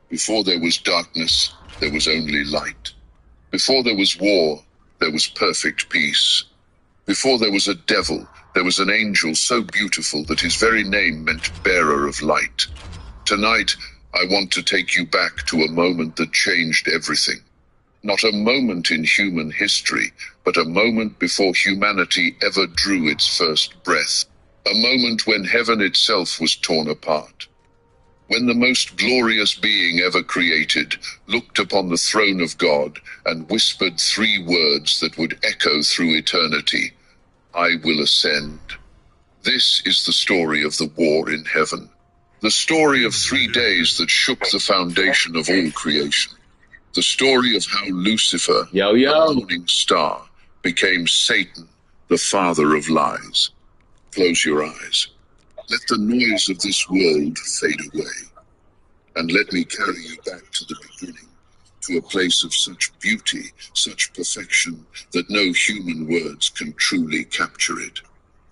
Before there was darkness, there was only light. Before there was war, there was perfect peace. Before there was a devil, there was an angel so beautiful that his very name meant bearer of light. Tonight, I want to take you back to a moment that changed everything. Not a moment in human history, but a moment before humanity ever drew its first breath. A moment when heaven itself was torn apart. When the most glorious being ever created looked upon the throne of God and whispered 3 words that would echo through eternity, "I will ascend." This is the story of the war in heaven. The story of 3 days that shook the foundation of all creation. The story of how Lucifer, the morning star, became Satan, the father of lies. Close your eyes. Let the noise of this world fade away. And let me carry you back to the beginning, to a place of such beauty, such perfection, that no human words can truly capture it.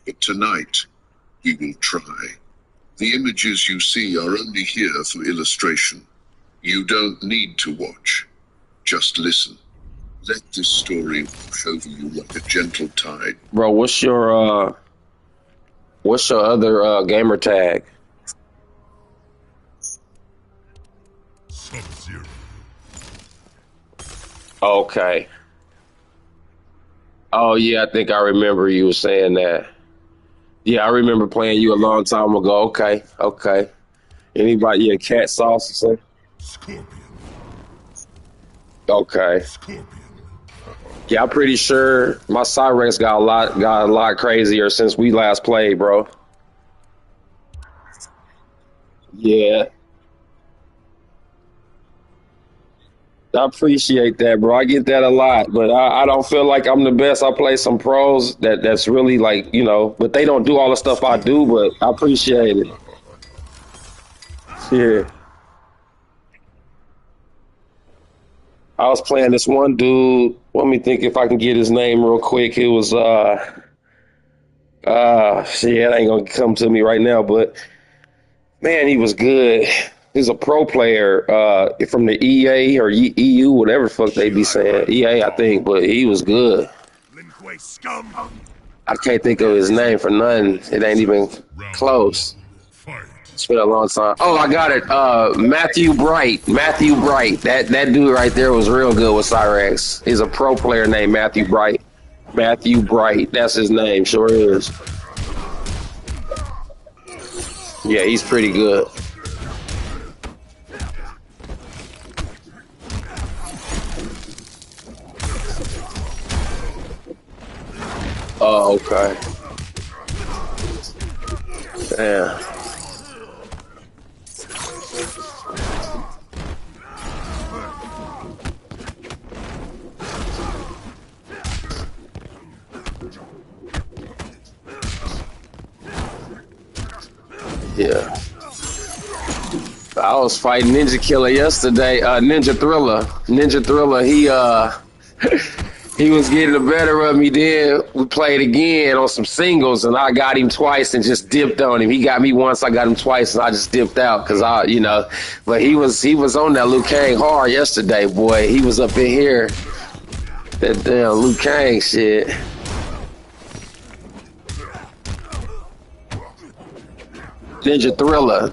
But tonight, we will try. The images you see are only here for illustration. You don't need to watch. Just listen. Let this story wash over you like a gentle tide. Bro, what's your other gamer tag? Sub-Zero. Okay. Oh yeah, I think I remember you saying that. Yeah, I remember playing you a long time ago. Okay, okay. Anybody, yeah, cat sauce or something? Scorpion. Okay. Scorpion. Yeah, I'm pretty sure my CYRAX got a lot crazier since we last played, bro. Yeah, I appreciate that, bro. I get that a lot, but I don't feel like I'm the best. I play some pros that's really like, but they don't do all the stuff I do, but I appreciate it. Yeah. I was playing this one dude. Let me think if I can get his name real quick. It was shit, it ain't gonna come to me right now, but man, he was good. He's a pro player from the EA or EU, whatever the fuck they be saying. EA, I think, but he was good. Linquay scum. I can't think of his name for nothing. It ain't even close. Fight. It's been a long time. Oh, I got it. Matthew Bright. Matthew Bright. That dude right there was real good with CYRAX. He's a pro player named Matthew Bright. Matthew Bright. That's his name. Sure is. Yeah, he's pretty good. Oh, okay. Damn. Yeah. I was fighting Ninja Killer yesterday. Ninja Thriller. He was getting the better of me. Then we played again on some singles, and I got him twice and just dipped on him. He got me once, I got him twice, and I just dipped out because But he was on that Liu Kang hard yesterday, boy. He was up in here. That damn Liu Kang shit. Ninja Thriller.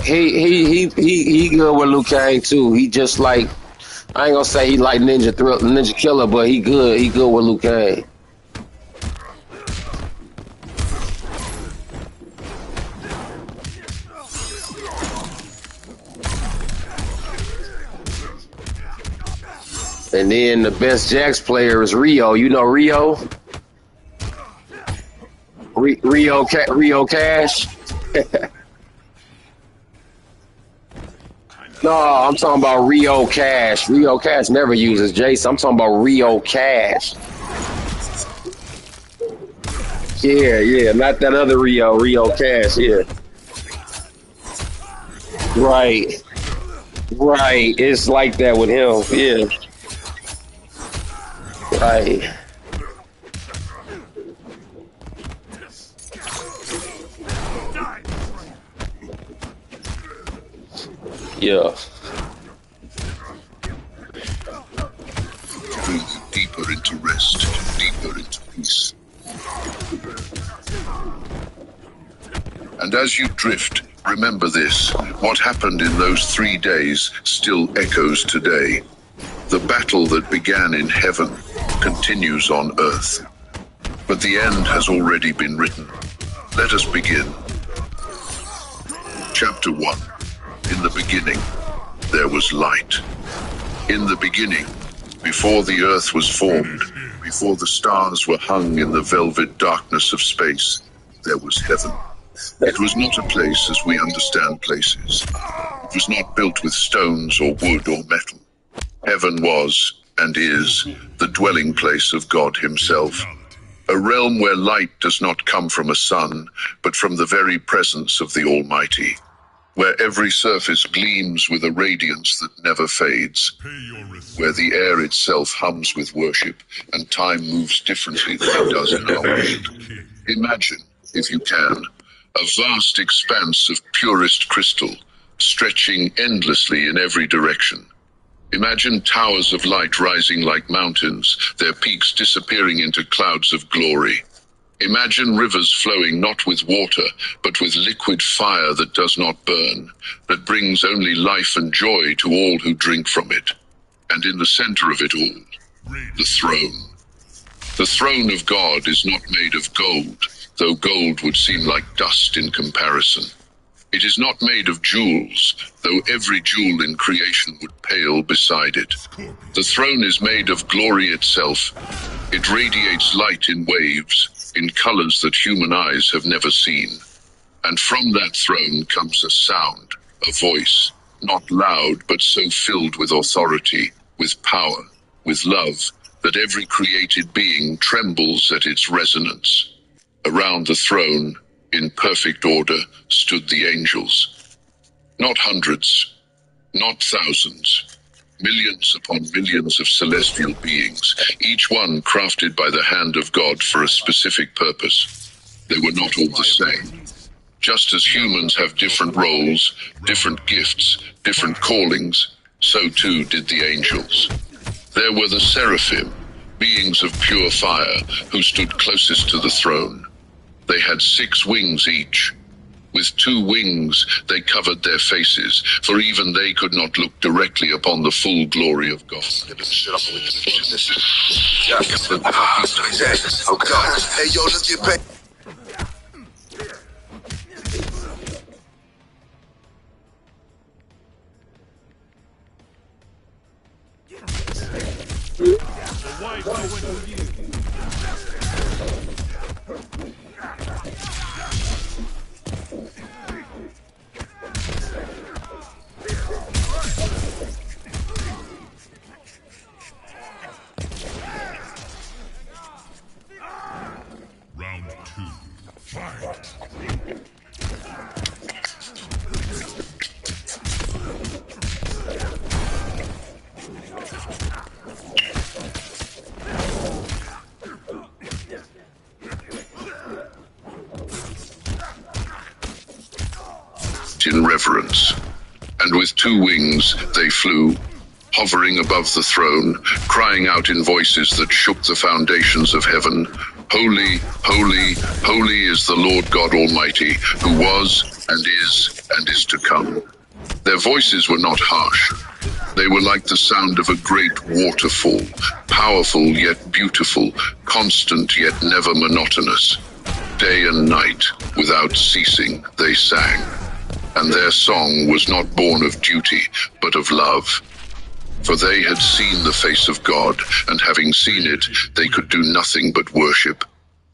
He good with Liu Kang too. He just like, I ain't gonna say he like Ninja Killer, but he good with Liu Kang. And then the best Jax player is Rio. You know Rio? Rio Cash. No, I'm talking about Rio Cash. Rio Cash never uses Jace. I'm talking about Rio Cash. Yeah, not that other Rio Cash, yeah. Right. It's like that with him, yeah. Right. Yeah. Breathe deeper into rest, deeper into peace. And as you drift, remember this: what happened in those 3 days still echoes today. The battle that began in heaven continues on earth. But the end has already been written. Let us begin. Chapter 1. In the beginning, there was light. In the beginning, before the earth was formed, before the stars were hung in the velvet darkness of space, there was heaven. It was not a place as we understand places. It was not built with stones or wood or metal. Heaven was, and is, the dwelling place of God himself. A realm where light does not come from a sun, but from the very presence of the Almighty. Where every surface gleams with a radiance that never fades. Where the air itself hums with worship, and time moves differently than it does in our world. Imagine, if you can, a vast expanse of purest crystal, stretching endlessly in every direction. Imagine towers of light rising like mountains, their peaks disappearing into clouds of glory. Imagine rivers flowing not with water, but with liquid fire that does not burn, that brings only life and joy to all who drink from it. And in the center of it all, the throne. The throne of God is not made of gold, though gold would seem like dust in comparison. It is not made of jewels, though every jewel in creation would pale beside it. The throne is made of glory itself. It radiates light in waves, in colors that human eyes have never seen. And from that throne comes a sound, a voice, not loud, but so filled with authority, with power, with love, that every created being trembles at its resonance. Around the throne, in perfect order, stood the angels. Not hundreds, not thousands, millions upon millions of celestial beings, each one crafted by the hand of God for a specific purpose. They were not all the same. Just as humans have different roles, different gifts, different callings, so too did the angels. There were the seraphim, beings of pure fire, who stood closest to the throne. They had 6 wings each. With 2 wings, they covered their faces, for even they could not look directly upon the full glory of God. Oh God. Hey yo, let's get paid. Round 2. Fight! In reverence, and with 2 wings they flew, hovering above the throne, crying out in voices that shook the foundations of heaven, "Holy, holy, holy is the Lord God Almighty, who was and is to come." Their voices were not harsh. They were like the sound of a great waterfall, powerful yet beautiful, constant yet never monotonous. Day and night, without ceasing, they sang. And their song was not born of duty, but of love. For they had seen the face of God, and having seen it, they could do nothing but worship.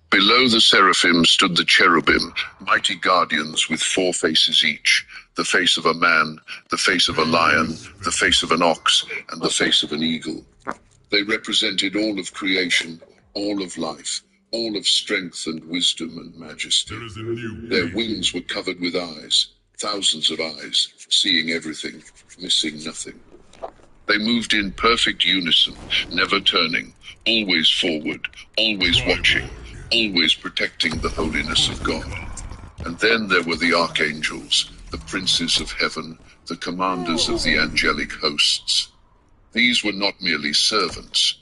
Below the seraphim stood the cherubim, mighty guardians with 4 faces each, the face of a man, the face of a lion, the face of an ox, and the face of an eagle. They represented all of creation, all of life, all of strength and wisdom and majesty. Their wings were covered with eyes, thousands of eyes, seeing everything, missing nothing. They moved in perfect unison, never turning, always forward, always watching, always protecting the holiness of God. And then there were the archangels, the princes of heaven, the commanders of the angelic hosts. These were not merely servants.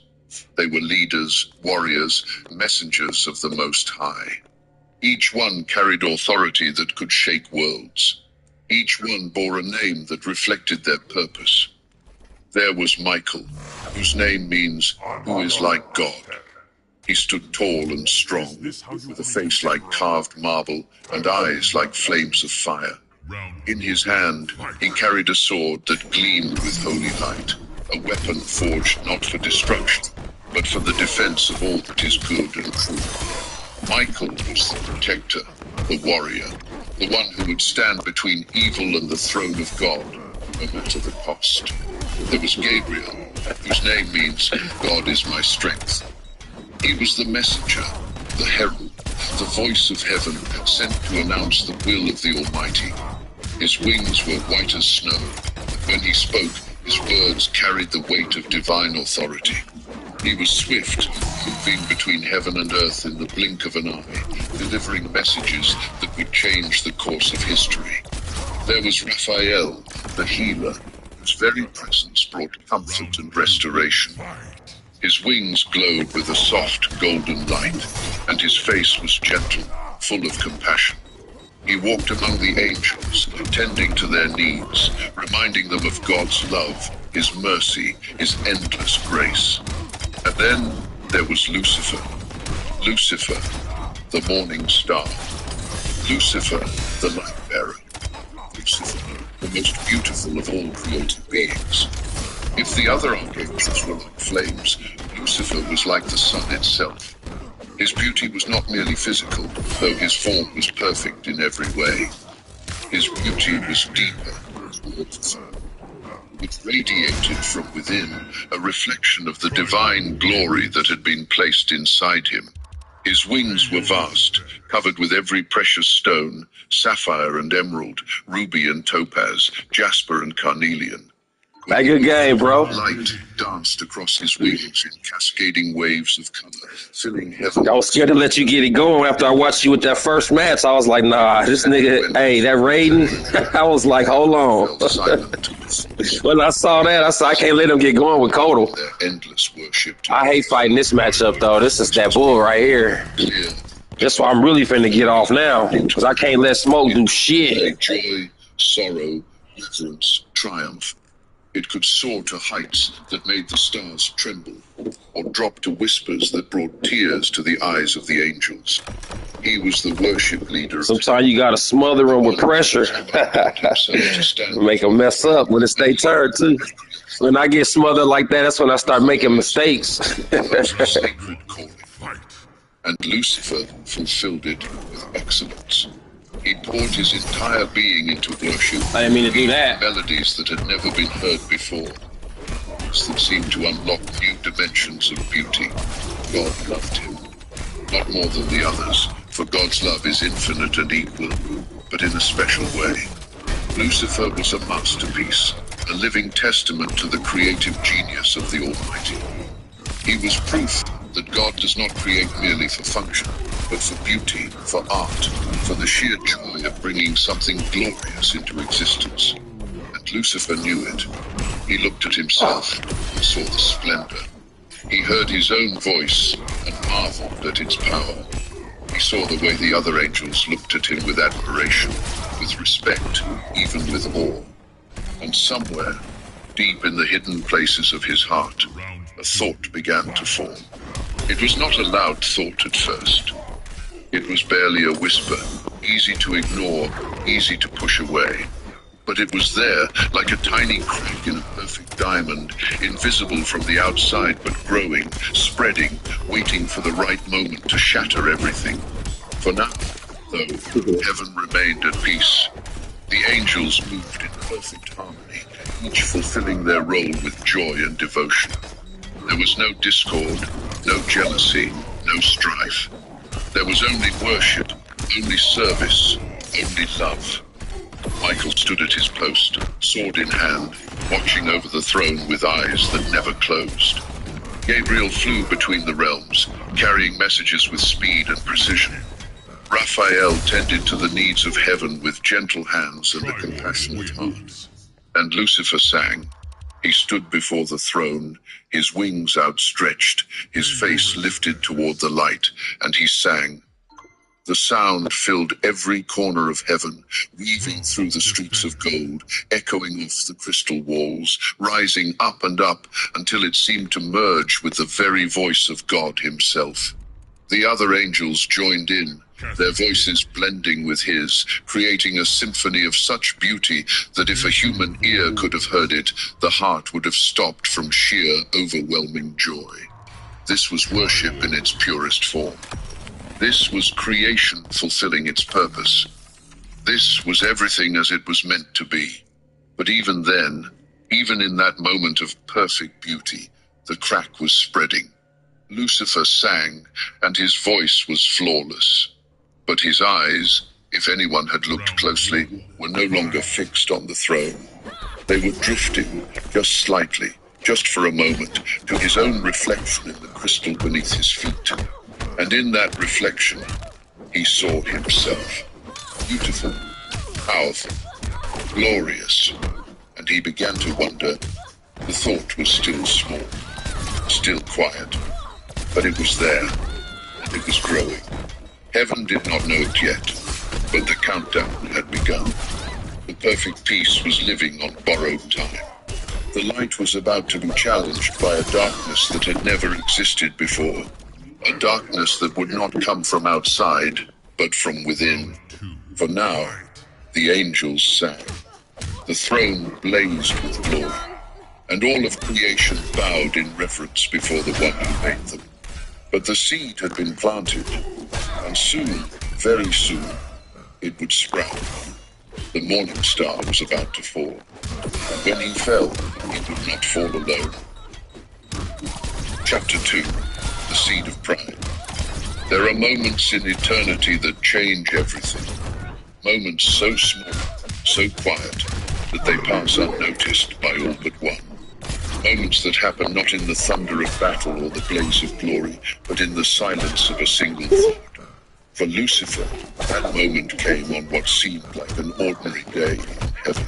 They were leaders, warriors, messengers of the Most High. Each one carried authority that could shake worlds. Each one bore a name that reflected their purpose. There was Michael, whose name means, who is like God. He stood tall and strong, with a face like carved marble and eyes like flames of fire. In his hand, he carried a sword that gleamed with holy light, a weapon forged not for destruction, but for the defense of all that is good and true. Michael was the protector, the warrior, the one who would stand between evil and the throne of God, no matter the cost. There was Gabriel, whose name means, God is my strength. He was the messenger, the herald, the voice of heaven sent to announce the will of the Almighty. His wings were white as snow. When he spoke, his words carried the weight of divine authority. He was swift, moving between heaven and earth in the blink of an eye, delivering messages that would change the course of history. There was Raphael, the healer, whose very presence brought comfort and restoration. His wings glowed with a soft golden light, and his face was gentle, full of compassion. He walked among the angels, tending to their needs, reminding them of God's love, His mercy, His endless grace. And then there was Lucifer. Lucifer, the morning star. Lucifer, the light bearer. Lucifer, the most beautiful of all created beings. If the other archangels were like flames, Lucifer was like the sun itself. His beauty was not merely physical, though his form was perfect in every way. His beauty was deeper. It radiated from within, a reflection of the divine glory that had been placed inside him. His wings were vast, covered with every precious stone, sapphire and emerald, ruby and topaz, jasper and carnelian. That good game, bro. Light danced across his wings in cascading waves of color, filling heaven. I was scared to let you get it going after I watched you with that first match. I was like, nah, this nigga, hey, that raiding. I was like, hold on. When I saw that, I said, I can't let him get going with Kodal. Their endless worship. I hate fighting this matchup, though. This is that bull right here. Yeah. That's why I'm really finna get off now, because I can't let Smoke do shit. Joy, sorrow, reverence, triumph. It could soar to heights that made the stars tremble, or drop to whispers that brought tears to the eyes of the angels. He was the worship leader. Sometimes you gotta smother them with pressure. Make them mess up when it's their turn, too. When I get smothered like that, that's when I start making mistakes. Sacred calling. And Lucifer fulfilled it with excellence. He poured his entire being into worship. I didn't mean to do that. Melodies that had never been heard before. That seemed to unlock new dimensions of beauty. God loved him. Not more than the others, for God's love is infinite and equal, but in a special way. Lucifer was a masterpiece, a living testament to the creative genius of the Almighty. He was proof that God does not create merely for function, but for beauty, for art, for the sheer joy of bringing something glorious into existence. And Lucifer knew it. He looked at himself and saw the splendor. He heard his own voice and marveled at its power. He saw the way the other angels looked at him with admiration, with respect, even with awe. And somewhere, deep in the hidden places of his heart, a thought began to form. It was not a loud thought at first. It was barely a whisper, easy to ignore, easy to push away. But it was there, like a tiny crack in a perfect diamond, invisible from the outside but growing, spreading, waiting for the right moment to shatter everything. For now, though, heaven remained at peace. The angels moved in perfect harmony, each fulfilling their role with joy and devotion. There was no discord, no jealousy, no strife. There was only worship, only service, only love. Michael stood at his post, sword in hand, watching over the throne with eyes that never closed. Gabriel flew between the realms, carrying messages with speed and precision. Raphael tended to the needs of heaven with gentle hands and a compassionate heart. And Lucifer sang. He stood before the throne, his wings outstretched, his face lifted toward the light, and he sang. The sound filled every corner of heaven, weaving through the streets of gold, echoing off the crystal walls, rising up and up until it seemed to merge with the very voice of God himself. The other angels joined in, their voices blending with his, creating a symphony of such beauty that if a human ear could have heard it, the heart would have stopped from sheer, overwhelming joy. This was worship in its purest form. This was creation fulfilling its purpose. This was everything as it was meant to be. But even then, even in that moment of perfect beauty, the crack was spreading. Lucifer sang, and his voice was flawless. But his eyes, if anyone had looked closely, were no longer fixed on the throne. They were drifting, just slightly, just for a moment, to his own reflection in the crystal beneath his feet. And in that reflection, he saw himself. Beautiful, powerful, glorious. And he began to wonder. The thought was still small, still quiet. But it was there, and it was growing. Heaven did not know it yet, but the countdown had begun. The perfect peace was living on borrowed time. The light was about to be challenged by a darkness that had never existed before. A darkness that would not come from outside, but from within. For now, the angels sang. The throne blazed with glory, and all of creation bowed in reverence before the one who made them. But the seed had been planted, and soon, very soon, it would sprout. The morning star was about to fall. And when he fell, he would not fall alone. Chapter 2. The Seed of Pride. There are moments in eternity that change everything. Moments so small, so quiet, that they pass unnoticed by all but one. Moments that happen not in the thunder of battle or the blaze of glory, but in the silence of a single thought. For Lucifer, that moment came on what seemed like an ordinary day in heaven.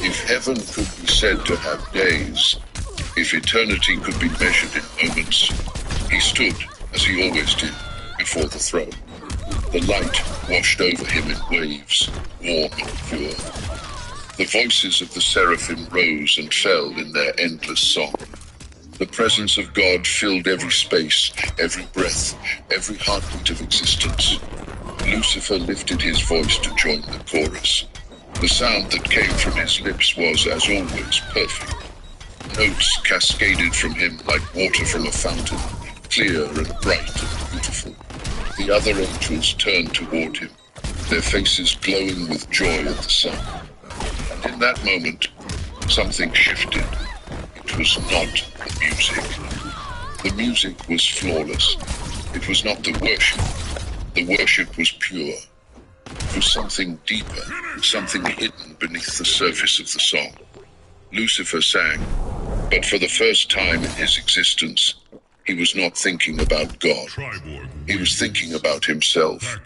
If heaven could be said to have days, if eternity could be measured in moments, he stood, as he always did, before the throne. The light washed over him in waves, warm and pure. The voices of the seraphim rose and fell in their endless song. The presence of God filled every space, every breath, every heartbeat of existence. Lucifer lifted his voice to join the chorus. The sound that came from his lips was, as always, perfect. Notes cascaded from him like water from a fountain, clear and bright and beautiful. The other angels turned toward him, their faces glowing with joy at the sound. And in that moment, something shifted. It was not the music. The music was flawless. It was not the worship. The worship was pure. It was something deeper, something hidden beneath the surface of the song. Lucifer sang, but for the first time in his existence, he was not thinking about God. He was thinking about himself.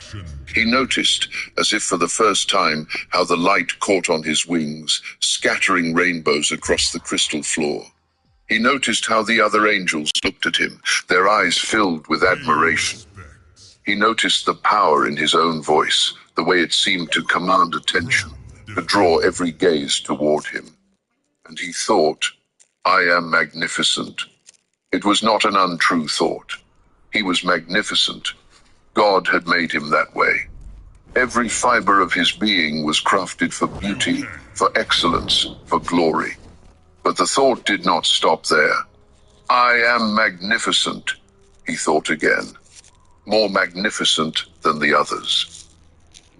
He noticed, as if for the first time, how the light caught on his wings, scattering rainbows across the crystal floor. He noticed how the other angels looked at him, their eyes filled with admiration. He noticed the power in his own voice, the way it seemed to command attention, to draw every gaze toward him. And he thought, I am magnificent. It was not an untrue thought. He was magnificent. God had made him that way. Every fiber of his being was crafted for beauty, for excellence, for glory. But the thought did not stop there. I am magnificent, he thought again. More magnificent than the others.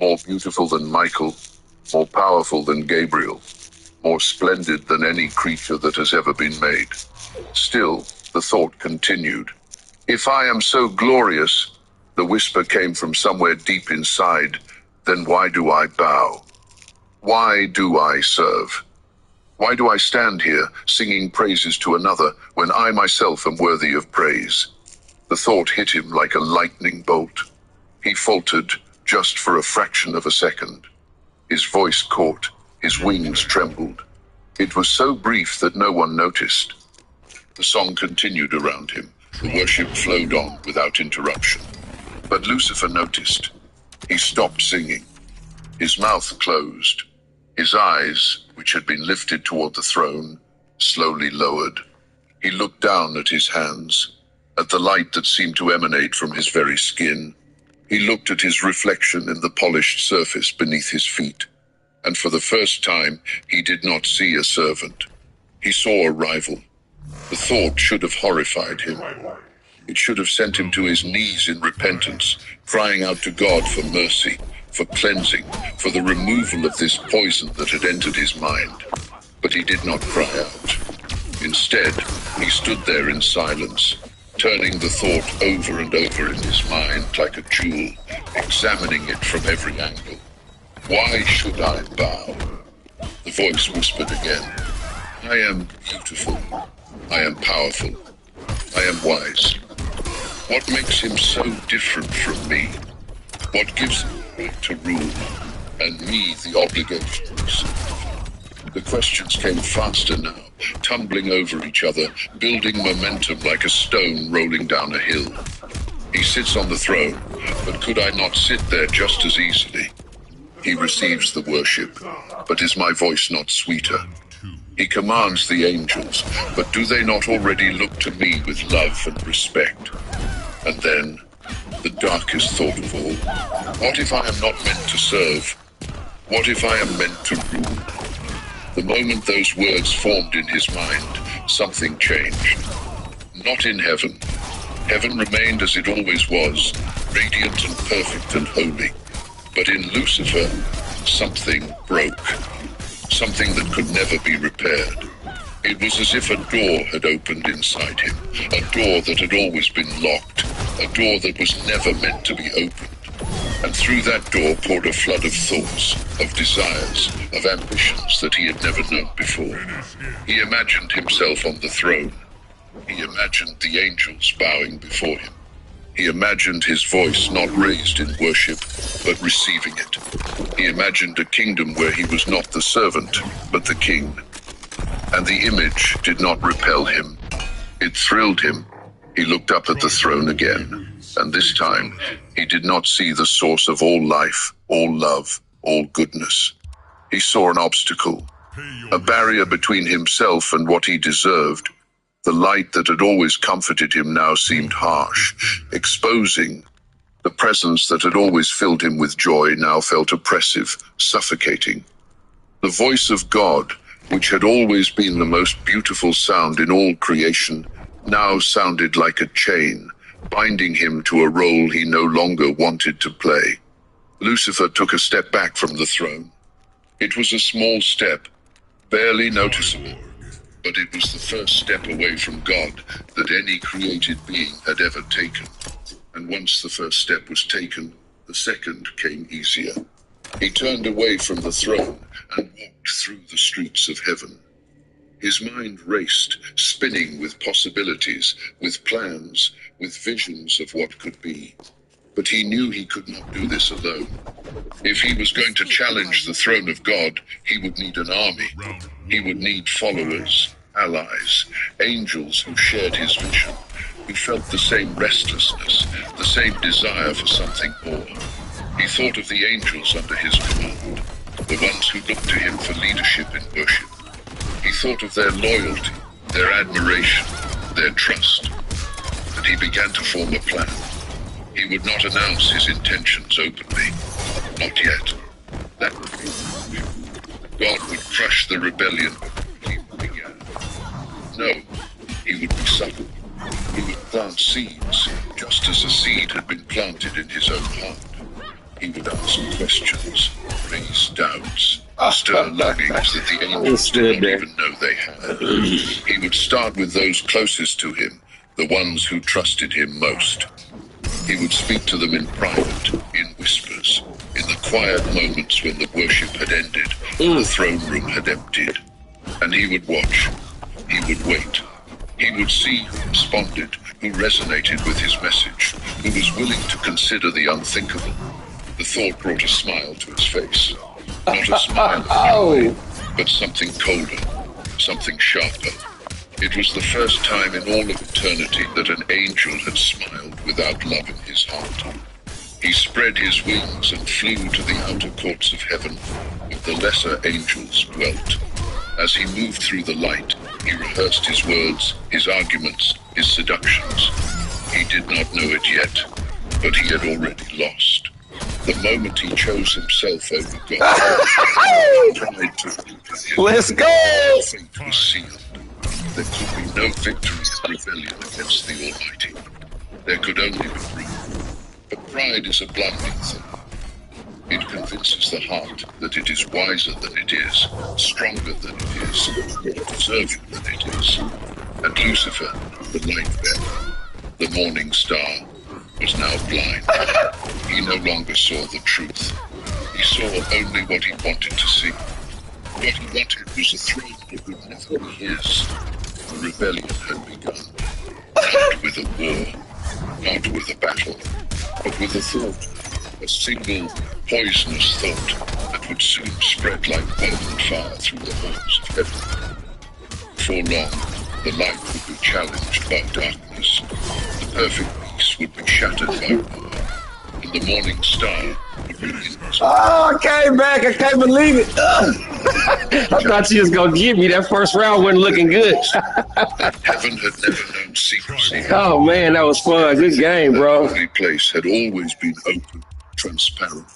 More beautiful than Michael, more powerful than Gabriel, more splendid than any creature that has ever been made. Still, the thought continued. If I am so glorious, the whisper came from somewhere deep inside, then why do I bow? Why do I serve? Why do I stand here singing praises to another when I myself am worthy of praise? The thought hit him like a lightning bolt. He faltered, just for a fraction of a second. His voice caught, his wings trembled. It was so brief that no one noticed. The song continued around him. The worship flowed on without interruption. But Lucifer noticed. He stopped singing. His mouth closed. His eyes, which had been lifted toward the throne, slowly lowered. He looked down at his hands, at the light that seemed to emanate from his very skin. He looked at his reflection in the polished surface beneath his feet. And for the first time, he did not see a servant. He saw a rival. The thought should have horrified him. It should have sent him to his knees in repentance, crying out to God for mercy, for cleansing, for the removal of this poison that had entered his mind. But he did not cry out. Instead, he stood there in silence, turning the thought over and over in his mind like a jewel, examining it from every angle. Why should I bow? The voice whispered again. I am beautiful. I am powerful. I am wise. What makes him so different from me? What gives him the right to rule, and me the obligation to serve? The questions came faster now, tumbling over each other, building momentum like a stone rolling down a hill. He sits on the throne, but could I not sit there just as easily? He receives the worship, but is my voice not sweeter? He commands the angels, but do they not already look to me with love and respect? And then, the darkest thought of all, what if I am not meant to serve? What if I am meant to rule? The moment those words formed in his mind, something changed. Not in heaven. Heaven remained as it always was, radiant and perfect and holy. But in Lucifer, something broke. Something that could never be repaired. It was as if a door had opened inside him, a door that had always been locked, a door that was never meant to be opened. And through that door poured a flood of thoughts, of desires, of ambitions that he had never known before. He imagined himself on the throne. He imagined the angels bowing before him. He imagined his voice not raised in worship, but receiving it. He imagined a kingdom where he was not the servant, but the king. And the image did not repel him. It thrilled him. He looked up at the throne again, and this time he did not see the source of all life, all love, all goodness. He saw an obstacle, a barrier between himself and what he deserved. The light that had always comforted him now seemed harsh, exposing. The presence that had always filled him with joy now felt oppressive, suffocating. The voice of God, which had always been the most beautiful sound in all creation, now sounded like a chain, binding him to a role he no longer wanted to play. Lucifer took a step back from the throne. It was a small step, barely noticeable. But it was the first step away from God that any created being had ever taken. And once the first step was taken, the second came easier. He turned away from the throne and walked through the streets of heaven. His mind raced, spinning with possibilities, with plans, with visions of what could be. But he knew he could not do this alone. If he was going to challenge the throne of God, he would need an army. He would need followers, allies, angels who shared his vision, who felt the same restlessness, the same desire for something more. He thought of the angels under his command, the ones who looked to him for leadership in worship. He thought of their loyalty, their admiration, their trust. And he began to form a plan. He would not announce his intentions openly. Not yet. That would be God would crush the rebellion he began. No, he would be subtle. He would plant seeds, just as a seed had been planted in his own heart. He would ask questions, raise doubts, stir longings that the angels did not even know they had. He would start with those closest to him, the ones who trusted him most. He would speak to them in private, in whispers, in the quiet moments when the worship had ended, and the throne room had emptied. And he would watch. He would wait. He would see who responded, who resonated with his message, who was willing to consider the unthinkable. The The thought brought a smile to his face. Not a smile of joy, but something colder, something sharper. It was the first time in all of eternity that an angel had smiled without love in his heart. He spread his wings and flew to the outer courts of heaven, where the lesser angels dwelt. As he moved through the light, he rehearsed his words, his arguments, his seductions. He did not know it yet, but he had already lost. The moment he chose himself over God, pride took root in him. Let's go! Fate was sealed. There could be no victory in rebellion against the Almighty. There could only be ruin. But pride is a blinding thing. It convinces the heart that it is wiser than it is, stronger than it is, more deserving than it is. And Lucifer, the light bearer, the morning star, was now blind. He no longer saw the truth. He saw only what he wanted to see. What he wanted was a throne that would never be his. The rebellion had begun. Not with a war, not with a battle, but with a thought, a single poisonous thought that would soon spread like wildfire through the halls of heaven. Before long, the light would be challenged by darkness. The perfect peace would be shattered by war. And the morning star would be invisible. Oh, I came back. I can't believe it. I thought you was going to give me that first round. Wasn't looking good. Heaven had never known secrecy. Oh, man, that was fun. Good game, The bro. holy place had always been open, transparent,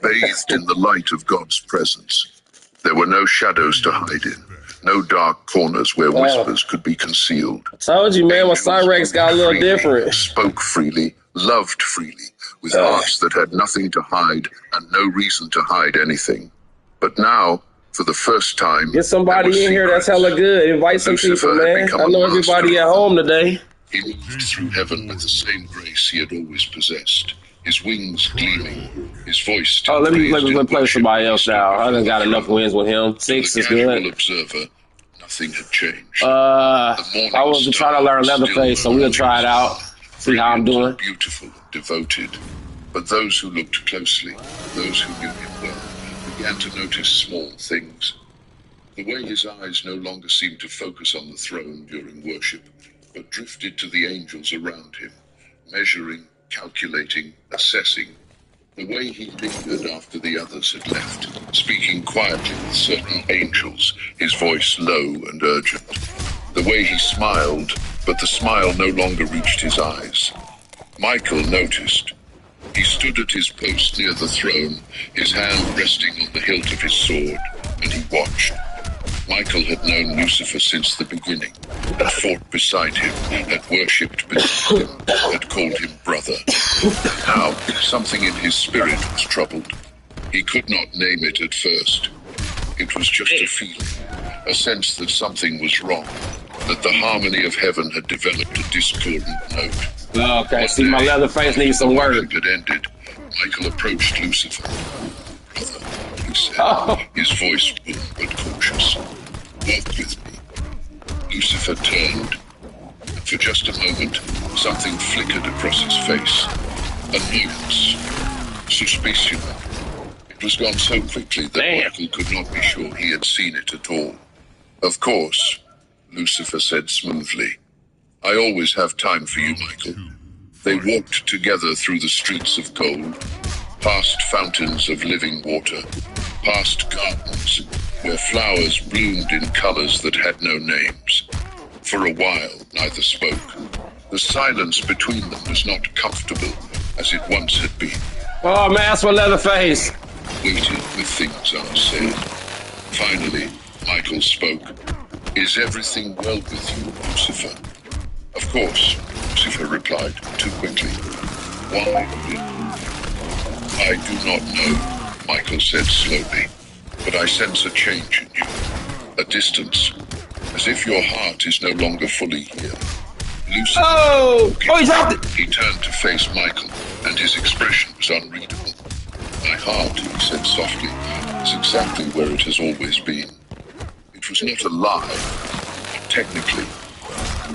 bathed in the light of God's presence. There were no shadows to hide in, no dark corners where whispers could be concealed. Told you, man, when CYRAX got a little Freely, different. spoke freely, loved freely, with hearts that had nothing to hide and no reason to hide anything. But now, for the first time, Get somebody there were in here that's hella secrets. good. Invite some Lucifer people, had man. become I a know master everybody at of home today. He moved through heaven with the same grace he had always possessed, his wings gleaming, his voice still Oh, let me raised in play worship somebody else now. I done got enough throne. wins with him. To 6 the is casual good. observer, nothing had changed. I The morning was star trying to learn was Leatherface, so still we'll try it out. See how I'm brilliant, doing. beautiful, devoted. But those who looked closely, those who knew him well, began to notice small things. The way his eyes no longer seemed to focus on the throne during worship, but drifted to the angels around him, measuring, calculating, assessing. The way he lingered after the others had left, speaking quietly with certain angels, his voice low and urgent. The way he smiled, but the smile no longer reached his eyes. Michael noticed. He stood at his post near the throne, his hand resting on the hilt of his sword, and he watched. Michael had known Lucifer since the beginning, had fought beside him, had worshipped beside him, had called him brother. Now, something in his spirit was troubled. He could not name it at first. It was just a feeling, a sense that something was wrong, that the harmony of heaven had developed a discordant note. Okay, see, my Leatherface needs some work. Worship had ended. Michael approached Lucifer. Brother, he said, Oh. his voice warm but cautious. Walk with me. Lucifer turned, and for just a moment, something flickered across his face. Annoyance. Suspicion. It was gone so quickly that Damn. Michael could not be sure he had seen it at all. Of course, Lucifer said smoothly. I always have time for you, Michael. They walked together through the streets of gold, past fountains of living water, past gardens where flowers bloomed in colors that had no names. For a while, neither spoke. The silence between them was not comfortable as it once had been. Oh, man, that's my Leatherface. Waited with things unsaid. Finally, Michael spoke. Is everything well with you, Lucifer? Of course, Lucifer replied, too quickly. Why? I do not know, Michael said slowly, but I sense a change in you, a distance, as if your heart is no longer fully here. Lucifer, Oh, he dropped it. he turned to face Michael, and his expression was unreadable. My heart, he said softly, is exactly where it has always been. It was not a lie, but technically.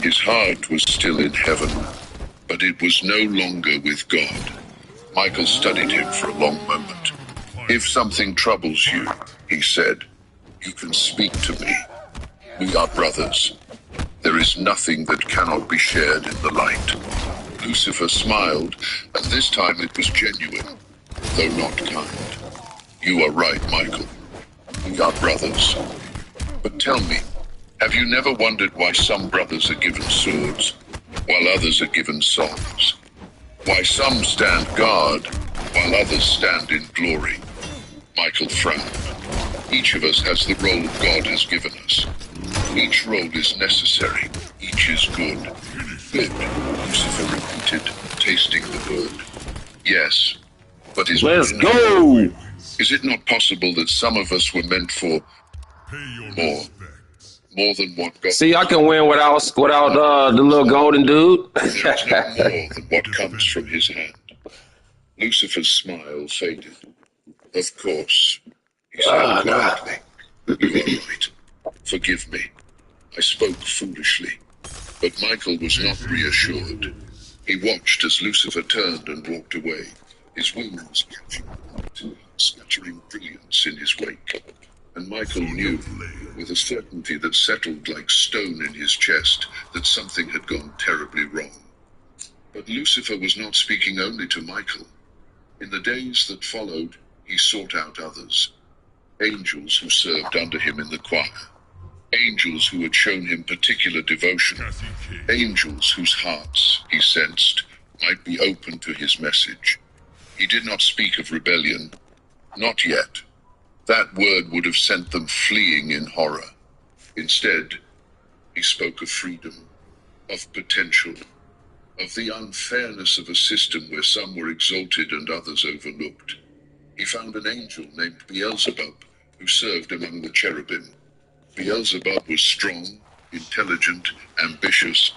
His heart was still in heaven, but it was no longer with God. Michael studied him for a long moment. If something troubles you, he said, you can speak to me. We are brothers. There is nothing that cannot be shared in the light. Lucifer smiled, and this time it was genuine, though not kind. You are right, Michael. We are brothers. But tell me, have you never wondered why some brothers are given swords, while others are given songs? Why some stand guard, while others stand in glory? Michael frowned. Each of us has the role God has given us. Each role is necessary. Each is good. Good, Lucifer repeated, tasting the word. Yes, but Let's go. Is it not possible that some of us were meant for more? More than what God... See, I can win without the little golden dude. There is no more than what comes from his hand. Lucifer's smile faded. Of course, he said quietly. You are right. Forgive me. I spoke foolishly. But Michael was not reassured. He watched as Lucifer turned and walked away, his wings scattering brilliance in his wake. And Michael knew, with a certainty that settled like stone in his chest, that something had gone terribly wrong. But Lucifer was not speaking only to Michael. In the days that followed, he sought out others. Angels who served under him in the choir. Angels who had shown him particular devotion. Angels whose hearts, he sensed, might be open to his message. He did not speak of rebellion. Not yet. That word would have sent them fleeing in horror. Instead, he spoke of freedom, of potential, of the unfairness of a system where some were exalted and others overlooked. He found an angel named Beelzebub, who served among the cherubim. Beelzebub was strong, intelligent, ambitious.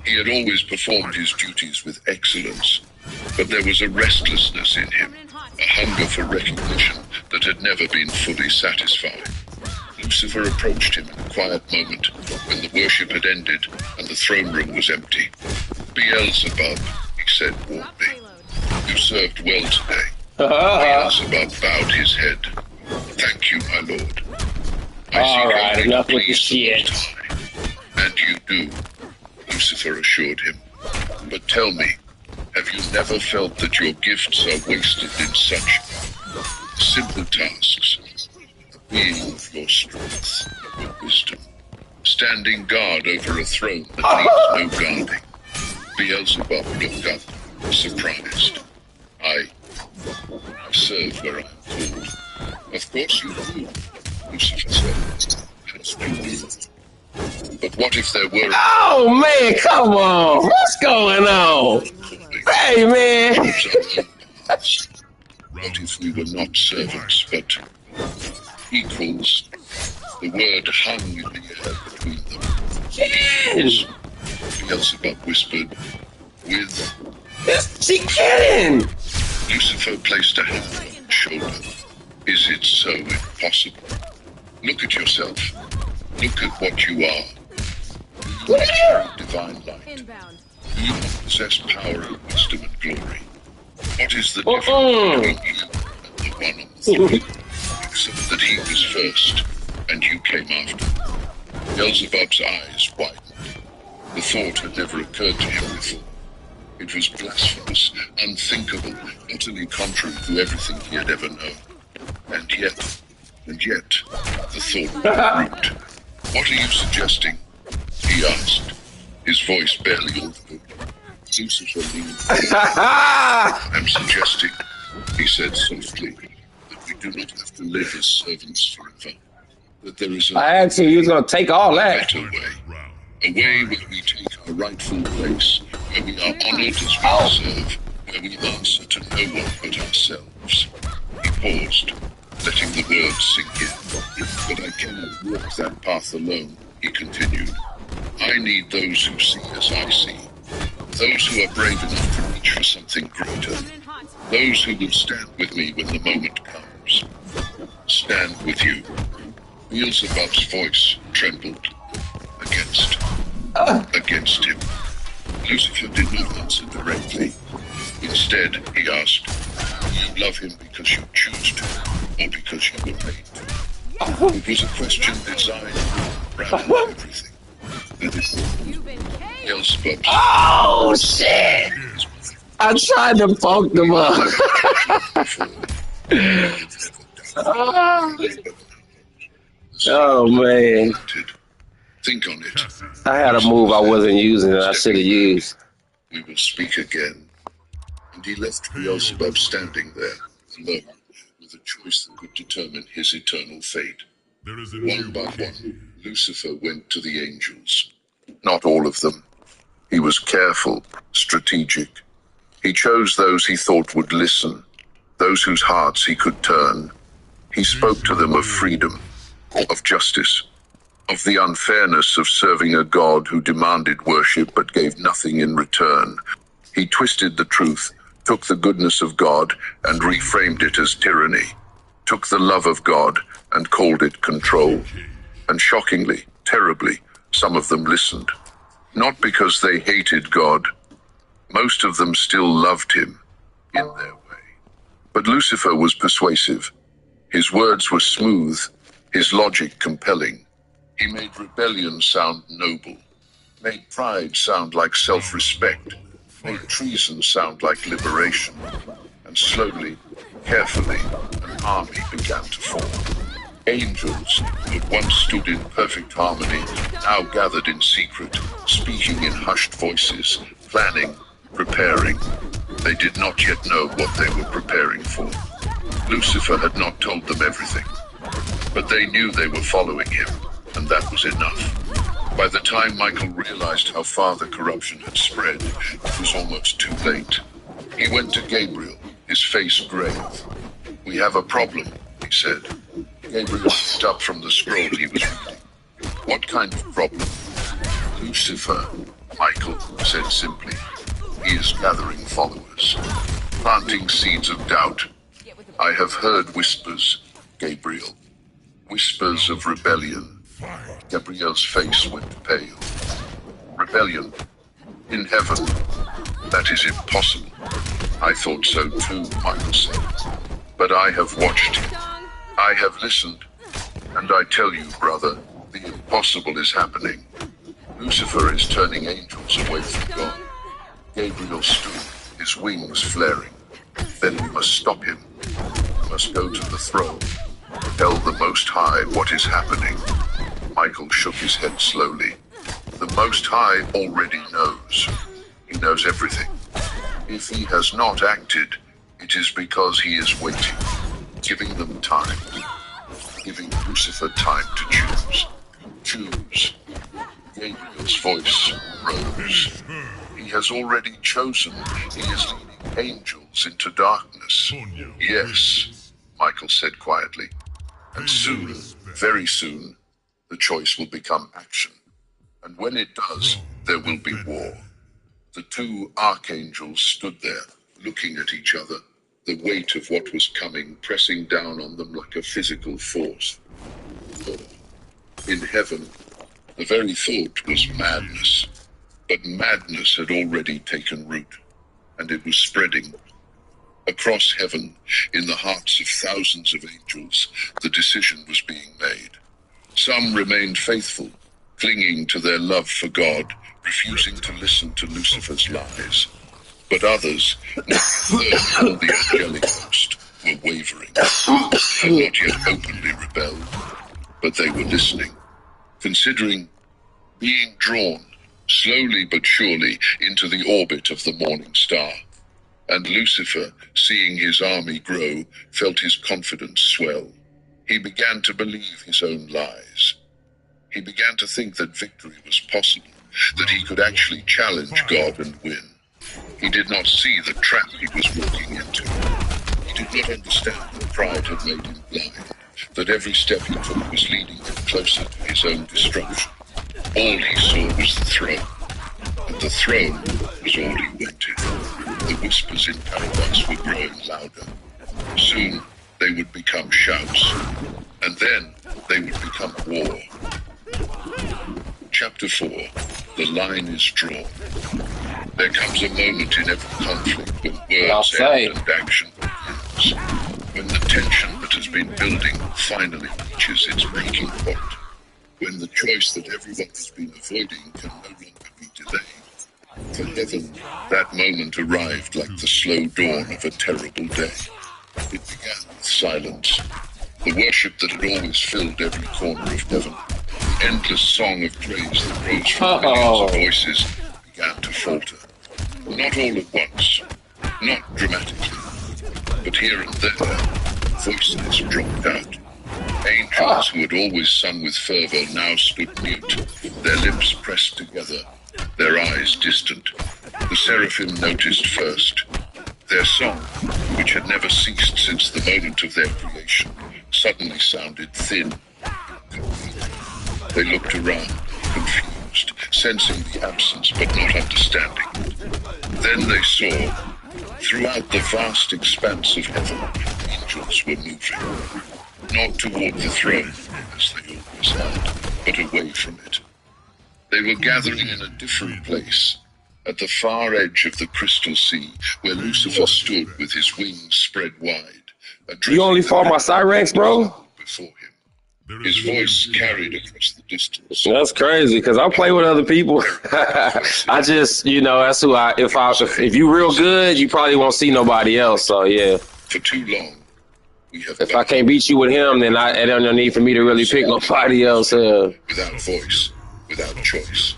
He had always performed his duties with excellence, but there was a restlessness in him, a hunger for recognition that had never been fully satisfied. Lucifer approached him in a quiet moment when the worship had ended and the throne room was empty. Beelzebub, he said warmly, you served well today. Beelzebub bowed his head. Thank you, my lord. All right, enough with the shit. And you do, Lucifer assured him. But tell me, have you never felt that your gifts are wasted in such simple tasks? Being of your strength, your wisdom, standing guard over a throne that needs no guarding. Beelzebub looked up, surprised. I serve where I am called. Of course you do, Lucifer said. As do you. But what if there were... Oh, man, come on. What's going on? Hey, man. What if we were not servants, but equals? The word hung in the air between them. Kidding. Beelzebub whispered, with... She kidding. Lucifer placed a hand on his shoulder. Is it so impossible? Look at yourself. Look at what you are. You are divine light. You possess power and wisdom and glory. What is the difference between you and the one on the throne? Except that he was first, and you came after. Beelzebub's eyes widened. The thought had never occurred to him before. It was blasphemous, unthinkable, utterly contrary to everything he had ever known. And yet, the thought root. What are you suggesting? He asked, his voice barely audible. Lucifer leaned forward. I'm suggesting, he said softly, that we do not have to live as servants forever. That there is I asked you, he was going to take all that. better way. A way where we take our rightful place, where we are honored as we deserve, where we answer to no one but ourselves. He paused, letting the words sink in. But I cannot walk that path alone, he continued. I need those who see as I see. Those who are brave enough to reach for something greater. Those who will stand with me when the moment comes. Stand with you. Beelzebub's voice trembled. Against him. Lucifer did not answer directly. Instead, he asked, "Do you love him because you choose to, or because you were made to?" It was a question designed around everything. And this Beelzebub. Oh, shit! I tried to poke them up. Oh, man. Think on it. I had a move I wasn't using that I should have used. We will speak again. And he left Beelzebub standing there, alone, with a choice that could determine his eternal fate. One by one, Lucifer went to the angels. Not all of them. He was careful, strategic. He chose those he thought would listen, those whose hearts he could turn. He spoke to them of freedom, of justice, of the unfairness of serving a God who demanded worship but gave nothing in return. He twisted the truth, took the goodness of God and reframed it as tyranny, took the love of God and called it control. And shockingly, terribly, some of them listened. Not because they hated God. Most of them still loved him, in their way. But Lucifer was persuasive. His words were smooth, his logic compelling. He made rebellion sound noble, made pride sound like self-respect, made treason sound like liberation. And slowly, carefully, an army began to form. Angels, that once stood in perfect harmony, now gathered in secret, speaking in hushed voices, planning, preparing. They did not yet know what they were preparing for. Lucifer had not told them everything, but they knew they were following him, and that was enough. By the time Michael realized how far the corruption had spread, it was almost too late. He went to Gabriel, his face grave. "We have a problem," he said. Gabriel looked up from the scroll he was reading. "What kind of problem?" "Lucifer," Michael said simply. "He is gathering followers, planting seeds of doubt. I have heard whispers, Gabriel. Whispers of rebellion." Gabriel's face went pale. "Rebellion? In heaven? That is impossible." "I thought so too," Michael said. "But I have watched him. I have listened. And I tell you, brother, the impossible is happening. Lucifer is turning angels away from God." Gabriel stood, his wings flaring. "Then we must stop him. We must go to the throne. Tell the Most High what is happening." Michael shook his head slowly. "The Most High already knows. He knows everything. If he has not acted, it is because he is waiting, giving them time, giving Lucifer time to choose. Choose." Gabriel's voice rose. "He has already chosen. He is leading angels into darkness." "Yes," Michael said quietly. "And soon, very soon, the choice will become action. And when it does, there will be war." The two archangels stood there, looking at each other, the weight of what was coming pressing down on them like a physical force. In heaven, the very thought was madness. But madness had already taken root, and it was spreading. Across heaven, in the hearts of thousands of angels, the decision was being made. Some remained faithful, clinging to their love for God, refusing to listen to Lucifer's lies. But others, not the third or the angelic host, were wavering. Had not yet openly rebelled, but they were listening, considering, being drawn, slowly but surely, into the orbit of the morning star. And Lucifer, seeing his army grow, felt his confidence swell. He began to believe his own lies. He began to think that victory was possible, that he could actually challenge God and win. He did not see the trap he was walking into. He did not understand that pride had made him blind, that every step he took was leading him closer to his own destruction. All he saw was the throne, and the throne was all he wanted. The whispers in paradise were growing louder. Soon they would become shouts, and then they would become war. Chapter 4. The line is drawn. There comes a moment in every conflict when I'll words say. end and action begins. When the tension that has been building finally reaches its breaking point. When the choice that everyone has been avoiding can no longer be delayed. For heaven, that moment arrived like the slow dawn of a terrible day. It began with silence. The worship that had always filled every corner of heaven. The endless song of praise that rose from millions of voices began to falter. Not all at once, not dramatically, but here and there, voices dropped out. Angels who had always sung with fervor now stood mute, their lips pressed together, their eyes distant. The seraphim noticed first. Their song, which had never ceased since the moment of their creation, suddenly sounded thin. They looked around, confused, sensing the absence but not understanding it. Then they saw, throughout the vast expanse of heaven, angels were moving. Not toward the throne, as they always had, but away from it. They were gathering in a different place, at the far edge of the crystal sea, where Lucifer stood with his wings spread wide. You only fought my CYRAX, bro? Before him. His voice carried across the distance. That's crazy, because I play with other people. I just, that's who if you real good, you probably won't see nobody else, so yeah. For too long, we have if I can't beat you with him, then I don't no need for me to really pick nobody else. Without voice, without choice.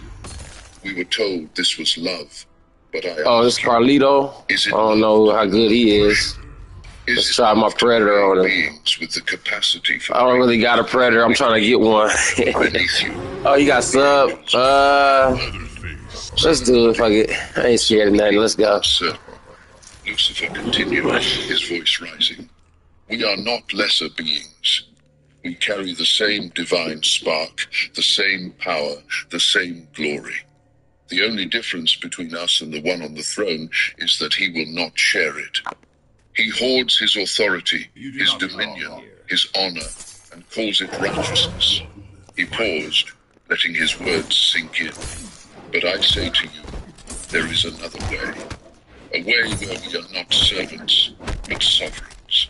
We were told this was love, but this Carlito. I don't know how good he is. Let's try my Predator on him. Beings with the capacity for I don't really got a Predator. I'm trying to get one. Oh, you got sub? Let's do it. I ain't scared of nothing. Let's go. Lucifer continued, his voice rising. We are not lesser beings. We carry the same divine spark, the same power, the same glory. The only difference between us and the one on the throne is that he will not share it. He hoards his authority, his dominion, his honor, and calls it righteousness. He paused, letting his words sink in. But I say to you, there is another way. A way where we are not servants, but sovereigns.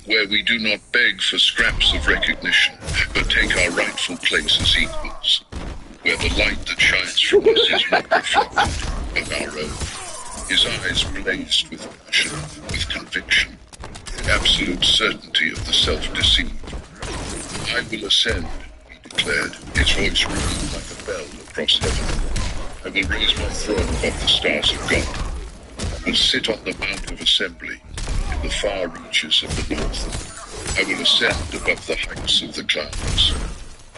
Where we do not beg for scraps of recognition, but take our rightful place as equals. Where the light that shines from us is not reflected, but our own. His eyes blazed with passion, with conviction, the absolute certainty of the self-deceived. I will ascend, he declared, his voice ringing like a bell across heaven. I will raise my throne above the stars of God. I will sit on the Mount of Assembly, in the far reaches of the north. I will ascend above the heights of the clouds.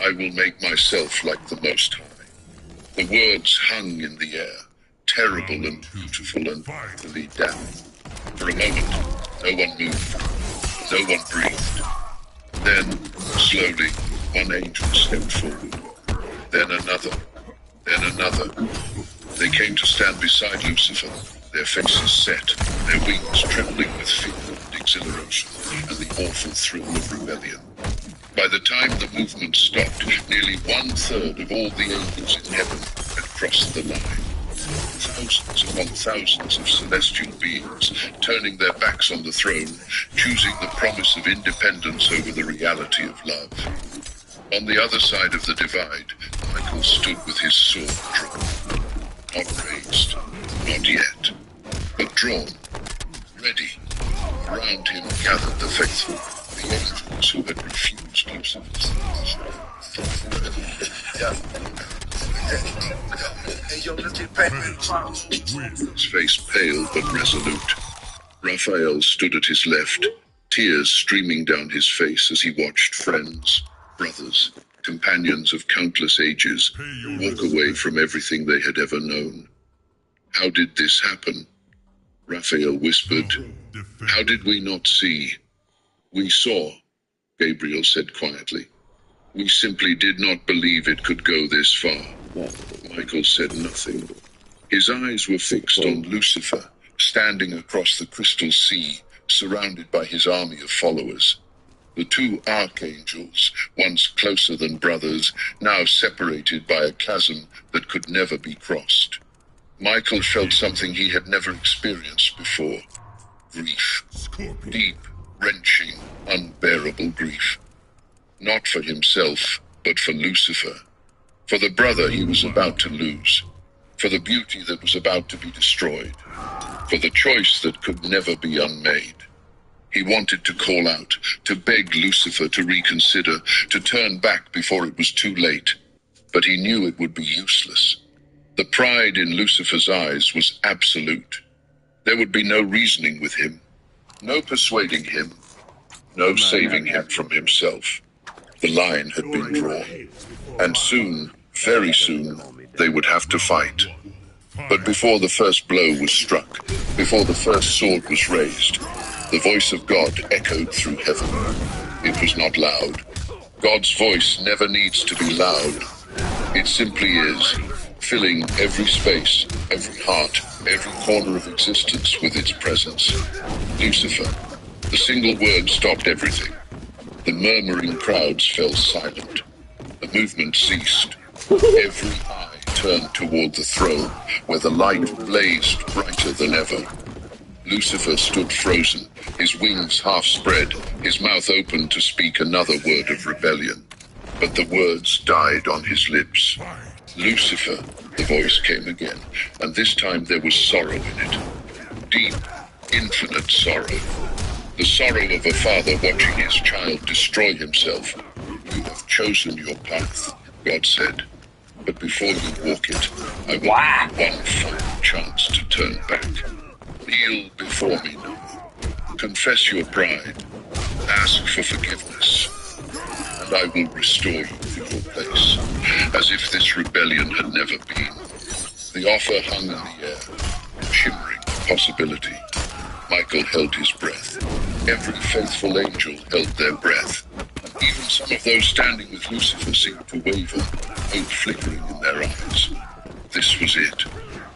I will make myself like the Most High. The words hung in the air, terrible and beautiful and utterly damning. For a moment, no one moved, no one breathed. Then, slowly, one angel stepped forward. Then another. Then another. They came to stand beside Lucifer, their faces set, their wings trembling with fear and exhilaration, and the awful thrill of rebellion. By the time the movement stopped, nearly 1/3 of all the angels in heaven had crossed the line. Thousands upon thousands of celestial beings, turning their backs on the throne, choosing the promise of independence over the reality of love. On the other side of the divide, Michael stood with his sword drawn. Not raised, not yet, but drawn, ready. Around him gathered the faithful, the angels who had refused Lucifer's. His face pale but resolute. Raphael stood at his left, tears streaming down his face as he watched friends, brothers, companions of countless ages walk away from everything they had ever known. How did this happen? Raphael whispered. How did we not see? We saw, Gabriel said quietly. We simply did not believe it could go this far. Michael said nothing. His eyes were fixed on Lucifer, standing across the crystal sea, surrounded by his army of followers. The two archangels, once closer than brothers, now separated by a chasm that could never be crossed. Michael felt something he had never experienced before. Grief. Deep, wrenching, unbearable grief. Not for himself, but for Lucifer. For the brother he was about to lose. For the beauty that was about to be destroyed. For the choice that could never be unmade. He wanted to call out, to beg Lucifer to reconsider, to turn back before it was too late. But he knew it would be useless. The pride in Lucifer's eyes was absolute. There would be no reasoning with him, no persuading him, no saving him from himself. The line had been drawn, and soon, very soon, they would have to fight. But before the first blow was struck, before the first sword was raised, the voice of God echoed through heaven. It was not loud. God's voice never needs to be loud. It simply is, filling every space, every heart, every corner of existence with its presence. Lucifer. The single word stopped everything. The murmuring crowds fell silent. The movement ceased. Every eye turned toward the throne, where the light blazed brighter than ever. Lucifer stood frozen, his wings half spread, his mouth open to speak another word of rebellion. But the words died on his lips. Lucifer, the voice came again, and this time there was sorrow in it. Deep, infinite sorrow. The sorrow of a father watching his child destroy himself. You have chosen your path, God said. But before you walk it, I will give you one final chance to turn back. Kneel before me now. Confess your pride. Ask for forgiveness. And I will restore you to your place, as if this rebellion had never been. The offer hung in the air, shimmering possibility. Michael held his breath. Every faithful angel held their breath. Even some of those standing with Lucifer seemed to waver, hope flickering in their eyes. This was it,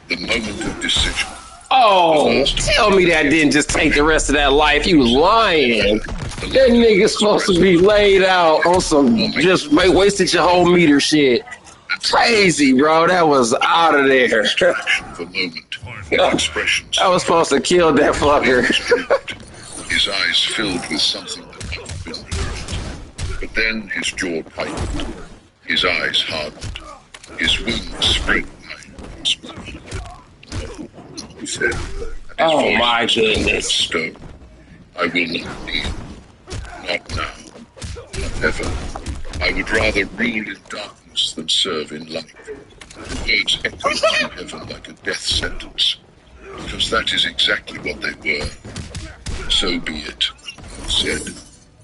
the moment of decision. Oh, tell me that didn't just take the rest of that life. You lying. That nigga's supposed to be laid out on some just wasted your whole meter shit. Crazy, bro. That was out of there. The moment, expressions. I was supposed to kill that fucker. His eyes filled with something that might have been revealed. But then his jaw tightened. His eyes hardened. His wings spread wide. He said, oh my goodness. Stone. I will not kneel. Not now. Not ever. I would rather rule in darkness than serve in light. The words echoed through heaven like a death sentence. Because that is exactly what they were. So be it, said.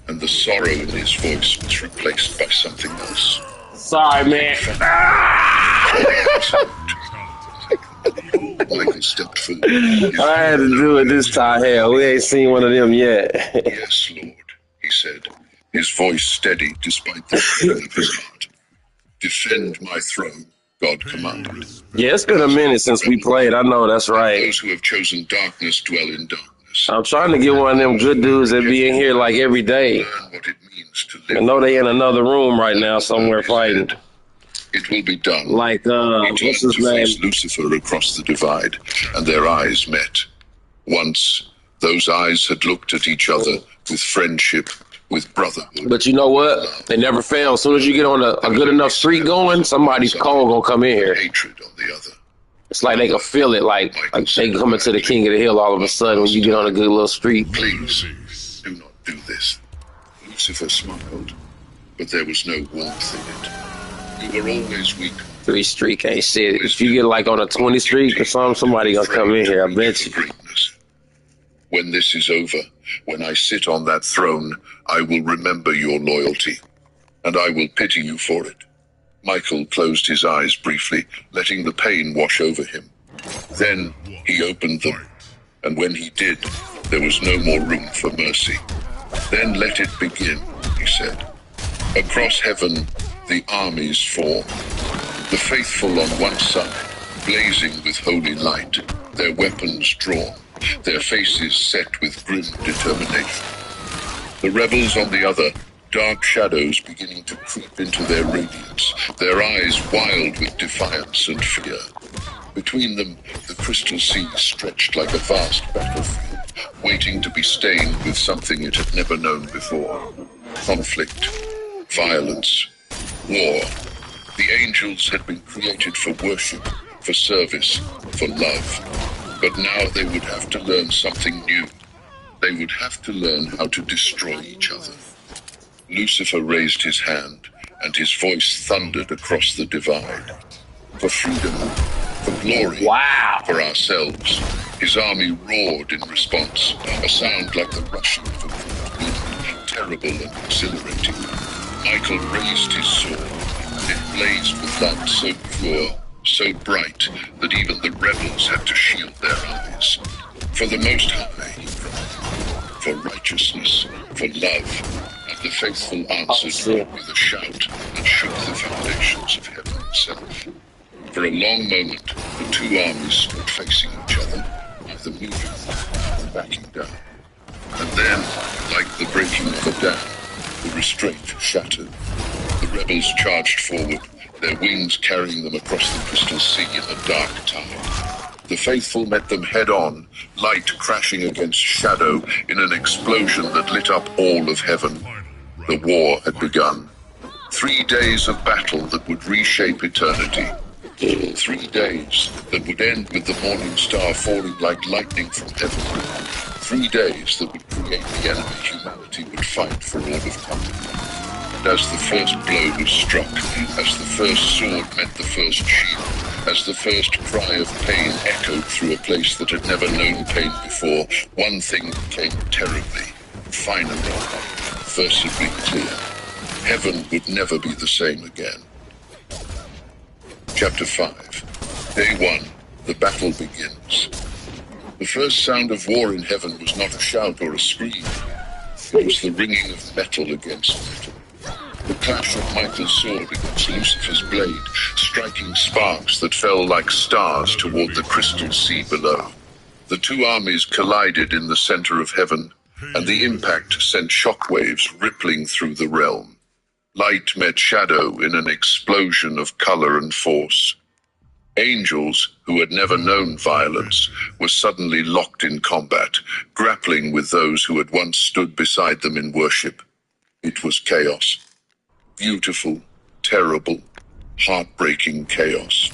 And the sorrow in his voice was replaced by something else. Sorry, man. Michael stepped forward. I had to do it this time. Hell, we ain't seen one of them yet. Yes, Lord, he said, his voice steady despite the pain of his heart. Defend my throne, God commanded. Yeah, it's been a minute since we played. I know, that's right. Those who have chosen darkness dwell in darkness. I'm trying to get one of them good dudes that be in here like every day. Learn what it means to live. I know they in another room right now somewhere fighting. It will be done. Like, He what's turned his to name? face Lucifer across the divide, and their eyes met. Once, those eyes had looked at each other with friendship, with brotherhood. But you know what? They never fail. As soon as you get on a good enough streak going, somebody's cold gonna come in here. Hatred on the other. It's like they can feel it, like they coming to the king of the hill all of a sudden when you get on a good little streak. Please, do not do this. Lucifer smiled, but there was no warmth in it. You were always weak. 3 streak ain't shit. If you get like on a 20 streak or something, somebody gonna come in here, I bet you. Greatness. When this is over, when I sit on that throne, I will remember your loyalty, and I will pity you for it. Michael closed his eyes briefly, letting the pain wash over him. Then he opened them, and when he did, there was no more room for mercy. Then let it begin, he said. Across heaven, the armies form. The faithful on one side, blazing with holy light, their weapons drawn, their faces set with grim determination. The rebels on the other, dark shadows beginning to creep into their radiance, their eyes wild with defiance and fear. Between them, the crystal sea stretched like a vast battlefield, waiting to be stained with something it had never known before. Conflict, violence, war. The angels had been created for worship, for service, for love. But now they would have to learn something new. They would have to learn how to destroy each other. Lucifer raised his hand, and his voice thundered across the divide. For freedom, for glory, for ourselves. His army roared in response, a sound like the rushing of a great wind, terrible and exhilarating. Michael raised his sword, and it blazed with light so pure, so bright, that even the rebels had to shield their eyes. For the Most High, he cried, for righteousness, for love, and the faithful answered with a shout that shook the foundations of heaven itself. For a long moment, the two armies stood facing each other, neither moving nor backing down. And then, like the breaking of a dam, the restraint shattered. The rebels charged forward, their wings carrying them across the crystal sea in the dark tide. The faithful met them head-on, light crashing against shadow in an explosion that lit up all of heaven. The war had begun. 3 days of battle that would reshape eternity. 3 days that would end with the morning star falling like lightning from heaven. 3 days that would create the enemy humanity would fight for all of time. And as the first blow was struck, as the first sword met the first shield, as the first cry of pain echoed through a place that had never known pain before, one thing became terribly, finally, irreversibly clear. Heaven would never be the same again. Chapter 5. Day 1. The battle begins. The first sound of war in heaven was not a shout or a scream. It was the ringing of metal against metal. The clash of Michael's sword against Lucifer's blade, striking sparks that fell like stars toward the crystal sea below. The two armies collided in the center of heaven, and the impact sent shockwaves rippling through the realm. Light met shadow in an explosion of color and force. Angels, who had never known violence, were suddenly locked in combat, grappling with those who had once stood beside them in worship. It was chaos. Beautiful, terrible, heartbreaking chaos.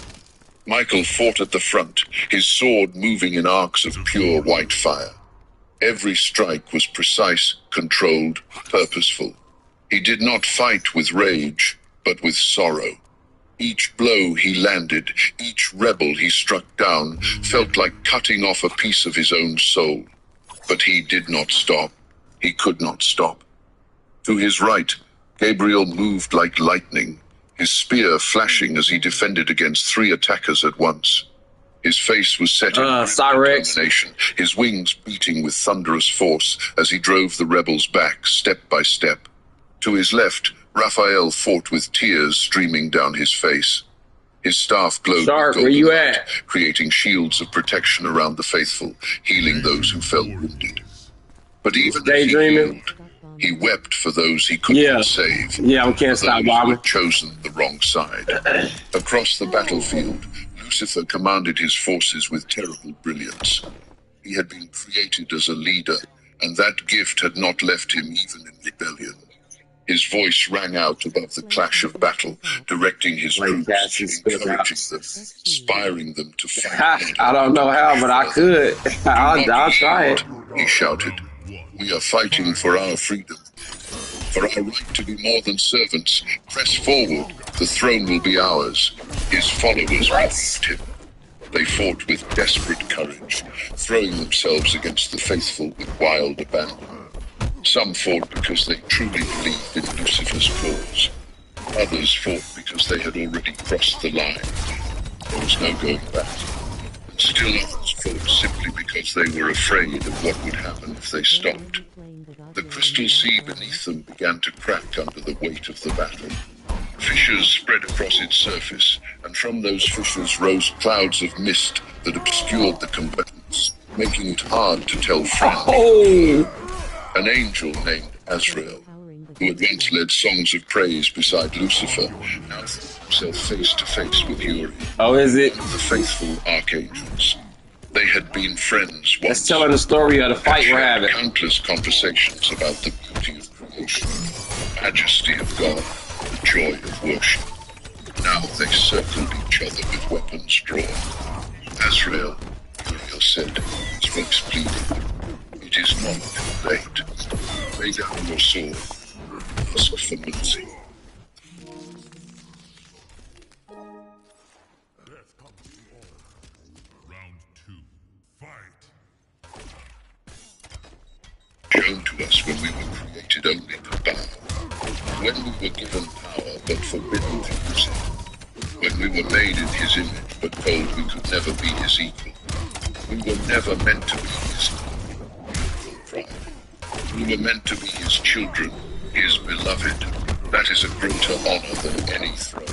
Michael fought at the front, his sword moving in arcs of pure white fire. Every strike was precise, controlled, purposeful. He did not fight with rage, but with sorrow. Each blow he landed, each rebel he struck down, felt like cutting off a piece of his own soul. But he did not stop. He could not stop. To his right, Gabriel moved like lightning, his spear flashing as he defended against 3 attackers at once. His face was set in CYRAX. determination, his wings beating with thunderous force as he drove the rebels back step by step. To his left, Raphael fought with tears streaming down his face. His staff glowed Shark, with where golden you light, at? creating shields of protection around the faithful, healing those who fell wounded. But even as he Daydreaming? healed, he wept for those he could not save. Yeah, we can't for stop those who bombing. had chosen the wrong side. Across the battlefield, Lucifer commanded his forces with terrible brilliance. He had been created as a leader, and that gift had not left him even in rebellion. His voice rang out above the clash of battle, directing his troops, encouraging them, inspiring them to fight. I don't know how, but I could. I'll try it. He shouted. We are fighting for our freedom, for our right to be more than servants. Press forward, the throne will be ours. His followers believed him. They fought with desperate courage, throwing themselves against the faithful with wild abandon. Some fought because they truly believed in Lucifer's cause. Others fought because they had already crossed the line. There was no going back. And still others fought simply because they were afraid of what would happen if they stopped. The crystal sea beneath them began to crack under the weight of the battle. Fissures spread across its surface, and from those fissures rose clouds of mist that obscured the combatants, making it hard to tell friend. Oh! An angel named Azrael, who had once led songs of praise beside Lucifer, now found himself face to face with Uri, Oh, is it? one of the faithful archangels. They had been friends once. That's telling the story of the fight we're had having. countless conversations about the beauty of creation, the majesty of God, the joy of worship. Now they circled each other with weapons drawn. Azrael, Uriel said, his voice pleading, "It is not too late. Lay down your sword. Ask for mercy." Round 2. Fight. Shown to us when we were created only to bow. When we were given power but forbidden to use it. When we were made in his image but told we could never be his equal. We were never meant to be his pride. We were meant to be his children, his beloved. That is a greater honor than any throne.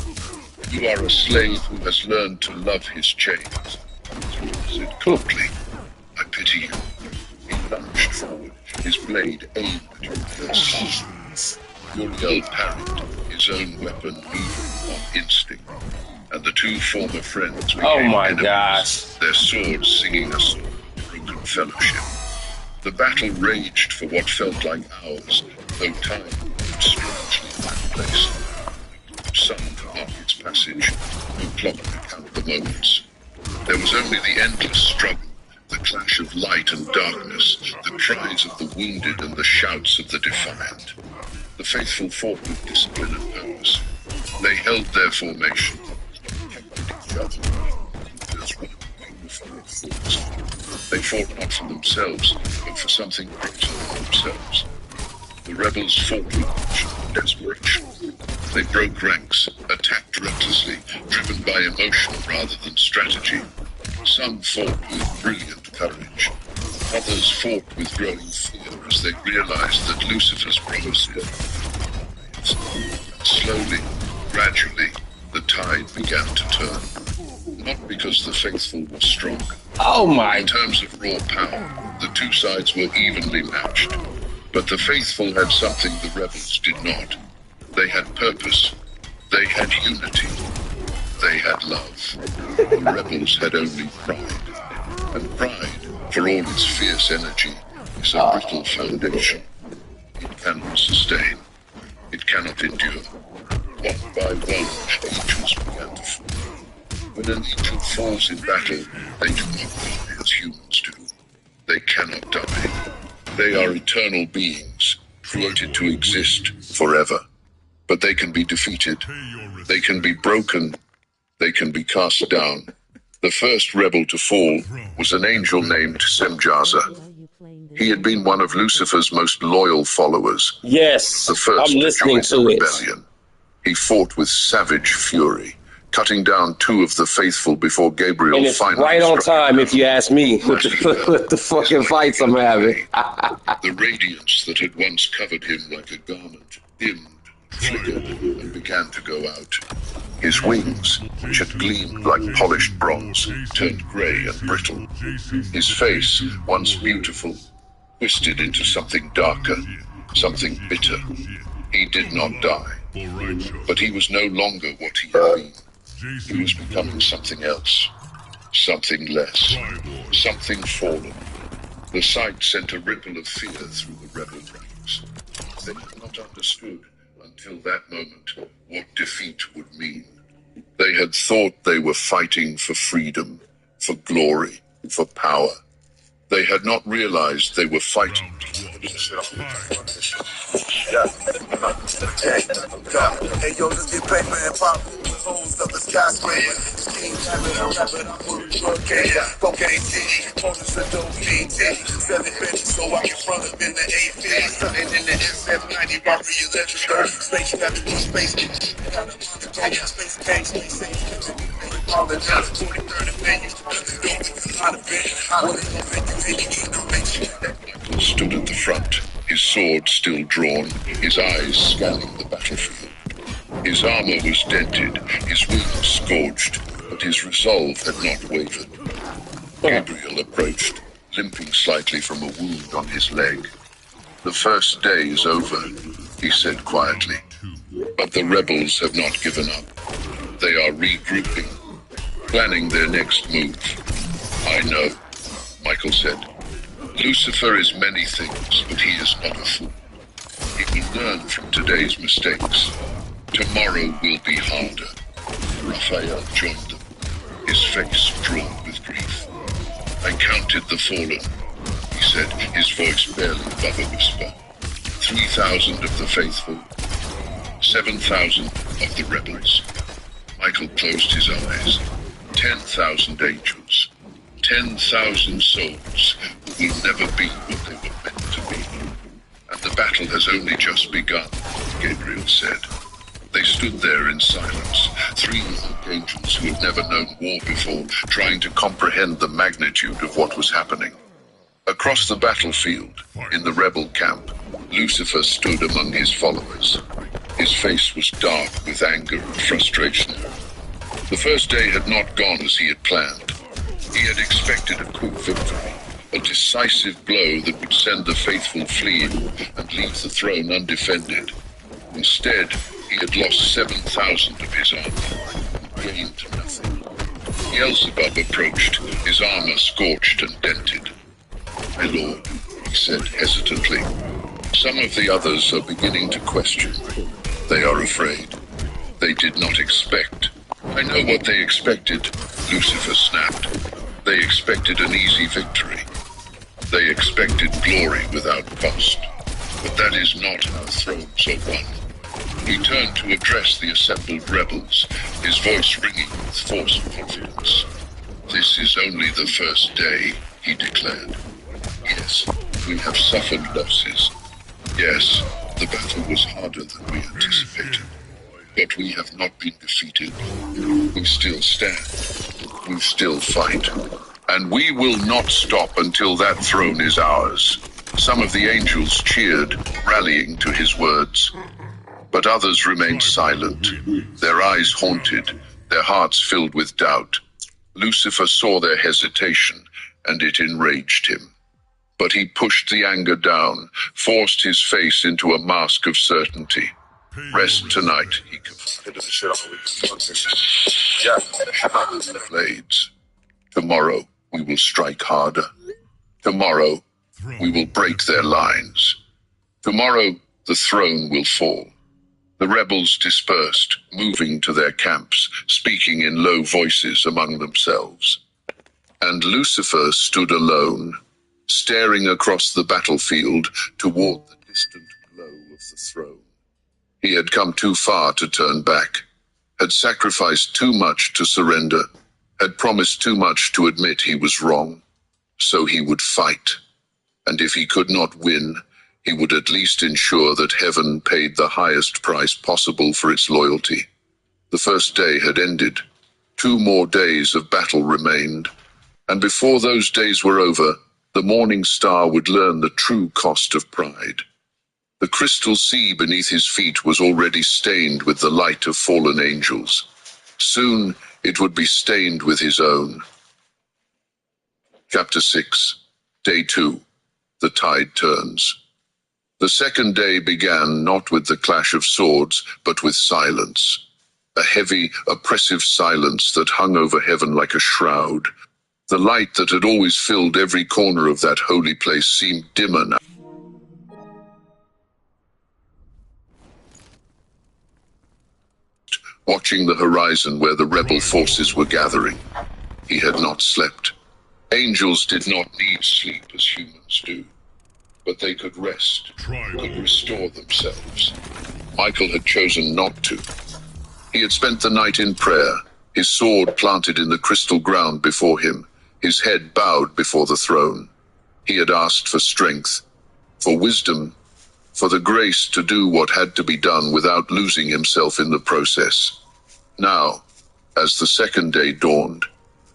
You are a slave who has learned to love his chains. He said coldly, "I pity you." He lunged forward, his blade aimed at Uriel's heart. Uriel parried, his own weapon moving on instinct. And the two former friends became enemies, their swords singing a song of broken fellowship. The battle raged for what felt like hours, though time moved strangely in that place. No sun to mark its passage, no clock to count the moments. There was only the endless struggle, the clash of light and darkness, the cries of the wounded and the shouts of the defiant. The faithful fought with discipline and purpose. They held their formation, protected each other. As one before it fought. They fought not for themselves, but for something greater than themselves. The rebels fought with passion and desperation. They broke ranks, attacked recklessly, driven by emotion rather than strategy. Some fought with brilliant courage. Others fought with growing fear as they realized that Lucifer's promises. Slowly, gradually, the tide began to turn. Not because the faithful were strong. Oh my! In terms of raw power, the two sides were evenly matched. But the faithful had something the rebels did not. They had purpose. They had unity. They had love. The rebels had only pride. And pride, for all its fierce energy, is a brittle foundation. It cannot sustain. It cannot endure. One by one, angels began to fall. When an angel falls in battle, they do not die as humans do. They cannot die. They are eternal beings, created to exist forever. But they can be defeated. They can be broken. They can be cast down. The first rebel to fall was an angel named Semjaza. He had been one of Lucifer's most loyal followers. Yes, The first I'm listening to to it. rebellion. He fought with savage fury, cutting down two of the faithful before Gabriel And it's finally right on struck time, him if you ask me, with the fucking fights I'm having. The radiance that had once covered him like a garment dimmed, flickered, and began to go out. His wings, which had gleamed like polished bronze, turned grey and brittle. His face, once beautiful, twisted into something darker, something bitter. He did not die, but he was no longer what he had been. He was becoming something else, something less, something fallen. The sight sent a ripple of fear through the rebel ranks. They had not understood, until that moment, what defeat would mean. They had thought they were fighting for freedom, for glory, for power. They had not realized they were fighting. Hey yo, let's get paper and pop holes up the skyscraper. King Rabbit, I'm rapping, I'm putting cocaine city, opponents are dope PT. Selling bitches so I can front up in the AP. Something in the SF90, robbery electrical. Space, you got to do space. Got a space case, space safe. All the time, 40-30 men used to cut the door with a lot of bit. Michael stood at the front, his sword still drawn, his eyes scanning the battlefield. His armor was dented, his wings scorched, but his resolve had not wavered. Gabriel approached, limping slightly from a wound on his leg. The first day is over, he said quietly. But the rebels have not given up. They are regrouping, planning their next move. I know, Michael said. Lucifer is many things, but he is not a fool. He will learn from today's mistakes. Tomorrow will be harder. Raphael joined them, his face drawn with grief. I counted the fallen, he said, his voice barely above a whisper. 3,000 of the faithful, 7,000 of the rebels. Michael closed his eyes. 10,000 angels, 10,000 souls who will never be what they were meant to be. And the battle has only just begun, Gabriel said. They stood there in silence, 3 archangels who had never known war before, trying to comprehend the magnitude of what was happening. Across the battlefield, in the rebel camp, Lucifer stood among his followers. His face was dark with anger and frustration. The first day had not gone as he had planned. He had expected a quick victory, a decisive blow that would send the faithful fleeing and leave the throne undefended. Instead, he had lost 7,000 of his army and gained nothing. Beelzebub approached, his armor scorched and dented. My lord, he said hesitantly, some of the others are beginning to question. They are afraid. They did not expect. I know what they expected, Lucifer snapped. They expected an easy victory. They expected glory without cost. But that is not how thrones are won. He turned to address the assembled rebels, his voice ringing with force and confidence. This is only the first day, he declared. Yes, we have suffered losses. Yes, the battle was harder than we anticipated. But we have not been defeated. We still stand. We still fight. And we will not stop until that throne is ours. Some of the angels cheered, rallying to his words. But others remained silent, their eyes haunted, their hearts filled with doubt. Lucifer saw their hesitation, and it enraged him. But he pushed the anger down, forced his face into a mask of certainty. Rest tonight, he confided. Blades. Tomorrow we will strike harder. Tomorrow we will break their lines. Tomorrow the throne will fall. The rebels dispersed, moving to their camps, speaking in low voices among themselves. And Lucifer stood alone, staring across the battlefield toward the distant glow of the throne. He had come too far to turn back, had sacrificed too much to surrender, had promised too much to admit he was wrong. So he would fight, and if he could not win, he would at least ensure that heaven paid the highest price possible for its loyalty. The first day had ended. 2 more days of battle remained, and before those days were over, the morning star would learn the true cost of pride. The crystal sea beneath his feet was already stained with the light of fallen angels. Soon it would be stained with his own. Chapter 6, Day 2. The Tide Turns. The second day began not with the clash of swords, but with silence. A heavy, oppressive silence that hung over heaven like a shroud. The light that had always filled every corner of that holy place seemed dimmer now. Watching the horizon where the rebel forces were gathering. He had not slept. Angels did not need sleep as humans do. But they could rest, could restore themselves. Michael had chosen not to. He had spent the night in prayer, his sword planted in the crystal ground before him, his head bowed before the throne. He had asked for strength, for wisdom, for the grace to do what had to be done without losing himself in the process. Now, as the second day dawned,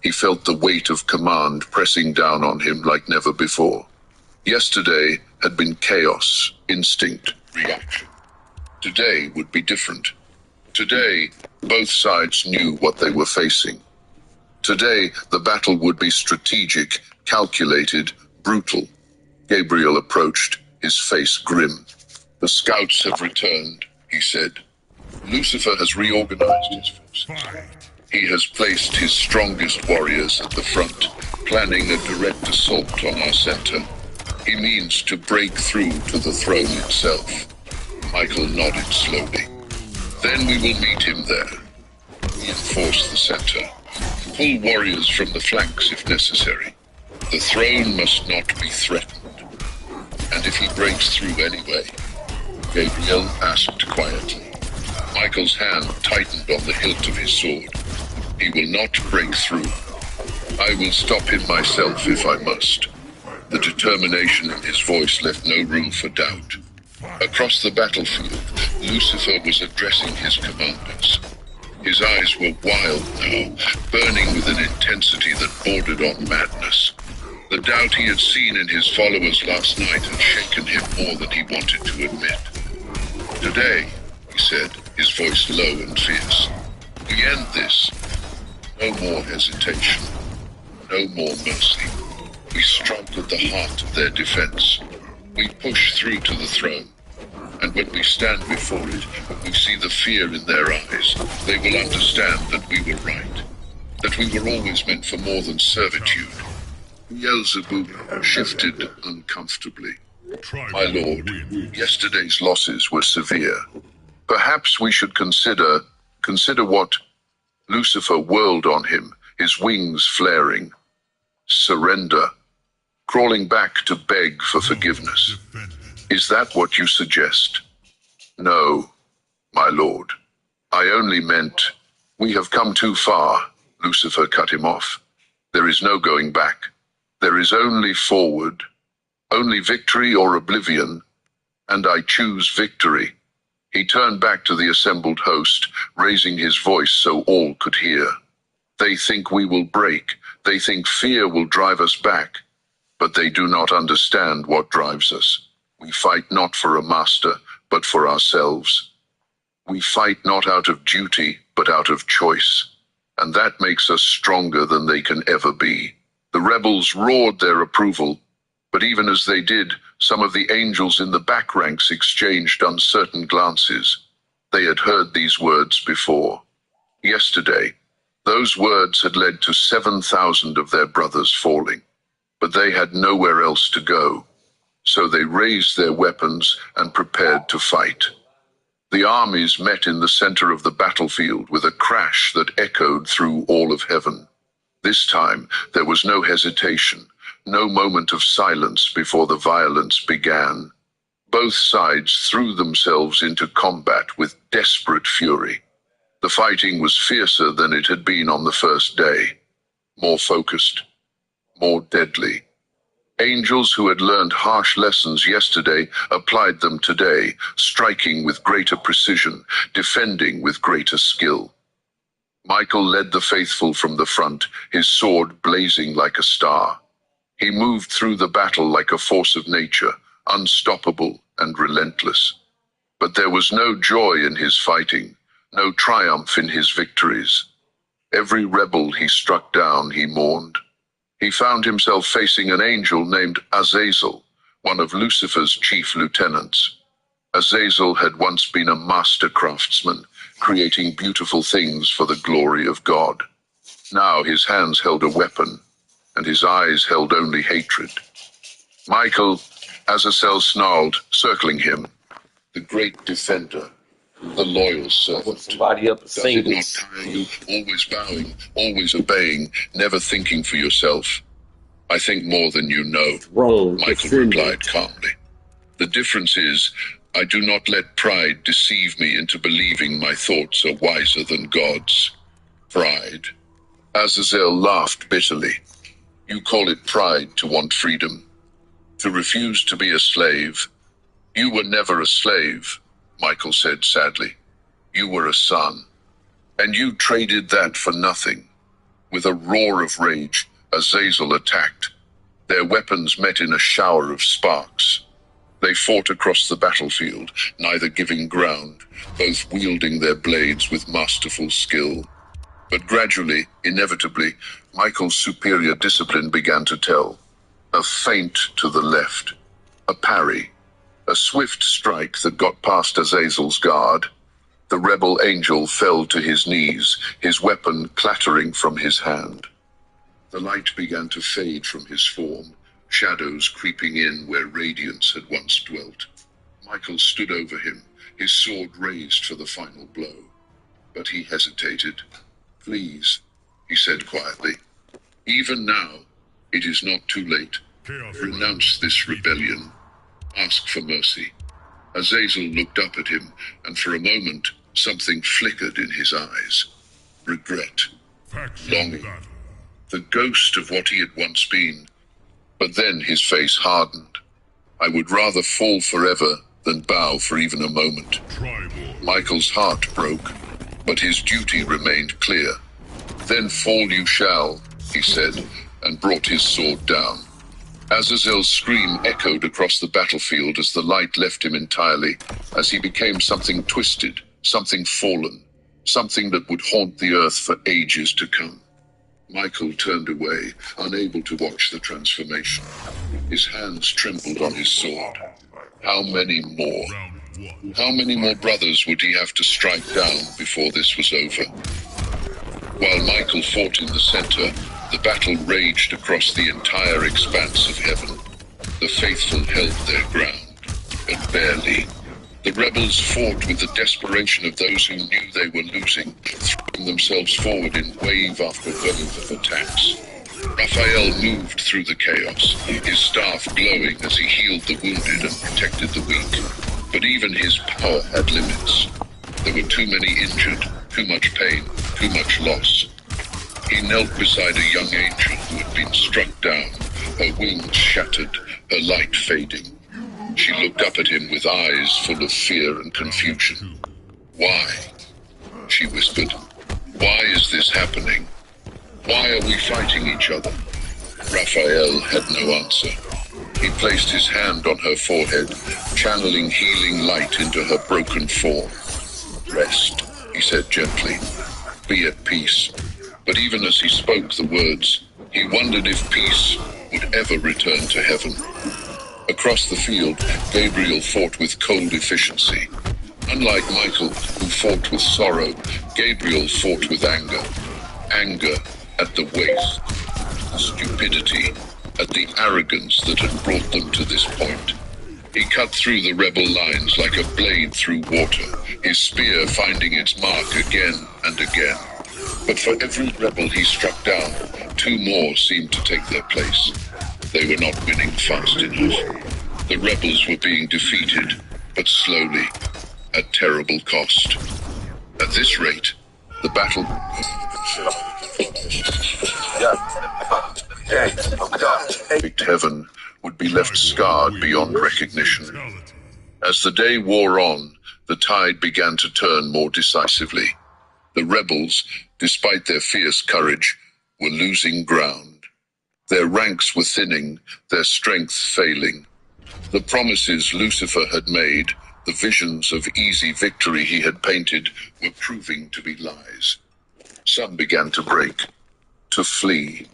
he felt the weight of command pressing down on him like never before. Yesterday had been chaos, instinct, reaction. Today would be different. Today, both sides knew what they were facing. Today, the battle would be strategic, calculated, brutal. Gabriel approached, his face grim. "The scouts have returned," he said. "Lucifer has reorganized his forces. He has placed his strongest warriors at the front, planning a direct assault on our center. He means to break through to the throne itself." Michael nodded slowly. "Then we will meet him there. Reinforce the center. Pull warriors from the flanks if necessary. The throne must not be threatened. And if he breaks through anyway," Gabriel asked quietly. Michael's hand tightened on the hilt of his sword. "He will not break through. I will stop him myself if I must." The determination in his voice left no room for doubt. Across the battlefield, Lucifer was addressing his commanders. His eyes were wild now, burning with an intensity that bordered on madness. The doubt he had seen in his followers last night had shaken him more than he wanted to admit. "Today," he said, his voice low and fierce, "we end this. No more hesitation. No more mercy. We strike at the heart of their defense. We push through to the throne. And when we stand before it, when we see the fear in their eyes, they will understand that we were right. That we were always meant for more than servitude." Beelzebub shifted uncomfortably. "My lord, yesterday's losses were severe. Perhaps we should consider what Lucifer whirled on him, his wings flaring. Surrender. Crawling back to beg for forgiveness. Is that what you suggest?" "No, my lord. I only meant, we have come too far," Lucifer cut him off. "There is no going back. There is only forward. Only victory or oblivion. And I choose victory." He turned back to the assembled host, raising his voice so all could hear. "They think we will break. They think fear will drive us back. But they do not understand what drives us. We fight not for a master, but for ourselves. We fight not out of duty, but out of choice. And that makes us stronger than they can ever be." The rebels roared their approval, but even as they did, some of the angels in the back ranks exchanged uncertain glances. They had heard these words before. Yesterday, those words had led to 7,000 of their brothers falling, but they had nowhere else to go. So they raised their weapons and prepared to fight. The armies met in the center of the battlefield with a crash that echoed through all of heaven. This time, there was no hesitation, no moment of silence before the violence began. Both sides threw themselves into combat with desperate fury. The fighting was fiercer than it had been on the first day. More focused, more deadly. Angels who had learned harsh lessons yesterday applied them today, striking with greater precision, defending with greater skill. Michael led the faithful from the front, his sword blazing like a star. He moved through the battle like a force of nature, unstoppable and relentless. But there was no joy in his fighting, no triumph in his victories. Every rebel he struck down, he mourned. He found himself facing an angel named Azazel, one of Lucifer's chief lieutenants. Azazel had once been a master craftsman, creating beautiful things for the glory of God. Now his hands held a weapon, and his eyes held only hatred. "Michael," Azazel snarled, circling him. "The great defender, the loyal servant. Somebody up Does it not singles. tire you, always bowing, always obeying, never thinking for yourself?" "I think more than you know," Wrong. Michael replied calmly. "The difference is, I do not let pride deceive me into believing my thoughts are wiser than God's." "Pride?" Azazel laughed bitterly. "You call it pride to want freedom, to refuse to be a slave. You were never a slave," Michael said sadly. "You were a son. And you traded that for nothing." With a roar of rage, Azazel attacked. Their weapons met in a shower of sparks. They fought across the battlefield, neither giving ground, both wielding their blades with masterful skill. But gradually, inevitably, Michael's superior discipline began to tell. A feint to the left, a parry, A swift strike that got past Azazel's guard. The rebel angel fell to his knees, his weapon clattering from his hand. The light began to fade from his form, shadows creeping in where radiance had once dwelt. Michael stood over him, his sword raised for the final blow. But he hesitated. "Please," he said quietly. "Even now, it is not too late. Renounce this rebellion. Ask for mercy." Azazel looked up at him, and for a moment, something flickered in his eyes. Regret. Longing. The ghost of what he had once been. But then his face hardened. "I would rather fall forever than bow for even a moment." Michael's heart broke, but his duty remained clear. "Then fall you shall," he said, and brought his sword down. Azazel's scream echoed across the battlefield as the light left him entirely, as he became something twisted, something fallen, something that would haunt the earth for ages to come. Michael turned away, unable to watch the transformation. His hands trembled on his sword. How many more? How many more brothers would he have to strike down before this was over? While Michael fought in the center, the battle raged across the entire expanse of heaven. The faithful held their ground, but barely. The rebels fought with the desperation of those who knew they were losing, throwing themselves forward in wave after wave of attacks. Raphael moved through the chaos, his staff glowing as he healed the wounded and protected the weak. But even his power had limits. There were too many injured, too much pain, too much loss. He knelt beside a young angel who had been struck down, her wings shattered, her light fading. She looked up at him with eyes full of fear and confusion. "Why?" she whispered. "Why is this happening? Why are we fighting each other?" Raphael had no answer. He placed his hand on her forehead, channeling healing light into her broken form. "Rest," he said gently. "Be at peace." But even as he spoke the words, he wondered if peace would ever return to heaven. Across the field, Gabriel fought with cold efficiency. Unlike Michael, who fought with sorrow, Gabriel fought with anger. Anger at the waste, the stupidity, at the arrogance that had brought them to this point. He cut through the rebel lines like a blade through water, his spear finding its mark again and again. But for every rebel he struck down, two more seemed to take their place. They were not winning fast enough. The rebels were being defeated, but slowly, at terrible cost. At this rate, the battle... Heaven would be left scarred beyond recognition. As the day wore on, the tide began to turn more decisively. The rebels, despite their fierce courage, were losing ground. Their ranks were thinning, their strength failing. The promises Lucifer had made, the visions of easy victory he had painted, were proving to be lies. Some began to break, to flee,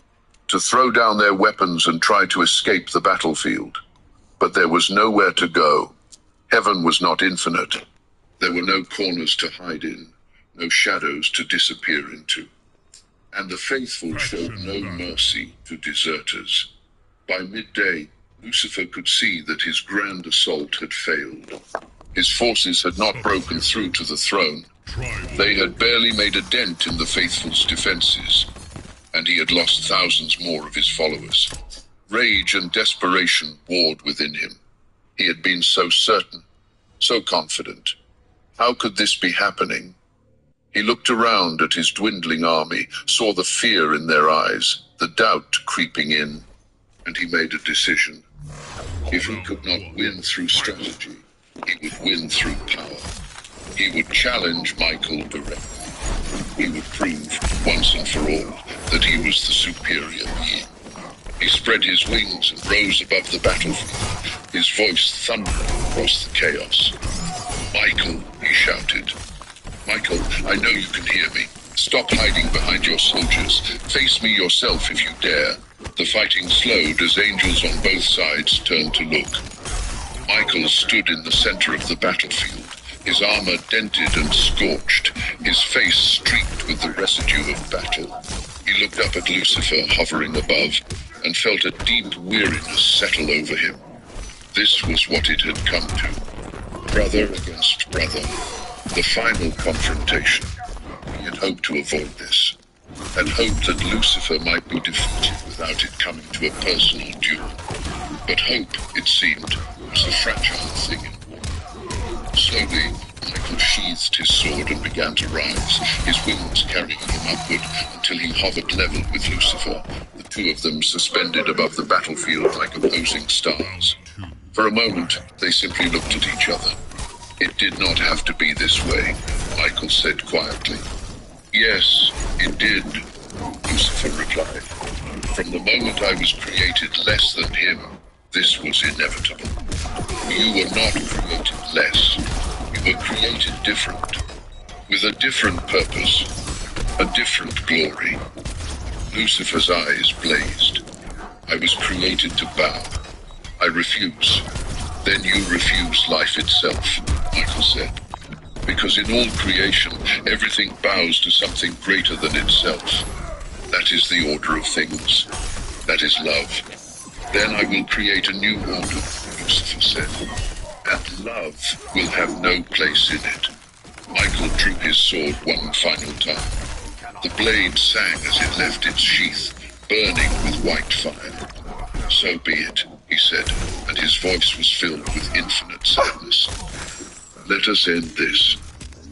to throw down their weapons and try to escape the battlefield. But there was nowhere to go. Heaven was not infinite. There were no corners to hide in, no shadows to disappear into. And the faithful showed no mercy to deserters. By midday, Lucifer could see that his grand assault had failed. His forces had not broken through to the throne. They had barely made a dent in the faithful's defenses, and he had lost thousands more of his followers. Rage and desperation warred within him. He had been so certain, so confident. How could this be happening? He looked around at his dwindling army, saw the fear in their eyes, the doubt creeping in, and he made a decision. If he could not win through strategy, he would win through power. He would challenge Michael directly. He would prove, once and for all, that he was the superior being. He spread his wings and rose above the battlefield, his voice thundered across the chaos. "Michael," he shouted. "Michael, I know you can hear me. Stop hiding behind your soldiers. Face me yourself if you dare." The fighting slowed as angels on both sides turned to look. Michael stood in the center of the battlefield, his armor dented and scorched, his face streaked with the residue of battle. He looked up at Lucifer hovering above, and felt a deep weariness settle over him. This was what it had come to. Brother against brother. The final confrontation. He had hoped to avoid this. Had hoped that Lucifer might be defeated without it coming to a personal duel. But hope, it seemed, was a fragile thing in war. Slowly, Michael sheathed his sword and began to rise, his wings carrying him upward until he hovered level with Lucifer, the two of them suspended above the battlefield like opposing stars. For a moment, they simply looked at each other. It did not have to be this way, Michael said quietly. Yes, it did, Lucifer replied. From the moment I was created less than him, this was inevitable. You were not created less. You were created different. With a different purpose. A different glory. Lucifer's eyes blazed. I was created to bow. I refuse. Then you refuse life itself, Michael said. Because in all creation, everything bows to something greater than itself. That is the order of things. That is love. Then I will create a new order, Lucifer said. And love will have no place in it. Michael drew his sword one final time. The blade sang as it left its sheath, burning with white fire. So be it, he said, and his voice was filled with infinite sadness. Let us end this.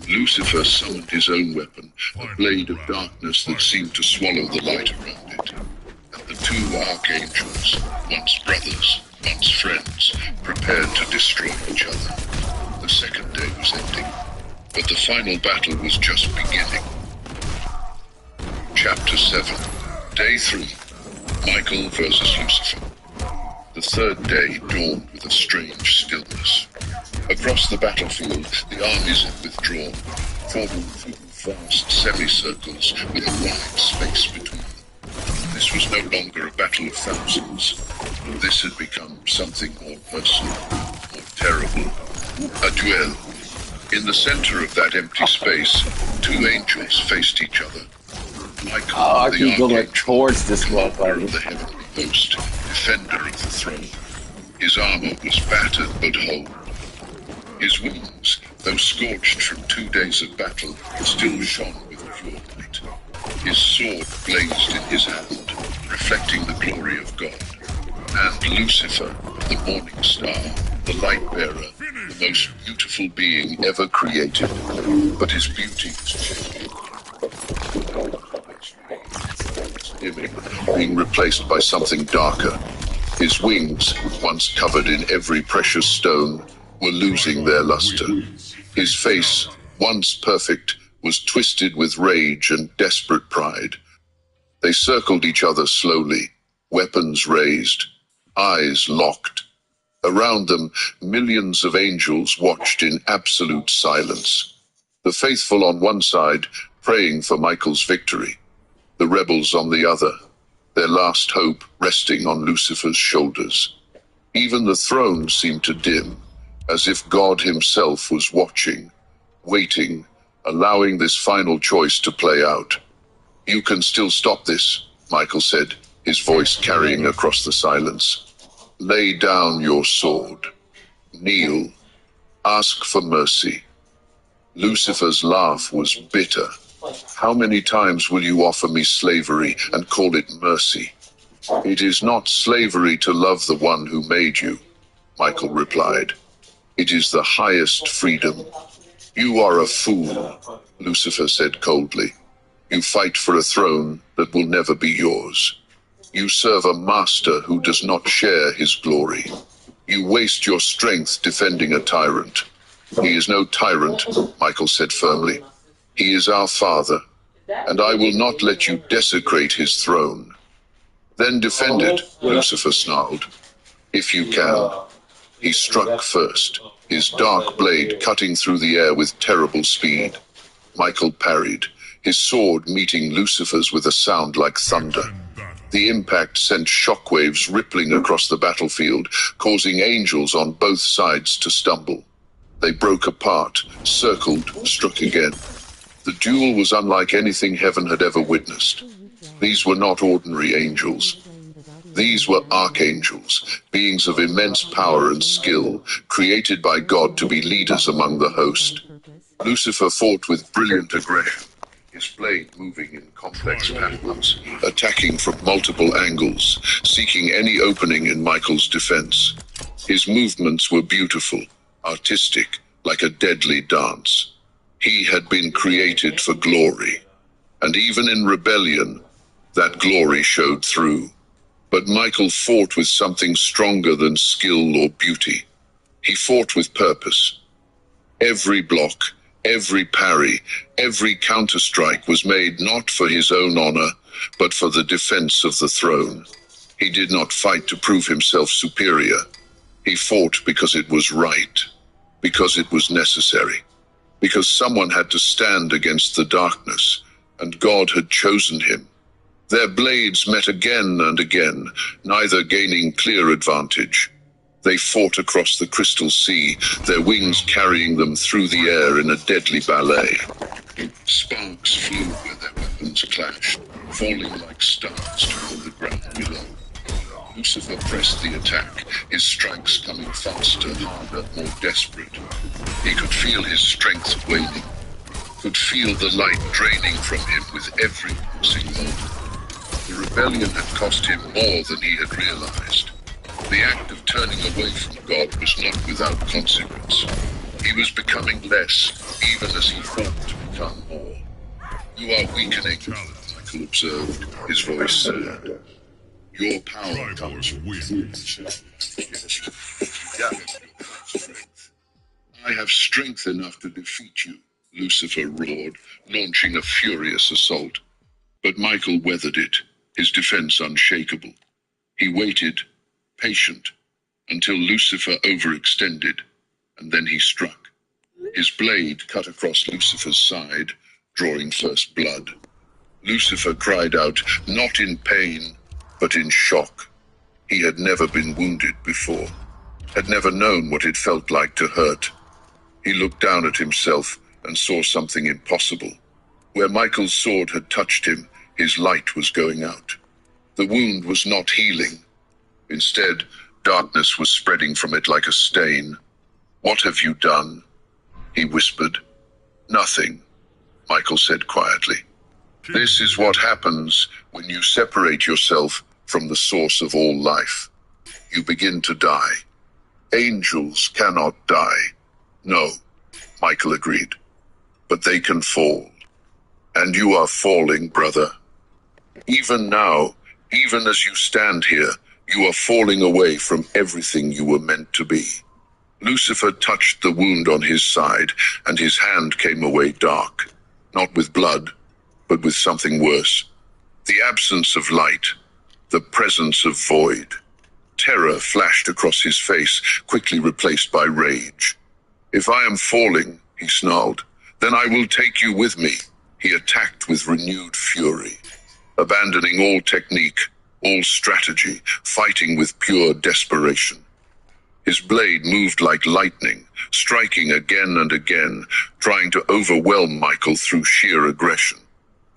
Lucifer summoned his own weapon, a blade of darkness that seemed to swallow the light around it. And the two archangels, once brothers, once friends, prepared to destroy each other. The second day was ending, but the final battle was just beginning. Chapter 7, Day 3, Michael versus Lucifer. The third day dawned with a strange stillness. Across the battlefield, the armies had withdrawn, forming two vast semicircles with a wide space between them. This was no longer a battle of thousands. This had become something more personal, more terrible. A duel. In the center of that empty space, two angels faced each other. Michael, I the keep going archangel, towards this commander motherfucker. of the heavenly host, defender of the throne. His armor was battered but whole. His wings, though scorched from 2 days of battle, still shone with pure light. His sword blazed in his hand, reflecting the glory of God. And Lucifer, the morning star, the light bearer, the most beautiful being ever created. But his beauty was changing. Being replaced by something darker. His wings, once covered in every precious stone, were losing their luster. His face, once perfect, was twisted with rage and desperate pride. They circled each other slowly, weapons raised, eyes locked. Around them, millions of angels watched in absolute silence. The faithful on one side, praying for Michael's victory. The rebels on the other, their last hope resting on Lucifer's shoulders. Even the throne seemed to dim, as if God himself was watching, waiting, allowing this final choice to play out. You can still stop this, Michael said, his voice carrying across the silence. Lay down your sword. Kneel. Ask for mercy. Lucifer's laugh was bitter. How many times will you offer me slavery and call it mercy? It is not slavery to love the one who made you, Michael replied. It is the highest freedom. You are a fool, Lucifer said coldly. You fight for a throne that will never be yours. You serve a master who does not share his glory. You waste your strength defending a tyrant. He is no tyrant, Michael said firmly. He is our father, and I will not let you desecrate his throne. Then defend it, Lucifer snarled. If you can. He struck first, his dark blade cutting through the air with terrible speed. Michael parried, his sword meeting Lucifer's with a sound like thunder. The impact sent shockwaves rippling across the battlefield, causing angels on both sides to stumble. They broke apart, circled, struck again. The duel was unlike anything heaven had ever witnessed. These were not ordinary angels. These were archangels, beings of immense power and skill, created by God to be leaders among the host. Lucifer fought with brilliant aggression, his blade moving in complex patterns, attacking from multiple angles, seeking any opening in Michael's defense. His movements were beautiful, artistic, like a deadly dance. He had been created for glory, and even in rebellion, that glory showed through. But Michael fought with something stronger than skill or beauty. He fought with purpose. Every block, every parry, every counterstrike was made not for his own honor, but for the defense of the throne. He did not fight to prove himself superior. He fought because it was right, because it was necessary, because someone had to stand against the darkness, and God had chosen him. Their blades met again and again, neither gaining clear advantage. They fought across the crystal sea, their wings carrying them through the air in a deadly ballet. Sparks flew where their weapons clashed, falling like stars toward the ground below. Lucifer pressed the attack, his strikes coming faster, harder, more desperate. He could feel his strength waning, could feel the light draining from him with every passing moment. The rebellion had cost him more than he had realized. The act of turning away from God was not without consequence. He was becoming less, even as he fought to become more. You are weakening, Michael observed, his voice sad. Your power comes from I have strength enough to defeat you, Lucifer roared, launching a furious assault. But Michael weathered it, his defense unshakable. He waited, patient, until Lucifer overextended, and then he struck. His blade cut across Lucifer's side, drawing first blood. Lucifer cried out, not in pain, but in shock. He had never been wounded before, had never known what it felt like to hurt. He looked down at himself and saw something impossible. Where Michael's sword had touched him, his light was going out. The wound was not healing. Instead, darkness was spreading from it like a stain. What have you done? He whispered. Nothing, Michael said quietly. This is what happens when you separate yourself from the source of all life. You begin to die. Angels cannot die. No, Michael agreed. But they can fall. And you are falling, brother. Even now, even as you stand here, you are falling away from everything you were meant to be. Lucifer touched the wound on his side, and his hand came away dark, not with blood, but with something worse. The absence of light, the presence of void. Terror flashed across his face, quickly replaced by rage. If I am falling, he snarled, then I will take you with me. He attacked with renewed fury, abandoning all technique, all strategy, fighting with pure desperation. His blade moved like lightning, striking again and again, trying to overwhelm Michael through sheer aggression.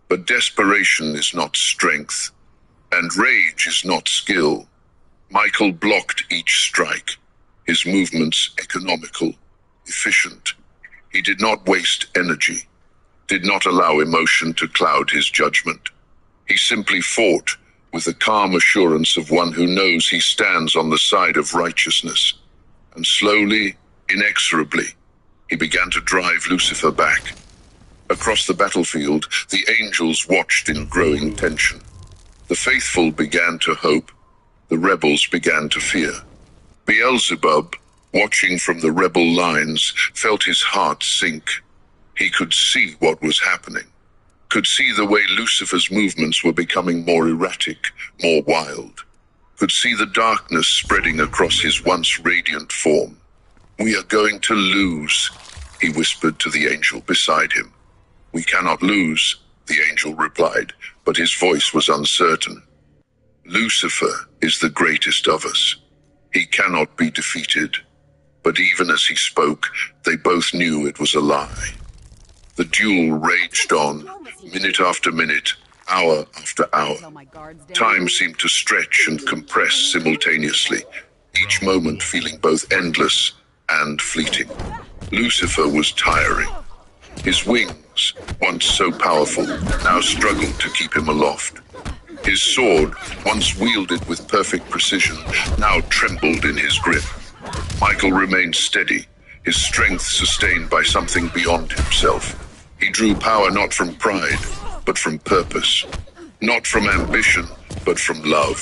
But desperation is not strength, and rage is not skill. Michael blocked each strike, his movements economical, efficient. He did not waste energy, did not allow emotion to cloud his judgment. He simply fought with the calm assurance of one who knows he stands on the side of righteousness. And slowly, inexorably, he began to drive Lucifer back. Across the battlefield, the angels watched in growing tension. The faithful began to hope, the rebels began to fear. Beelzebub, watching from the rebel lines, felt his heart sink. He could see what was happening, could see the way Lucifer's movements were becoming more erratic, more wild, could see the darkness spreading across his once radiant form. We are going to lose, he whispered to the angel beside him. We cannot lose, the angel replied, but his voice was uncertain. Lucifer is the greatest of us. He cannot be defeated. But even as he spoke, they both knew it was a lie. The duel raged on, minute after minute, hour after hour. Time seemed to stretch and compress simultaneously, each moment feeling both endless and fleeting. Lucifer was tiring. His wings, once so powerful, now struggled to keep him aloft. His sword, once wielded with perfect precision, now trembled in his grip. Michael remained steady, his strength sustained by something beyond himself. He drew power not from pride, but from purpose. Not from ambition, but from love.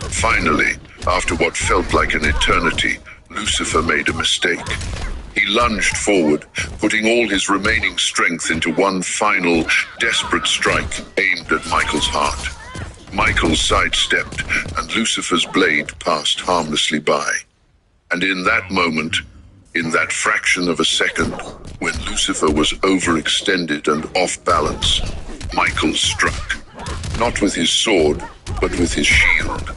Finally, after what felt like an eternity, Lucifer made a mistake. He lunged forward, putting all his remaining strength into one final, desperate strike aimed at Michael's heart. Michael sidestepped, and Lucifer's blade passed harmlessly by. And in that moment, in that fraction of a second, when Lucifer was overextended and off balance, Michael struck. Not with his sword, but with his shield.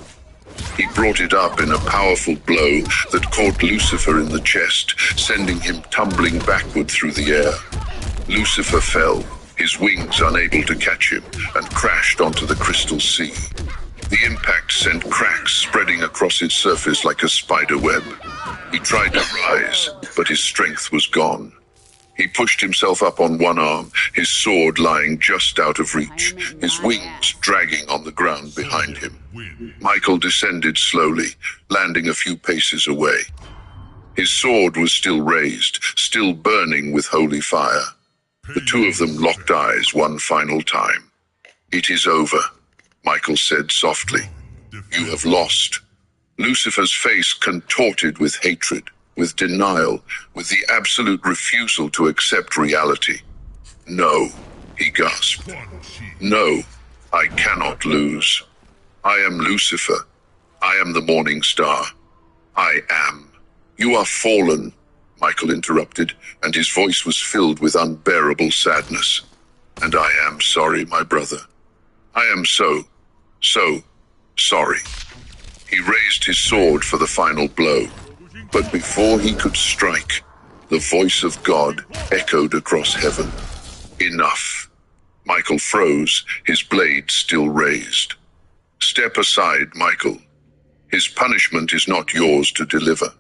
He brought it up in a powerful blow that caught Lucifer in the chest, sending him tumbling backward through the air. Lucifer fell, his wings unable to catch him, and crashed onto the crystal sea. The impact sent cracks spreading across its surface like a spider web. He tried to rise, but his strength was gone. He pushed himself up on one arm, his sword lying just out of reach, his wings dragging on the ground behind him. Michael descended slowly, landing a few paces away. His sword was still raised, still burning with holy fire. The two of them locked eyes one final time. "It is over," Michael said softly. "You have lost." Lucifer's face contorted with hatred, with denial, with the absolute refusal to accept reality. "No," he gasped. "No, I cannot lose. I am Lucifer. I am the morning star. I am." "You are fallen," Michael interrupted, and his voice was filled with unbearable sadness. "And I am sorry, my brother. I am so sorry." He raised his sword for the final blow, but before he could strike, the voice of God echoed across heaven. "Enough." Michael froze, his blade still raised. "Step aside, Michael. His punishment is not yours to deliver."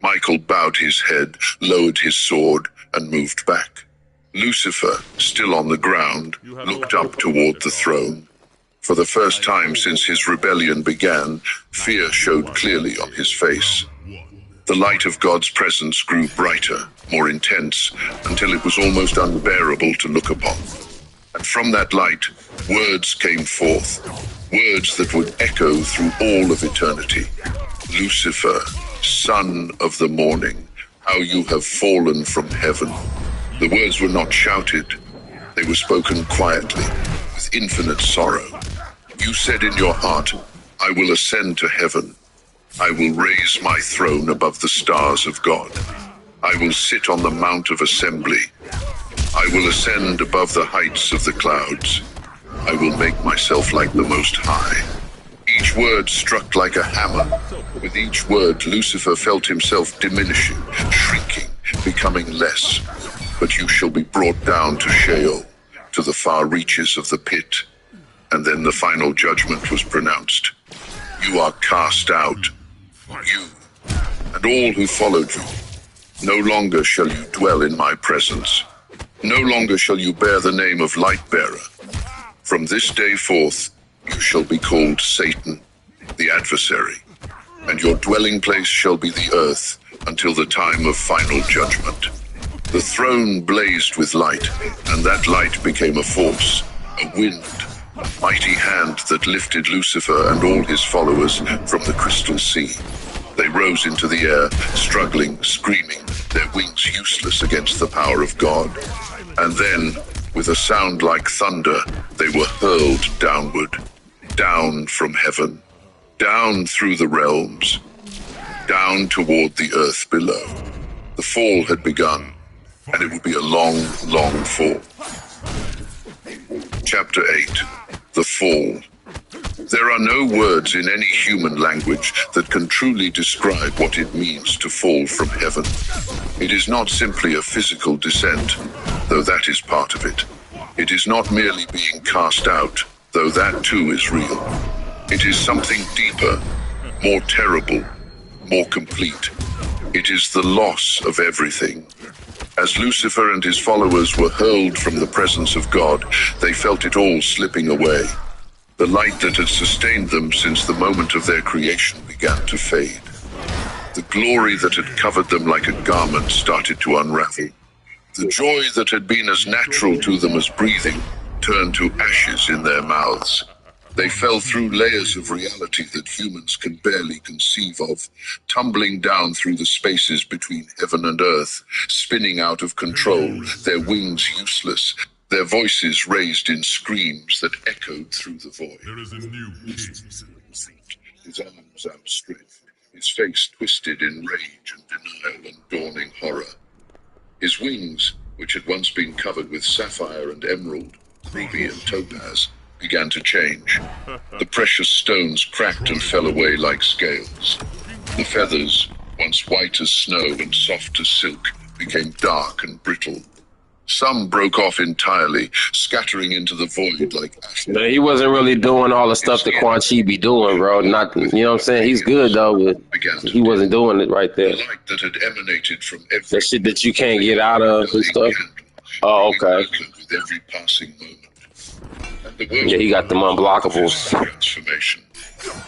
Michael bowed his head, lowered his sword, and moved back. Lucifer, still on the ground, looked up toward the throne. For the first time since his rebellion began, fear showed clearly on his face. The light of God's presence grew brighter, more intense, until it was almost unbearable to look upon. And from that light, words came forth, words that would echo through all of eternity. "Lucifer, son of the morning, how you have fallen from heaven." The words were not shouted. They were spoken quietly, with infinite sorrow. "You said in your heart, I will ascend to heaven. I will raise my throne above the stars of God. I will sit on the Mount of Assembly. I will ascend above the heights of the clouds. I will make myself like the Most High." Each word struck like a hammer. With each word, Lucifer felt himself diminishing, shrinking, becoming less. "But you shall be brought down to Sheol, to the far reaches of the pit." And then the final judgment was pronounced. "You are cast out, you, and all who followed you. No longer shall you dwell in my presence. No longer shall you bear the name of Light-bearer. From this day forth, you shall be called Satan, the adversary, and your dwelling place shall be the earth until the time of final judgment." The throne blazed with light, and that light became a force, a wind, a mighty hand that lifted Lucifer and all his followers from the crystal sea. They rose into the air, struggling, screaming, their wings useless against the power of God. And then, with a sound like thunder, they were hurled downward, down from heaven, down through the realms, down toward the earth below. The fall had begun, and it would be a long, long fall. Chapter 8. The Fall. There are no words in any human language that can truly describe what it means to fall from heaven. It is not simply a physical descent, though that is part of it. It is not merely being cast out, though that too is real. It is something deeper, more terrible, more complete. It is the loss of everything. As Lucifer and his followers were hurled from the presence of God, they felt it all slipping away. The light that had sustained them since the moment of their creation began to fade. The glory that had covered them like a garment started to unravel. The joy that had been as natural to them as breathing turned to ashes in their mouths. They fell through layers of reality that humans can barely conceive of, tumbling down through the spaces between heaven and earth, spinning out of control, their wings useless, their voices raised in screams that echoed through the void. There is a new king. His arms outstretched, his face twisted in rage and denial and dawning horror. His wings, which had once been covered with sapphire and emerald, ruby and topaz, began to change. The precious stones cracked and fell away like scales. The feathers, once white as snow and soft as silk, became dark and brittle. Some broke off entirely, scattering into the void like ashes. But he wasn't really doing all the stuff that Quan Chi be doing, bro. Not, you know what I'm saying? He's good, though, but he wasn't doing it right there. The light that had emanated from every That shit that you can't get out of and stuff. Oh, okay. with every passing moment. And the worst Yeah, he got them unblockables. transformation.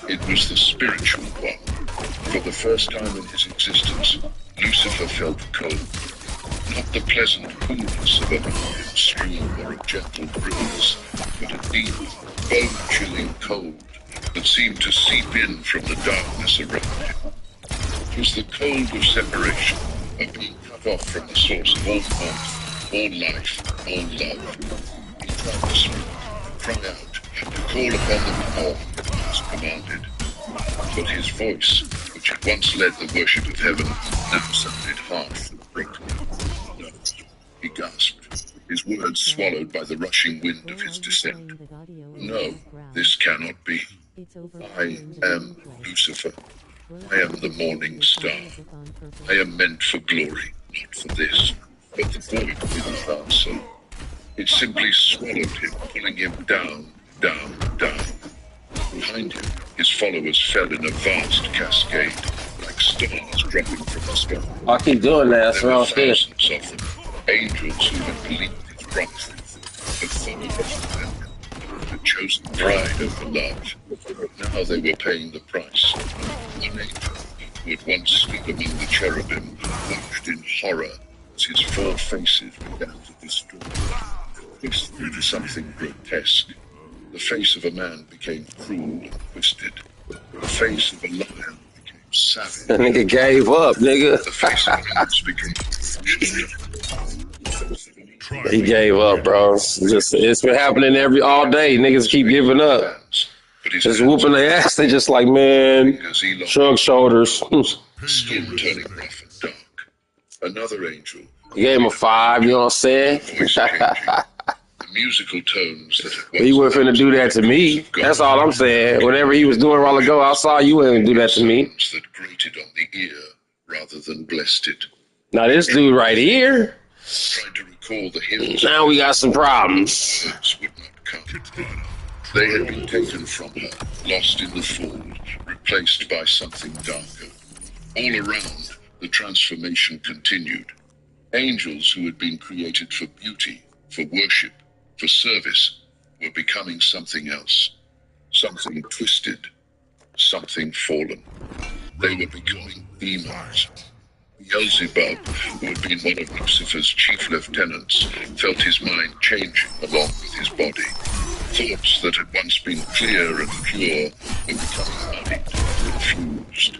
It was the spiritual one. For the first time in his existence, Lucifer felt cold. Not the pleasant coolness of a mountain stream or a gentle breeze, but a deep, bone-chilling cold that seemed to seep in from the darkness around him. It was the cold of separation, of being cut off from the source of all warmth, all life, all love. He tried to speak, to cry out, to call upon the power that was commanded. But his voice, which had once led the worship of heaven, now sounded half broken. No, he gasped, his words swallowed by the rushing wind of his descent. No, this cannot be. I am Lucifer. I am the morning star. I am meant for glory, not for this. But the void didn't answer. It simply swallowed him, pulling him down, down, down. Behind him, his followers fell in a vast cascade, like stars dropping from the sky. I keep doing that, that's There were what I'm saying. thousands of them, angels who had believed his promises, had followed his commandment, had chosen pride over love. Now they were paying the price. One angel, who had once stood among the cherubim, watched in horror as his four faces began to distort, twisted into something grotesque. The face of a man became cruel and twisted. The face of a lion became savage. That nigga gave up, nigga. The face of a mouse became He gave up, bro. It's been happening all day. Niggas keep giving up. But his Just hands whooping their ass. They just like, man, as he lost, shrug shoulders. skin turning rough and dark. Another angel, He gave him a 5, you know what I'm saying? voice changing. The musical tones that had He wasn't finna do that to me. That's all I'm saying. Whatever he was doing a while ago, I saw you wouldn't do that to me. sounds that grated on the ear rather than blessed it. Now this dude right here, Tried to recall the hymns now we got some problems. words would not come. They had been taken from her, lost in the fold, replaced by something darker. All around, the transformation continued. Angels who had been created for beauty, for worship, for service, were becoming something else. Something twisted, something fallen. They were becoming demons. Beelzebub, who had been one of Lucifer's chief lieutenants, felt his mind changing along with his body. Thoughts that had once been clear and pure were becoming muddied, confused.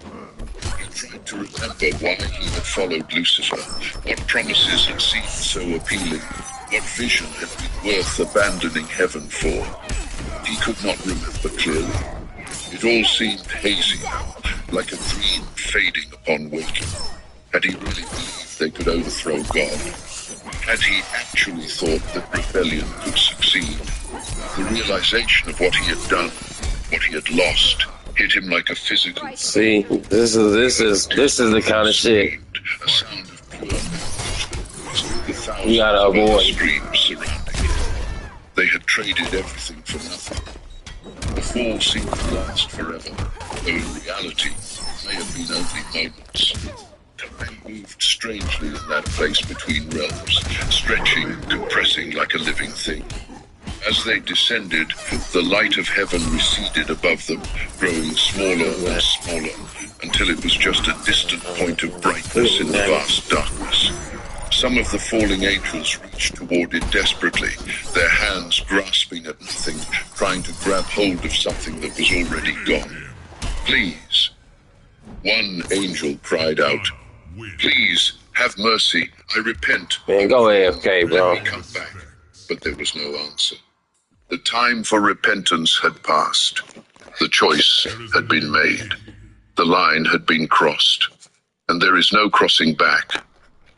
He tried to remember why he had followed Lucifer, what promises had seemed so appealing, what vision had been worth abandoning heaven for. He could not remember clearly. It all seemed hazy now, like a dream fading upon waking. Had he really believed they could overthrow God? Had he actually thought that rebellion could succeed? The realization of what he had done, What he had lost hit him like a physical. See, this is the kind of shit A sound of pure the you gotta avoid. screams surrounding him. They had traded everything for nothing. The fall seemed to last forever, though in reality may have been only moments. Time moved strangely in that place between realms, stretching and compressing like a living thing. As they descended, the light of heaven receded above them, growing smaller and smaller, until it was just a distant point of brightness in the vast darkness. Some of the falling angels reached toward it desperately, their hands grasping at nothing, trying to grab hold of something that was already gone. Please. One angel cried out, "Please, have mercy, I repent." Man, go AFK, bro. Let me come back. But there was no answer. The time for repentance had passed. The choice had been made. The line had been crossed. And there is no crossing back.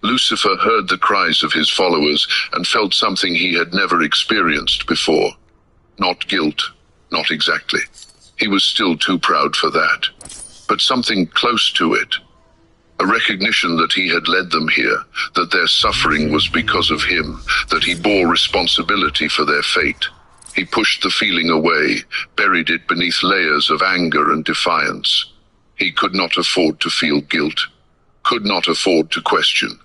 Lucifer heard the cries of his followers and felt something he had never experienced before. Not guilt, not exactly. He was still too proud for that. But something close to it. A recognition that he had led them here, that their suffering was because of him, that he bore responsibility for their fate. He pushed the feeling away, buried it beneath layers of anger and defiance. He could not afford to feel guilt, could not afford to question.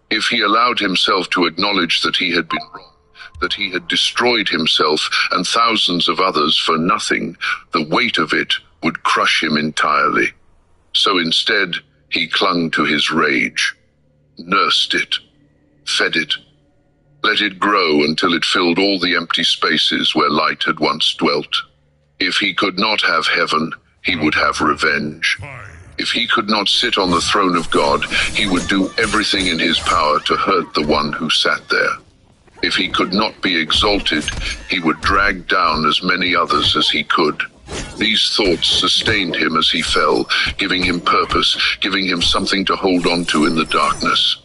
If he allowed himself to acknowledge that he had been wrong, that he had destroyed himself and thousands of others for nothing, the weight of it would crush him entirely. So instead, he clung to his rage, nursed it, fed it, let it grow until it filled all the empty spaces where light had once dwelt. If he could not have heaven, he would have revenge. If he could not sit on the throne of God, he would do everything in his power to hurt the one who sat there. If he could not be exalted, he would drag down as many others as he could. These thoughts sustained him as he fell, giving him purpose, giving him something to hold on to in the darkness.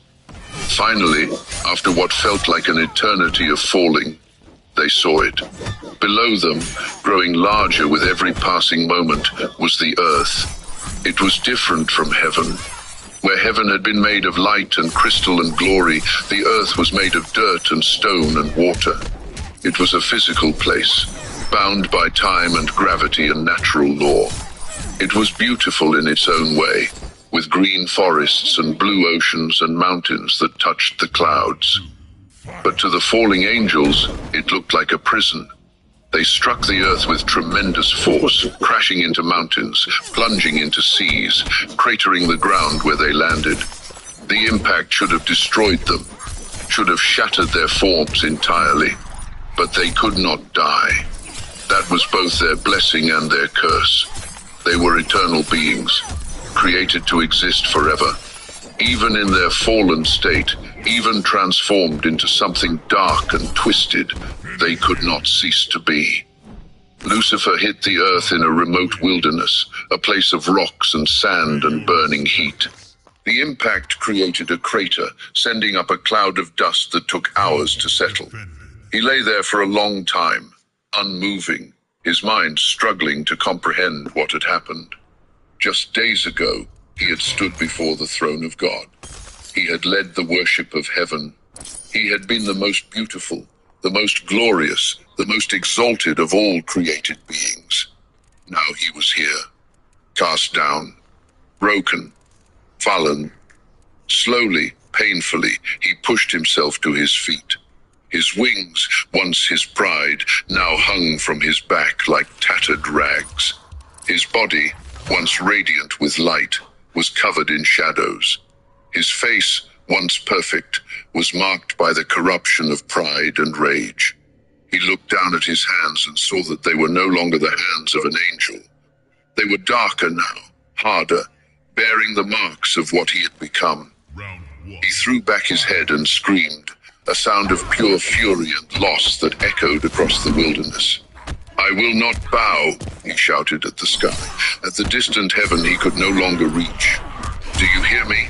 Finally, after what felt like an eternity of falling, they saw it. Below them, growing larger with every passing moment, was the earth. It was different from heaven. Where heaven had been made of light and crystal and glory, the earth was made of dirt and stone and water. It was a physical place, bound by time and gravity and natural law. It was beautiful in its own way, with green forests and blue oceans and mountains that touched the clouds. But to the falling angels, it looked like a prison. They struck the earth with tremendous force, crashing into mountains, plunging into seas, cratering the ground where they landed. The impact should have destroyed them, should have shattered their forms entirely. But they could not die. That was both their blessing and their curse. They were eternal beings, created to exist forever. Even in their fallen state, even transformed into something dark and twisted, they could not cease to be. Lucifer hit the earth in a remote wilderness, a place of rocks and sand and burning heat. The impact created a crater, sending up a cloud of dust that took hours to settle. He lay there for a long time, unmoving, his mind struggling to comprehend what had happened. Just days ago, he had stood before the throne of God. He had led the worship of heaven. He had been the most beautiful, the most glorious, the most exalted of all created beings. Now he was here, cast down, broken, fallen. Slowly, painfully, he pushed himself to his feet. His wings, once his pride, now hung from his back like tattered rags. His body, once radiant with light, was covered in shadows. His face, once perfect, was marked by the corruption of pride and rage. He looked down at his hands and saw that they were no longer the hands of an angel. They were darker now, harder, bearing the marks of what he had become. He threw back his head and screamed, a sound of pure fury and loss that echoed across the wilderness. "I will not bow," he shouted at the sky, at the distant heaven he could no longer reach. "Do you hear me?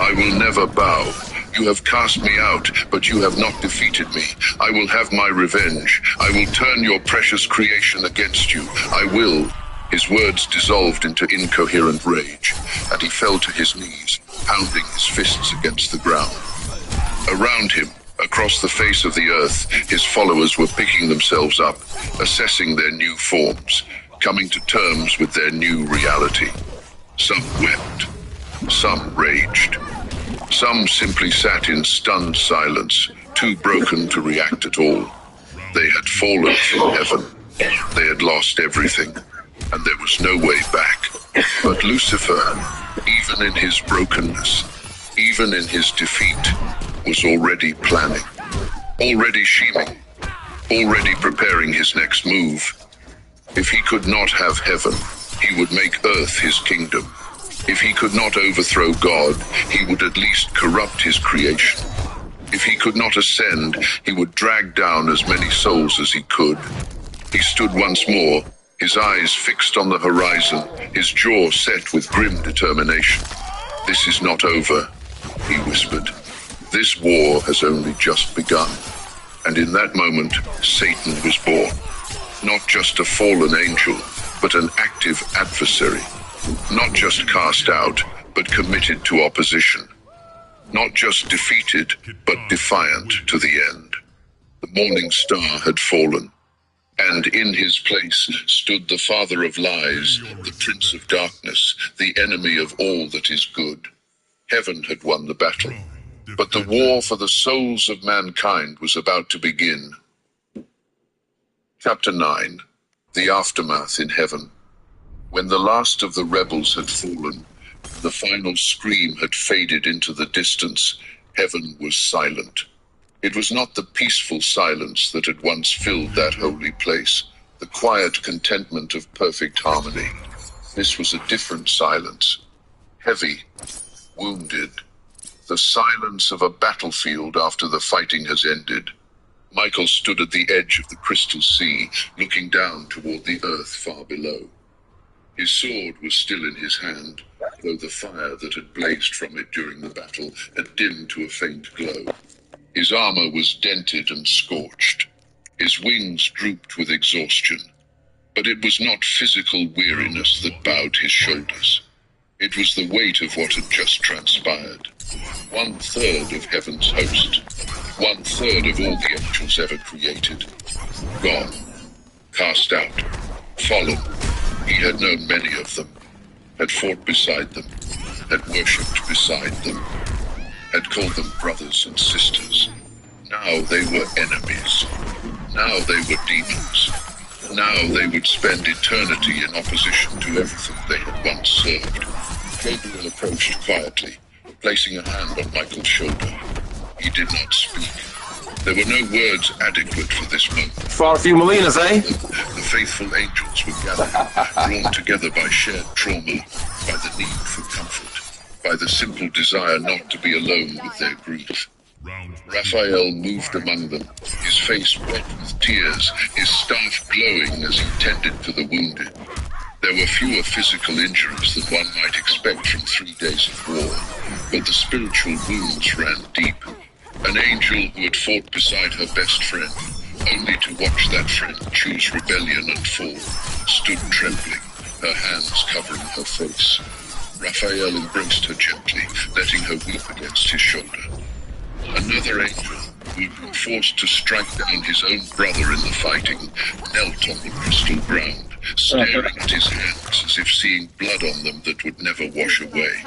I will never bow, You have cast me out, but you have not defeated me. I will have my revenge. I will turn your precious creation against you. I will. His words dissolved into incoherent rage, and he fell to his knees, pounding his fists against the ground. Around him, across the face of the earth, his followers were picking themselves up, assessing their new forms, coming to terms with their new reality. Some wept. Some raged. Some simply sat in stunned silence, too broken to react at all. They had fallen from heaven. They had lost everything, and there was no way back. But Lucifer, even in his brokenness, even in his defeat, was already planning, already scheming, already preparing his next move. If he could not have heaven, he would make earth his kingdom. If he could not overthrow God, he would at least corrupt his creation. If he could not ascend, he would drag down as many souls as he could. He stood once more, his eyes fixed on the horizon, his jaw set with grim determination. "This is not over," he whispered. "This war has only just begun." And in that moment, Satan was born. Not just a fallen angel, but an active adversary. Not just cast out, but committed to opposition. Not just defeated, but defiant to the end. The morning star had fallen, and in his place stood the father of lies, the prince of darkness, the enemy of all that is good. Heaven had won the battle, but the war for the souls of mankind was about to begin. Chapter 9. The Aftermath in Heaven. When the last of the rebels had fallen, the final scream had faded into the distance, heaven was silent. It was not the peaceful silence that had once filled that holy place, the quiet contentment of perfect harmony. This was a different silence, heavy, wounded, the silence of a battlefield after the fighting has ended. Michael stood at the edge of the crystal sea, looking down toward the earth far below. His sword was still in his hand, though the fire that had blazed from it during the battle had dimmed to a faint glow. His armor was dented and scorched. His wings drooped with exhaustion. But it was not physical weariness that bowed his shoulders. It was the weight of what had just transpired. 1/3 of heaven's host. 1/3 of all the angels ever created. Gone. Cast out. Fallen. He had known many of them, had fought beside them, had worshipped beside them, had called them brothers and sisters. Now they were enemies. Now they were demons. Now they would spend eternity in opposition to everything they had once served. Gabriel approached quietly, placing a hand on Michael's shoulder. He did not speak. There were no words adequate for this moment. Fought a few Molinas, eh? The faithful angels were gathered, drawn together by shared trauma, by the need for comfort, by the simple desire not to be alone with their grief. Raphael moved among them, his face wet with tears, his staff glowing as he tended to the wounded. There were fewer physical injuries than one might expect from 3 days of war, but the spiritual wounds ran deep. An angel who had fought beside her best friend, only to watch that friend choose rebellion and fall, stood trembling, her hands covering her face. Raphael embraced her gently, letting her weep against his shoulder. Another angel, who had been forced to strike down his own brother in the fighting, knelt on the crystal ground, staring at his hands as if seeing blood on them that would never wash away.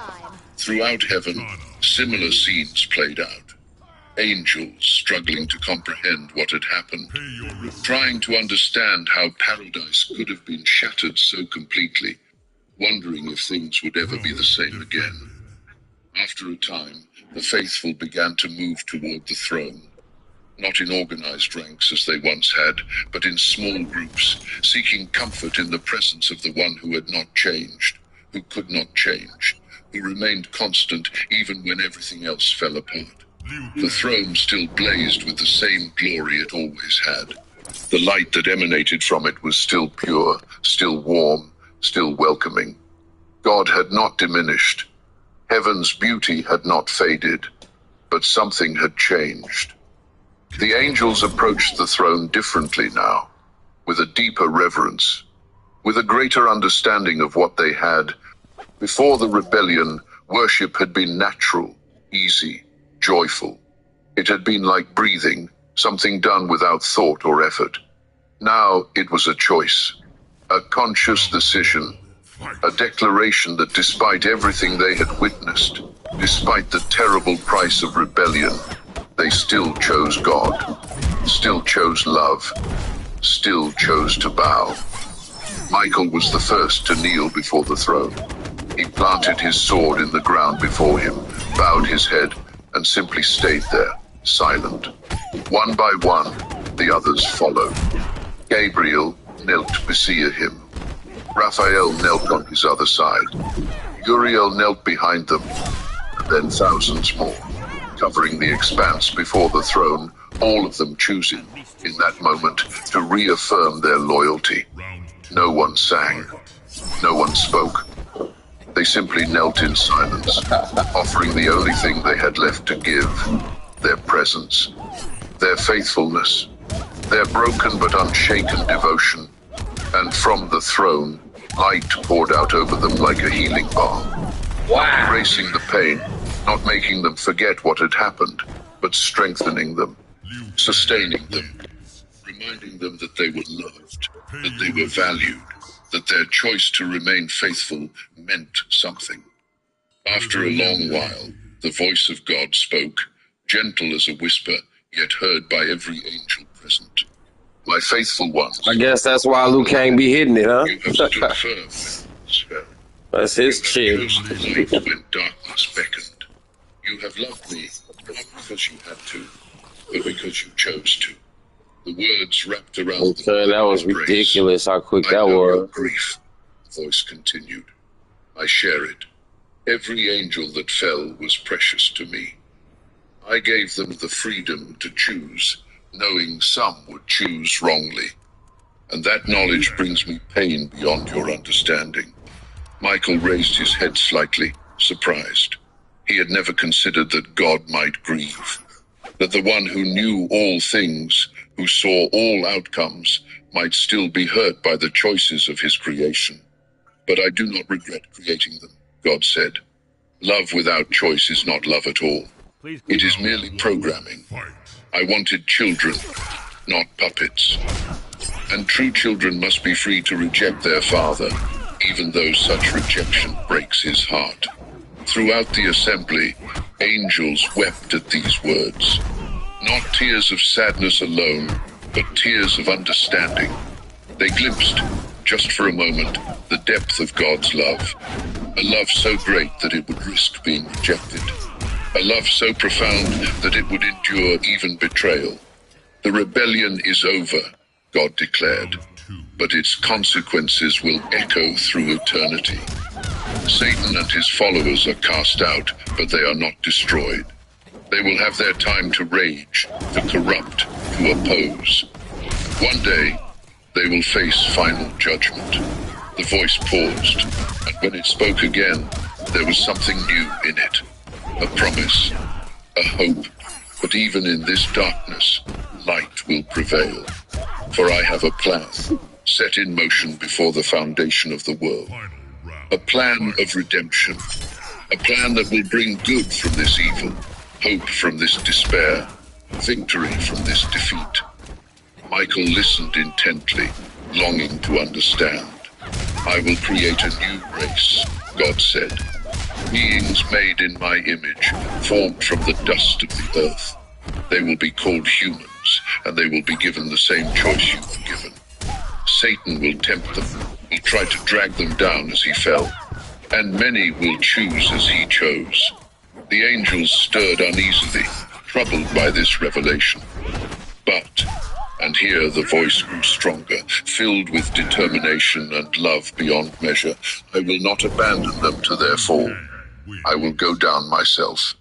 Throughout heaven, similar scenes played out. Angels struggling to comprehend what had happened, trying to understand how paradise could have been shattered so completely, wondering if things would ever be the same again. After a time, the faithful began to move toward the throne, not in organized ranks as they once had, but in small groups, seeking comfort in the presence of the one who had not changed, who could not change, who remained constant even when everything else fell apart. The throne still blazed with the same glory it always had. The light that emanated from it was still pure, still warm, still welcoming. God had not diminished. Heaven's beauty had not faded. But something had changed. The angels approached the throne differently now, with a deeper reverence, with a greater understanding of what they had. Before the rebellion, worship had been natural, easy, joyful. It had been like breathing, something done without thought or effort. Now it was a choice, a conscious decision, a declaration that despite everything they had witnessed, despite the terrible price of rebellion, they still chose God, still chose love, still chose to bow. Michael was the first to kneel before the throne. He planted his sword in the ground before him, bowed his head, and simply stayed there, silent. One by one, the others followed. Gabriel knelt beside him. Raphael knelt on his other side. Uriel knelt behind them, and then thousands more, covering the expanse before the throne, all of them choosing, in that moment, to reaffirm their loyalty. No one sang. No one spoke. They simply knelt in silence, offering the only thing they had left to give, their presence, their faithfulness, their broken but unshaken devotion. And from the throne, light poured out over them like a healing balm. Not erasing the pain, not making them forget what had happened, but strengthening them, sustaining them, reminding them that they were loved, that they were valued, that their choice to remain faithful meant something. After a long while, the voice of God spoke, gentle as a whisper, yet heard by every angel present. My faithful ones. I guess that's why Luke can't be hitting it, huh? You have stood firm when others fell. That's his chick. You have chosen light when darkness beckoned. You have loved me, not because you had to, but because you chose to. The words wrapped around Okay, that was ridiculous how quick that your was. grief, the voice continued. I share it. Every angel that fell was precious to me. I gave them the freedom to choose, knowing some would choose wrongly. And that knowledge brings me pain beyond your understanding. Michael raised his head slightly, surprised. He had never considered that God might grieve, that the one who knew all things, who saw all outcomes, might still be hurt by the choices of his creation. But I do not regret creating them, God said. Love without choice is not love at all. It is merely programming. I wanted children, not puppets. And true children must be free to reject their father, even though such rejection breaks his heart. Throughout the assembly, angels wept at these words. Not tears of sadness alone, but tears of understanding. They glimpsed, just for a moment, the depth of God's love. A love so great that it would risk being rejected. A love so profound that it would endure even betrayal. The rebellion is over, God declared, but its consequences will echo through eternity. Satan and his followers are cast out, but they are not destroyed. They will have their time to rage, to corrupt, to oppose. One day, they will face final judgment. The voice paused, and when it spoke again, there was something new in it. A promise, a hope, but even in this darkness, light will prevail. For I have a plan, set in motion before the foundation of the world. A plan of redemption. A plan that will bring good from this evil, hope from this despair, victory from this defeat. Michael listened intently, longing to understand. I will create a new race, God said. Beings made in my image, formed from the dust of the earth. They will be called humans, and they will be given the same choice you were given. Satan will tempt them, will try to drag them down as he fell, and many will choose as he chose. The angels stirred uneasily, troubled by this revelation. But, and here the voice grew stronger, filled with determination and love beyond measure, I will not abandon them to their fall. I will go down myself.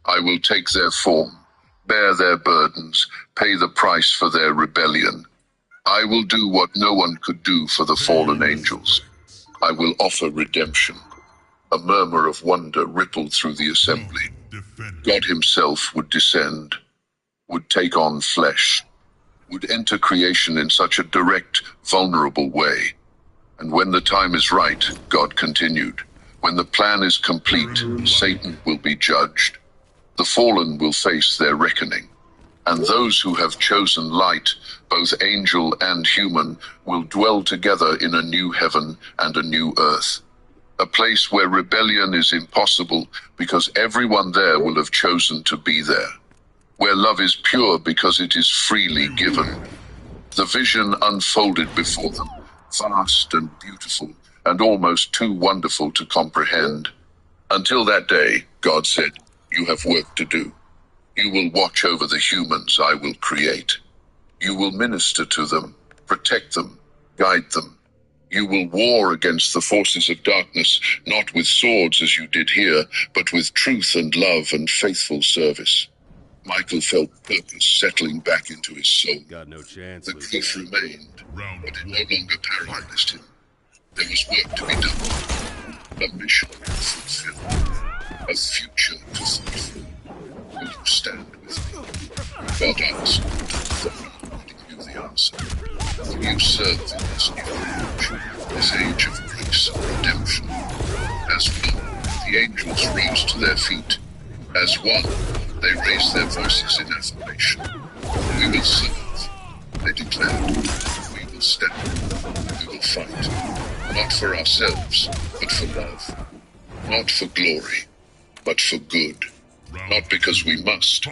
I will take their form, bear their burdens, pay the price for their rebellion. I will do what no one could do for the fallen angels. I will offer redemption. A murmur of wonder rippled through the assembly. God himself would descend, would take on flesh, would enter creation in such a direct, vulnerable way. And when the time is right, God continued, when the plan is complete, Satan will be judged. The fallen will face their reckoning. And those who have chosen light, both angel and human, will dwell together in a new heaven and a new earth. A place where rebellion is impossible because everyone there will have chosen to be there. Where love is pure because it is freely given. The vision unfolded before them, vast and beautiful, and almost too wonderful to comprehend. Until that day, God said, "You have work to do. You will watch over the humans I will create. You will minister to them, protect them, guide them. You will war against the forces of darkness, not with swords as you did here, but with truth and love and faithful service." Michael felt purpose settling back into his soul. Got no chance. The grief remained, but it no longer paralyzed him. There was work to be done, a mission to fulfill, a future to fulfill. Will you stand with me? God asked, though he knew the answer. Will you serve in this new age, this age of grace and redemption? As one, the angels rose to their feet. As one, they raised their voices in affirmation. We will serve, they declared. We will stand. We will fight. Not for ourselves, but for love. Not for glory, but for good. Not because we must,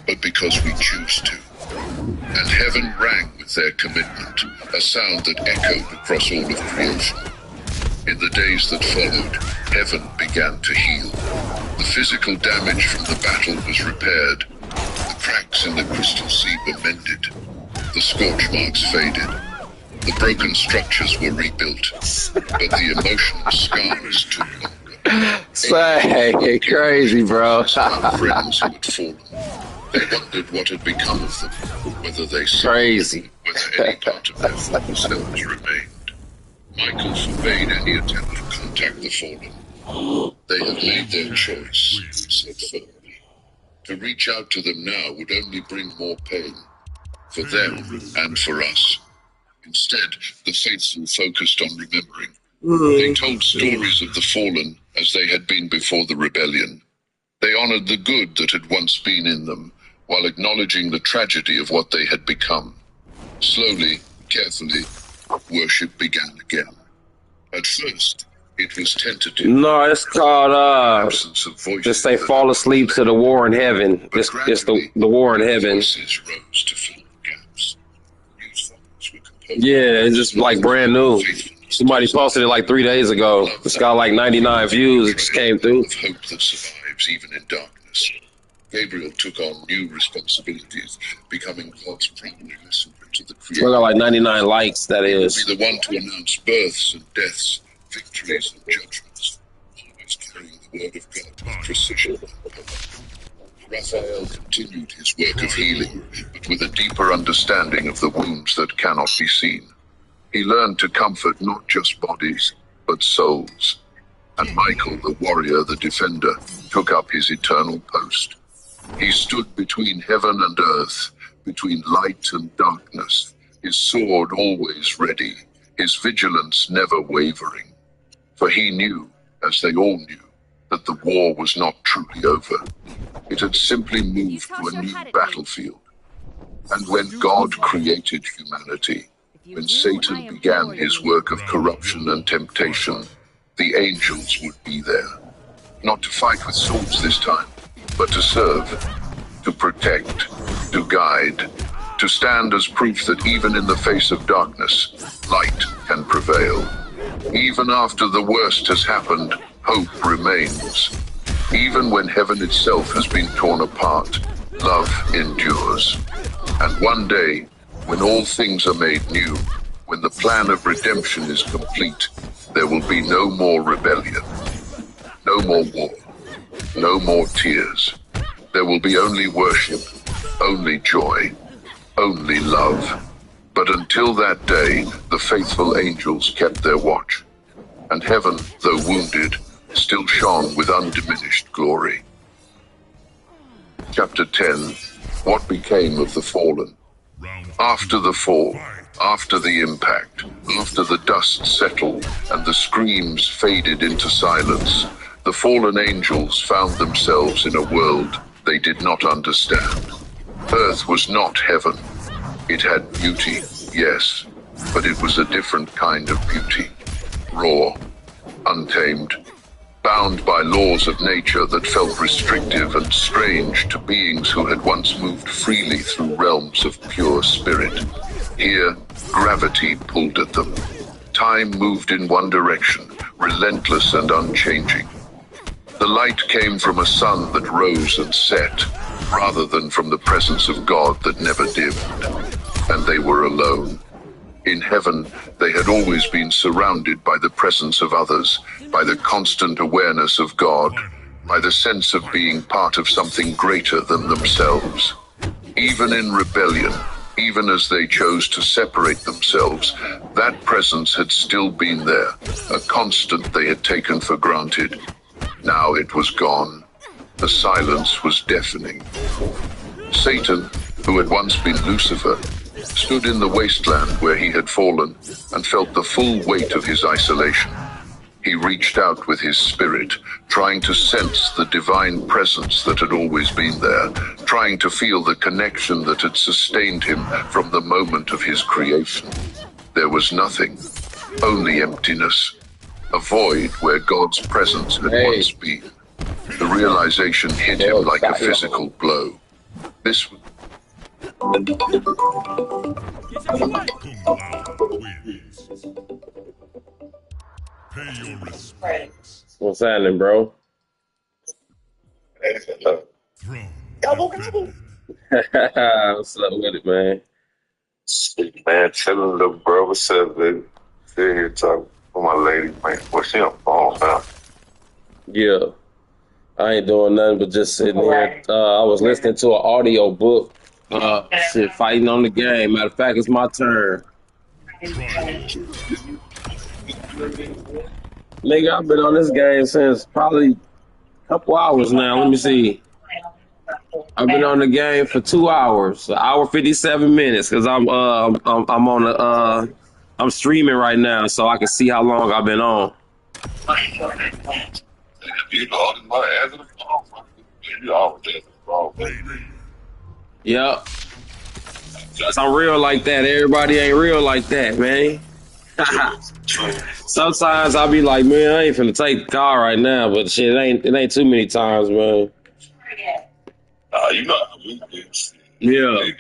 but because we choose to. And heaven rang with their commitment, a sound that echoed across all of creation. In the days that followed, heaven began to heal. The physical damage from the battle was repaired. The cracks in the crystal sea were mended. The scorch marks faded. The broken structures were rebuilt. But the emotional scars took longer. Say, crazy, bro. Friends who had fallen. They wondered what had become of them, whether they Crazy. whether any part of their former selves remained. Michael forbade any attempt to contact the fallen. They have made their choice, he said firmly. To reach out to them now would only bring more pain, for them and for us. Instead, the faithful focused on remembering. They told stories of the fallen as they had been before the rebellion. They honored the good that had once been in them, while acknowledging the tragedy of what they had become. Slowly, carefully, worship began again. At first, it was tentative. No, it's called Absence of voices just say fall asleep to the war in heaven. But It's the gradually, war in heaven. voices rose to fill the gaps. News songs were composed. Yeah, it's just like brand new. Somebody posted it like 3 days ago. It's got like 99 views. It just came through. Of hope that survives even in darkness. Gabriel took on new responsibilities, becoming God's primary messenger to the I got Creator. like 99 likes, that is. Be the one to announce births and deaths, victories and judgments, always carrying the word of God with precision and power. Raphael continued his work of healing, but with a deeper understanding of the wounds that cannot be seen. He learned to comfort not just bodies, but souls. And Michael, the warrior, the defender, took up his eternal post. He stood between heaven and earth, between light and darkness, his sword always ready, his vigilance never wavering. For he knew, as they all knew, that the war was not truly over. It had simply moved to a new battlefield. And when God created humanity, when Satan began his work of corruption and temptation, the angels would be there. Not to fight with swords this time, but to serve, to protect, to guide, to stand as proof that even in the face of darkness, light can prevail. Even after the worst has happened, hope remains. Even when heaven itself has been torn apart, love endures. And one day, when all things are made new, when the plan of redemption is complete, there will be no more rebellion, no more war, no more tears. There will be only worship, only joy, only love. But until that day, the faithful angels kept their watch, and heaven, though wounded, still shone with undiminished glory. Chapter 10. What became of the fallen? After the fall, after the impact, after the dust settled and the screams faded into silence, the fallen angels found themselves in a world they did not understand. Earth was not heaven. It had beauty, yes, but it was a different kind of beauty. Raw, untamed, bound by laws of nature that felt restrictive and strange to beings who had once moved freely through realms of pure spirit. Here, gravity pulled at them. Time moved in one direction, relentless and unchanging. The light came from a sun that rose and set, rather than from the presence of God that never dimmed. And they were alone. In heaven, they had always been surrounded by the presence of others, by the constant awareness of God, by the sense of being part of something greater than themselves. Even in rebellion, even as they chose to separate themselves, that presence had still been there, a constant they had taken for granted. Now it was gone. The silence was deafening. Satan, who had once been Lucifer, stood in the wasteland where he had fallen and felt the full weight of his isolation. He reached out with his spirit, trying to sense the divine presence that had always been there, trying to feel the connection that had sustained him from the moment of his creation. There was nothing, only emptiness, a void where God's presence had once been. The realization hit him like a physical blow. This Pay your respects. What's happening, bro? Throne. What's up with it, man? Shit, man, chilling, little bro. What's up, baby? Sitting here talking with my lady, man. Well, she on the phone now. Yeah. I ain't doing nothing but just sitting here. I was listening to an audio book. Fighting on the game. Matter of fact, it's my turn. Nigga, I've been on this game since probably a couple hours now. Let me see. I've been on the game for 2 hours, an hour 57 minutes, because I'm on the I'm streaming right now, so I can see how long I've been on. You know, my answer the phone. You always answer the phone. Yep. I'm real like that. Everybody ain't real like that, man. Sometimes I'll be like, man, I ain't finna take the call right now, but shit, it ain't too many times, man. You know how we do. Yeah.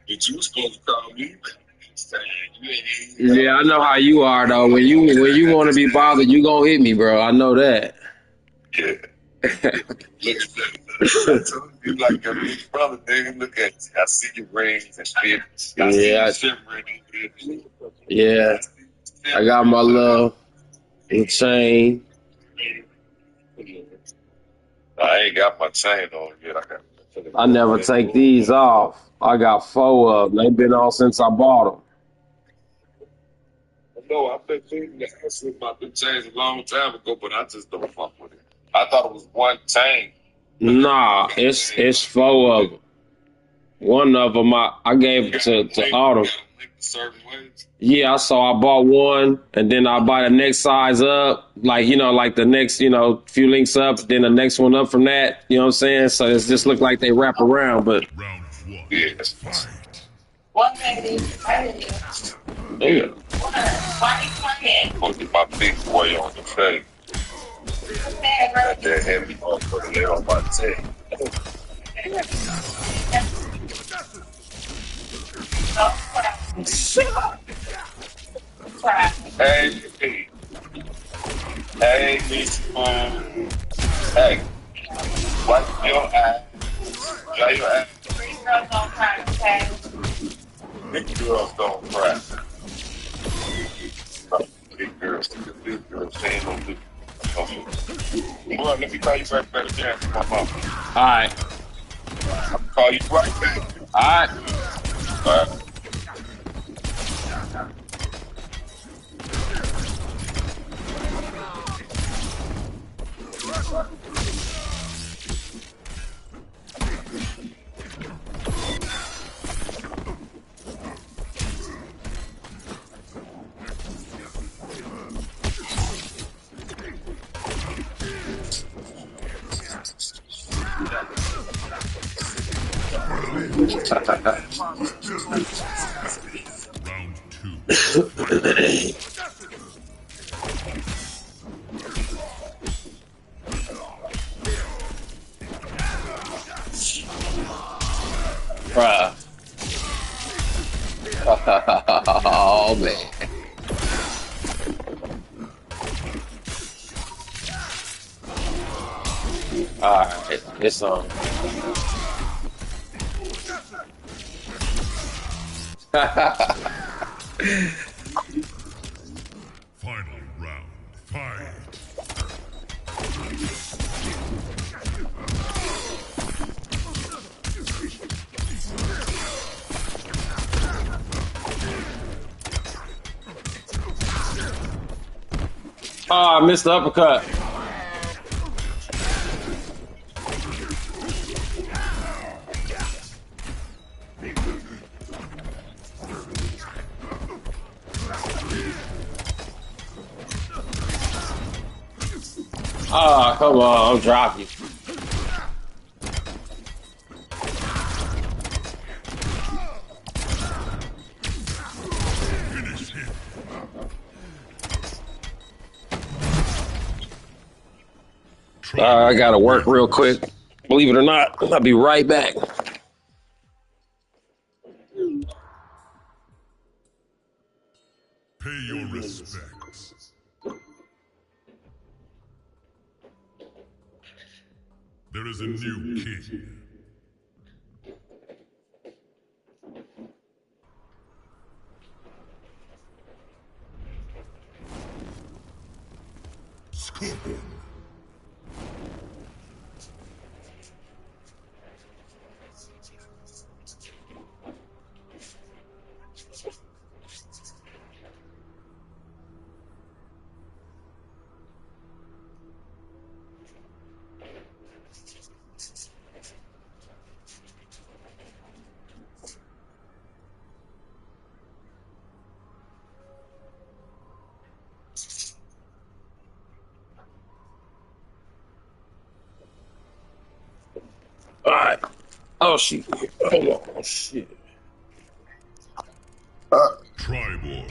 But you was supposed to call me. Yeah, I know how you are though. When you want to be bothered, you gonna hit me, bro. I know that. Yeah. Look at that. You like your big brother, nigga. Look at you. I see your rings and shit. I see you shivering. Yeah. I got my little chain. I ain't got my chain on yet. I never take these off. I got 4 of them. They've been on since I bought them. No, I've been thinking that I said about the chains a long time ago, but I just don't fuck with it. I thought it was one chain. Nah, it's 4 of them. One of them I gave to Autumn. Yeah, so I bought one, and then I buy the next size up, like the next few links up, then the next one up from that. You know what I'm saying? So it's just look like they wrap around, but Round 1. Yes. Fight. yeah. Put my big boy on the face. That heavy motherfucker lay on my tail. Hey, Miss hey, wipe your eyes, dry your eyes. Big girls don't cry. Big girls saying don't do. Well, let me call you right back again, my mom. All right. I'll call you right back. All right. All right. Round two. Bruh. Oh man. Alright, it's on. Final round. Fight. Oh, I missed the uppercut. Oh, come on, I'm dropping. I gotta work real quick. Believe it or not, I'll be right back. Pay your respects. There is a new king. Scorpion. Alright. Oh shit. Hold on. Shit. Triborg.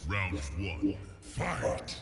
Round one. Fight.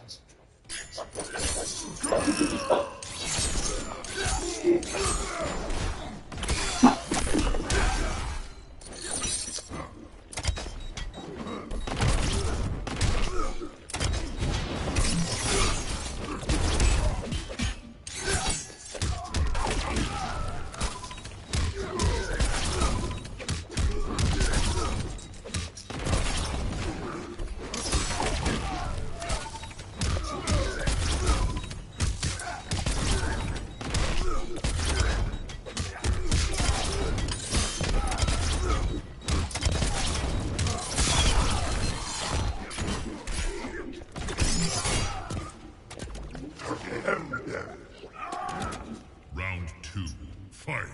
Round two. Fight.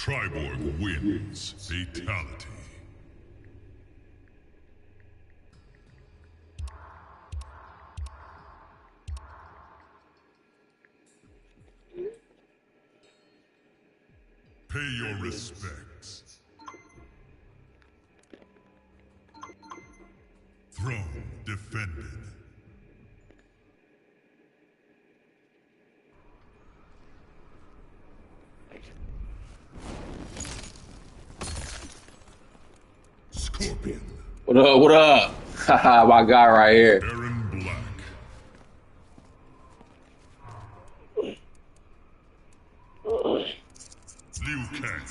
Triborg wins. Fatality. Pay your respects. Throne defended. Scorpion. What up? What up? Haha, my guy right here. Baron Black. Liu Kang.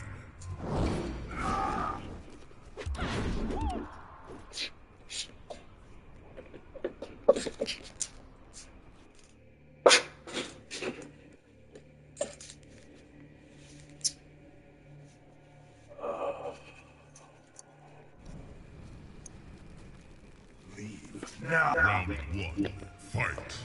Now, Round one. Fight.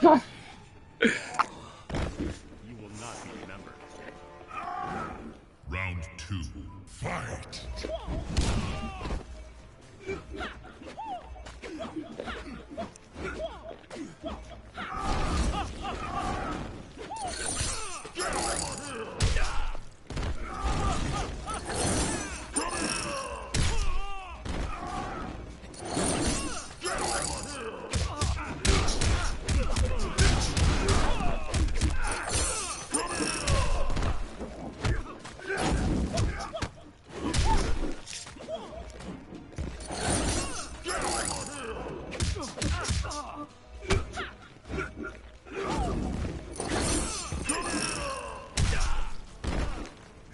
You will not be remembered. Round two. Fight.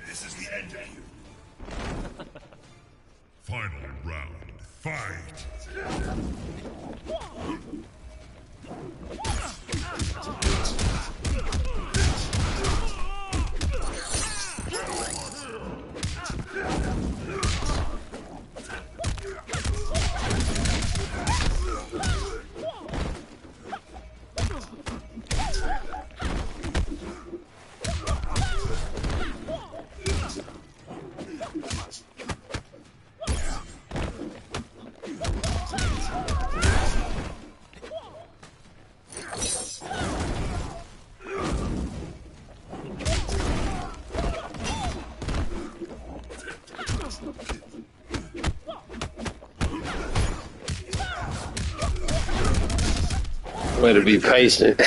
this is the end of you. Final round. Fight. Way to be patient. Liu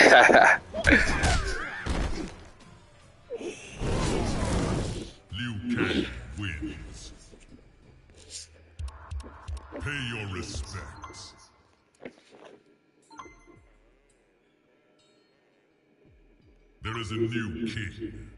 Kang wins. Pay your respects. There is a new king.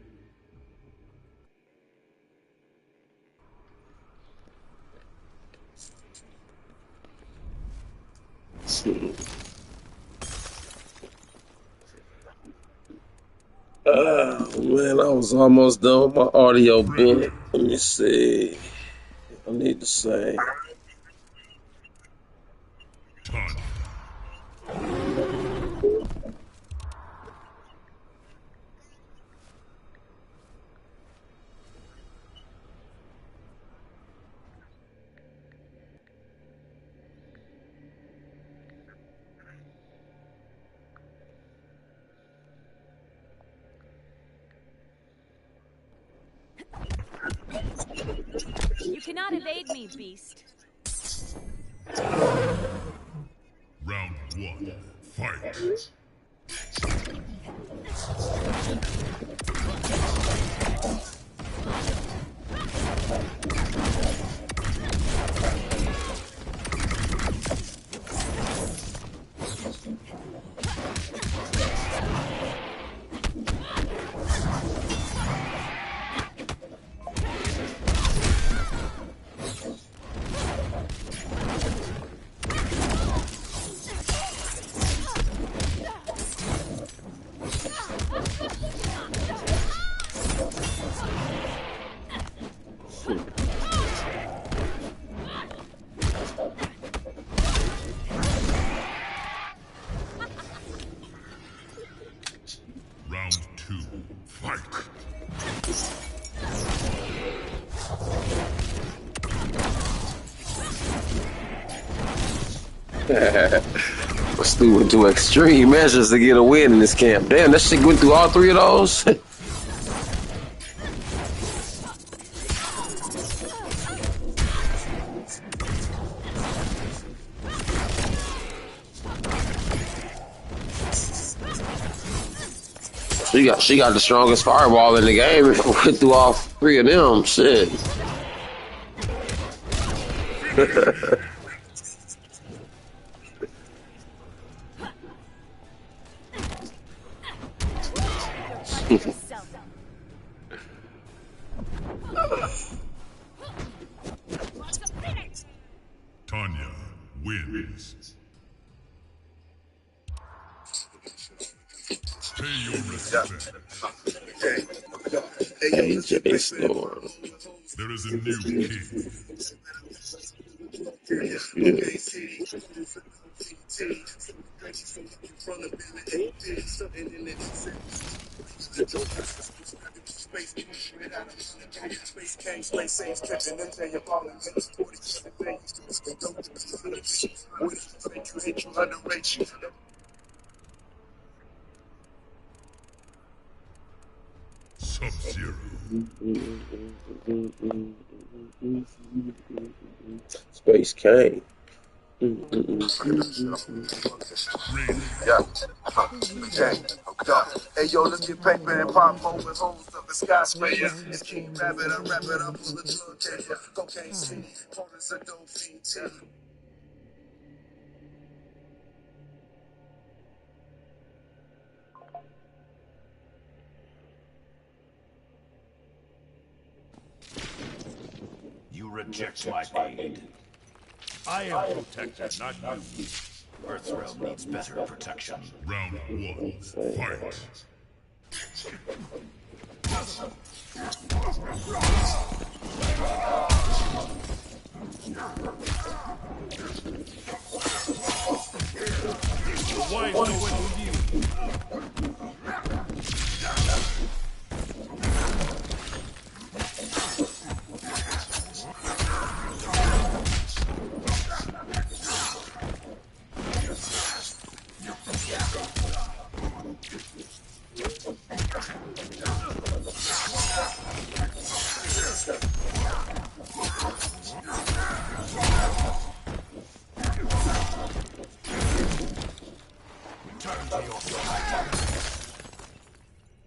Man, I was almost done with my audio bit. Let me see. I need to say. Time. cannot evade me, beast. Round 1. Fight. Round 2. Fight. Stu went to extreme measures to get a win in this camp. Damn, that shit went through all 3 of those. She got the strongest fireball in the game. Went through all 3 of them. Shit. Tanya wins. Pay your respect. AJ Storm. There is a new king. Sub-Zero. Space King. Yeah. Hey yo, let's get paper and pop over holes up the skyscraper. It's King Rabbit, I wrap it up with a drug taker. Cocaine City, corners of dope fiend tea. You reject my aid. I am protected, not you. Earthrealm needs better protection. Round 1. Fight. The wise know when to use.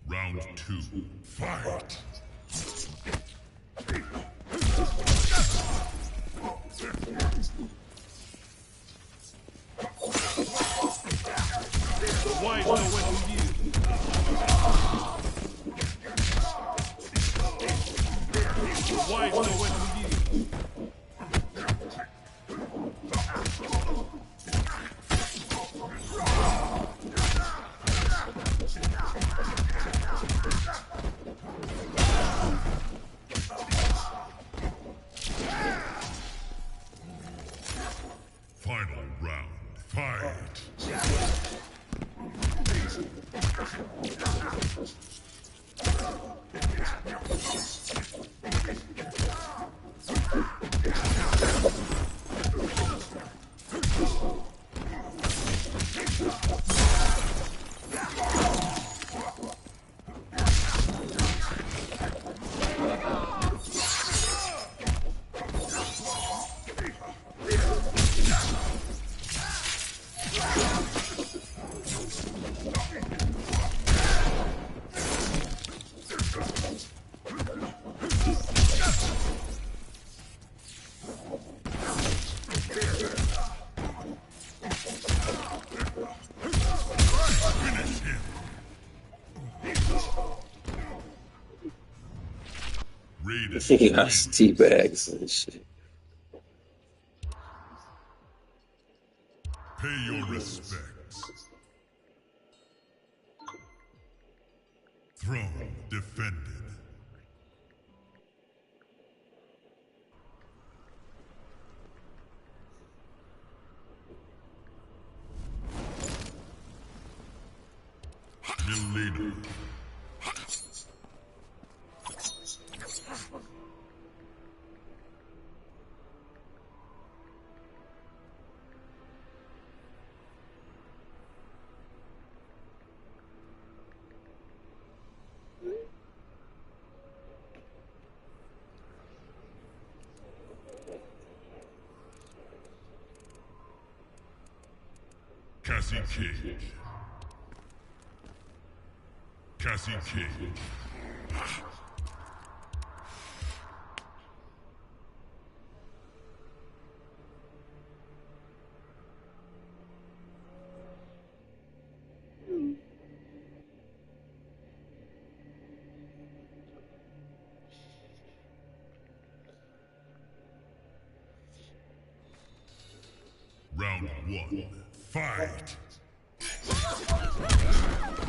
Round 2. Fight. The wise know when to use. The wise know when to use. Raiden He got wins. tea bags and shit. Pay your respects. Throne defended. Milena. Cassie Cage. Cassie Cage. Round one. Fight!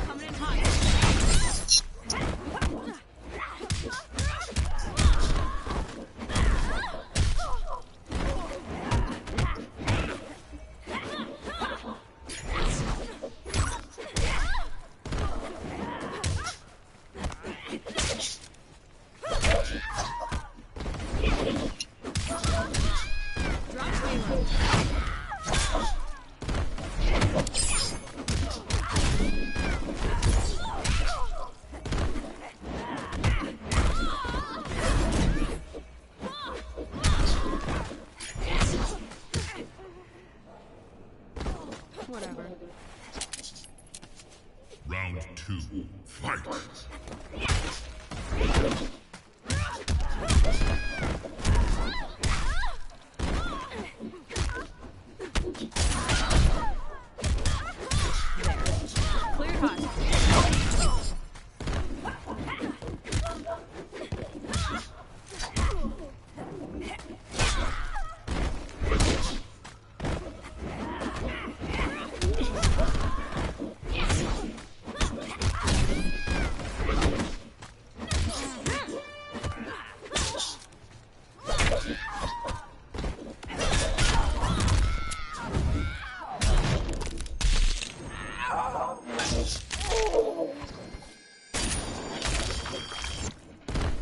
Coming in hot. Whatever. Round two. Fight! Clear hot.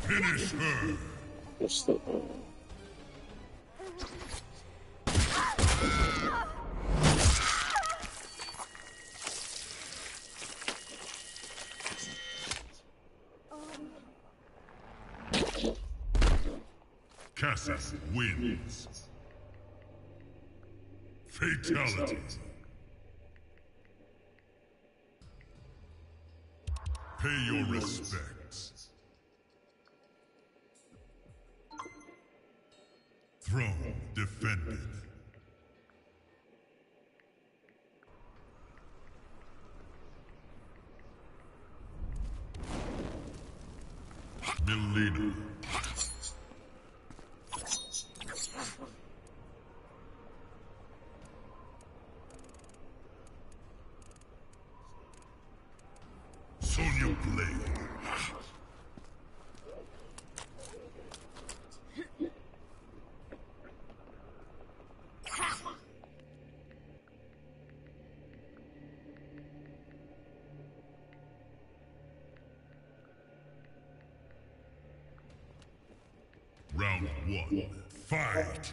Finish her! What's the Cassie wins. Fatality. Pay your respects. Throne defended. Milena. Sonya Blade. Round one. Fight!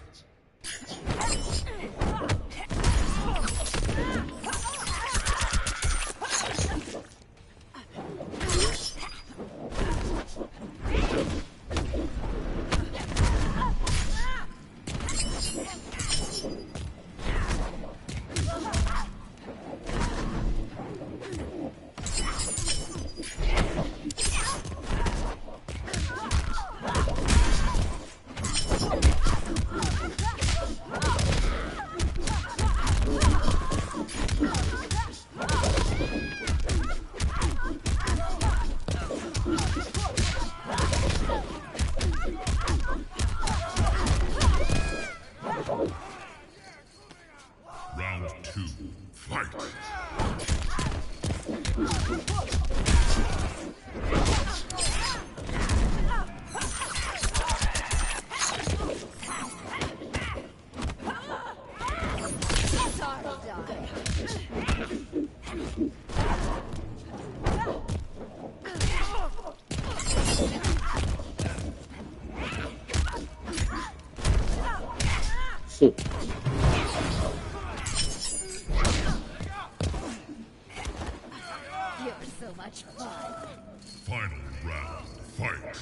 so much fun. Final round, fight.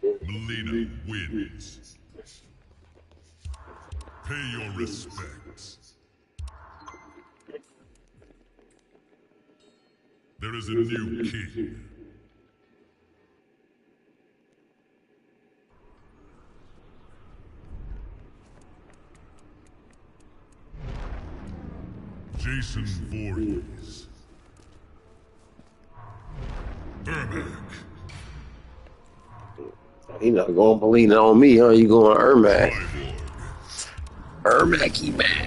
Melina wins. Pay your respects. There is a new king. Jason Voorhees. Ermac. He not going Melina on me, huh? You going Ermac? Cyborg. Ermac, man.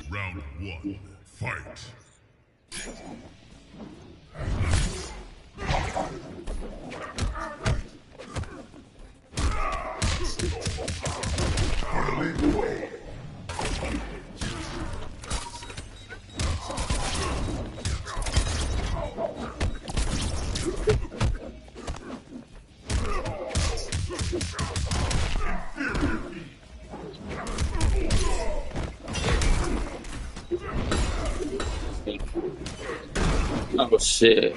Round one, fight. Oh shit.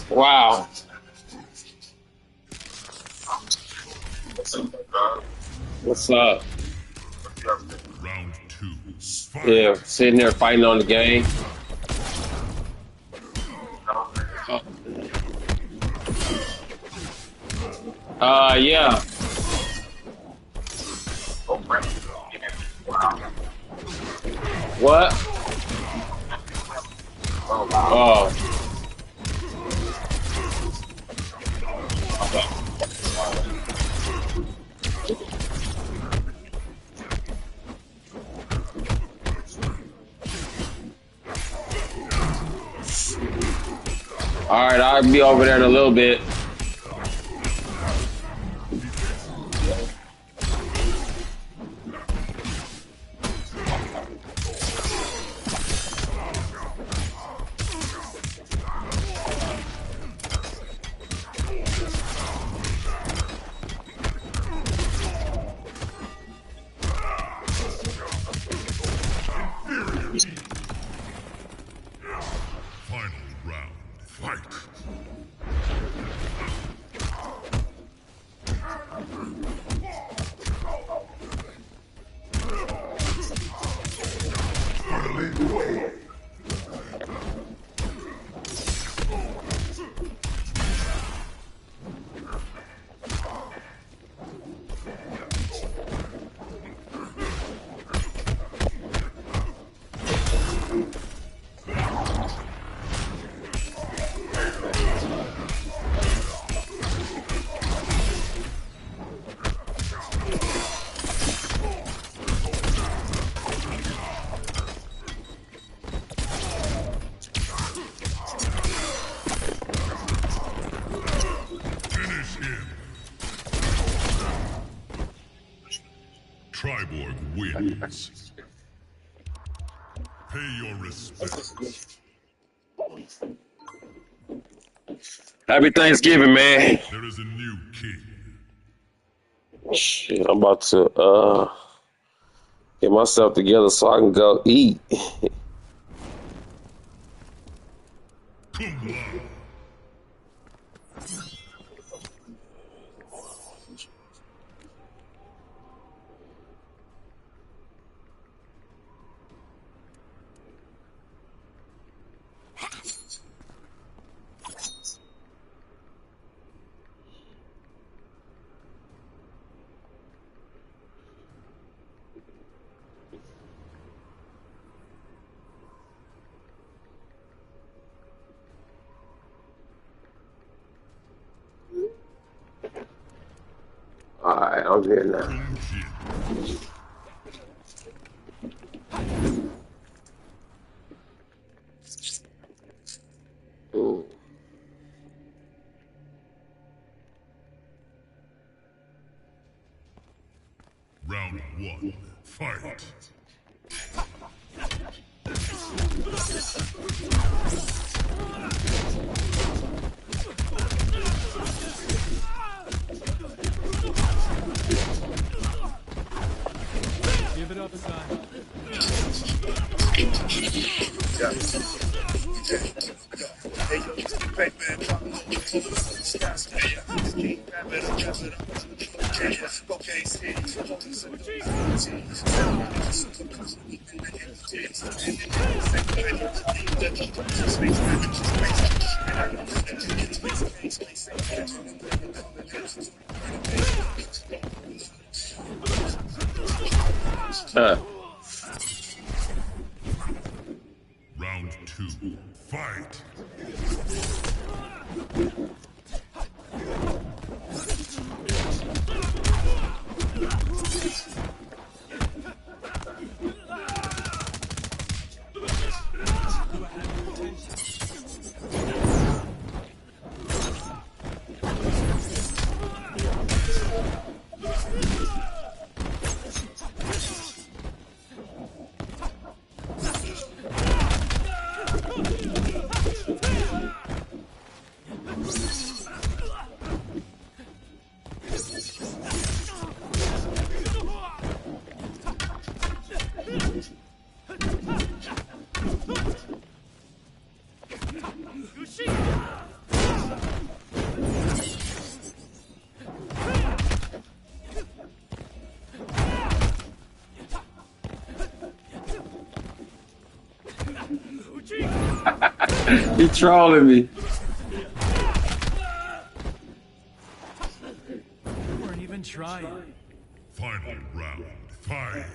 Wow. What's up? Round two, fight. Yeah, sitting there fighting on the game. Yeah. What? Oh. All right, I'll be over there in a little bit. Final round, fight. kings. Pay your respects. Happy Thanksgiving, man. There is a new king. Shit, I'm about to get myself together so I can go eat. Cum laude. All right, I'm here now. Cum jin. Ooh. Round one. Fight. Give it up, son. Hey, yo, this the paper and pop Cocaine City, police and Round two. Fight. He trolling me. You weren't even trying. Final round. Fight.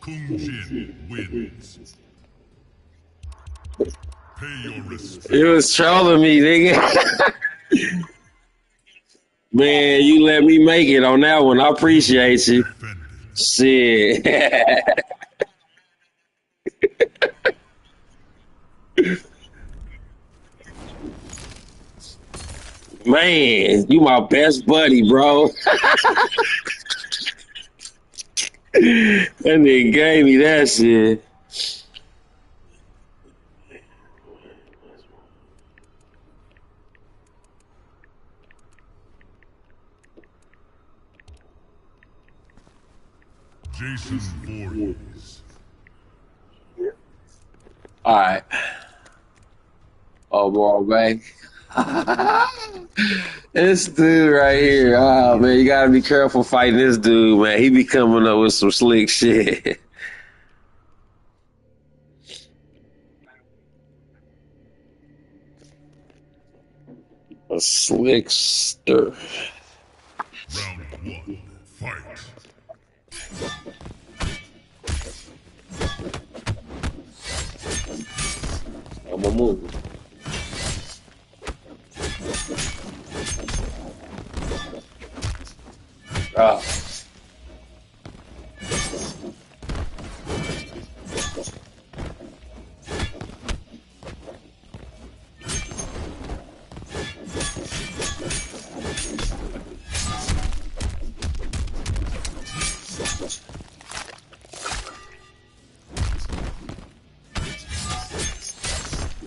Kung Jin wins. Pay your respects. He was trolling me, nigga. Man, you let me make it on that one. I appreciate you. Defended. Shit. Man, you my best buddy, bro. That nigga gave me that shit. Jason Voorhees. All right. Oh, boy, man. This dude right here. Oh, man, you got to be careful fighting this dude, man. He be coming up with some slick shit. A slickster. Round one, fight. I'm going to move. Ah.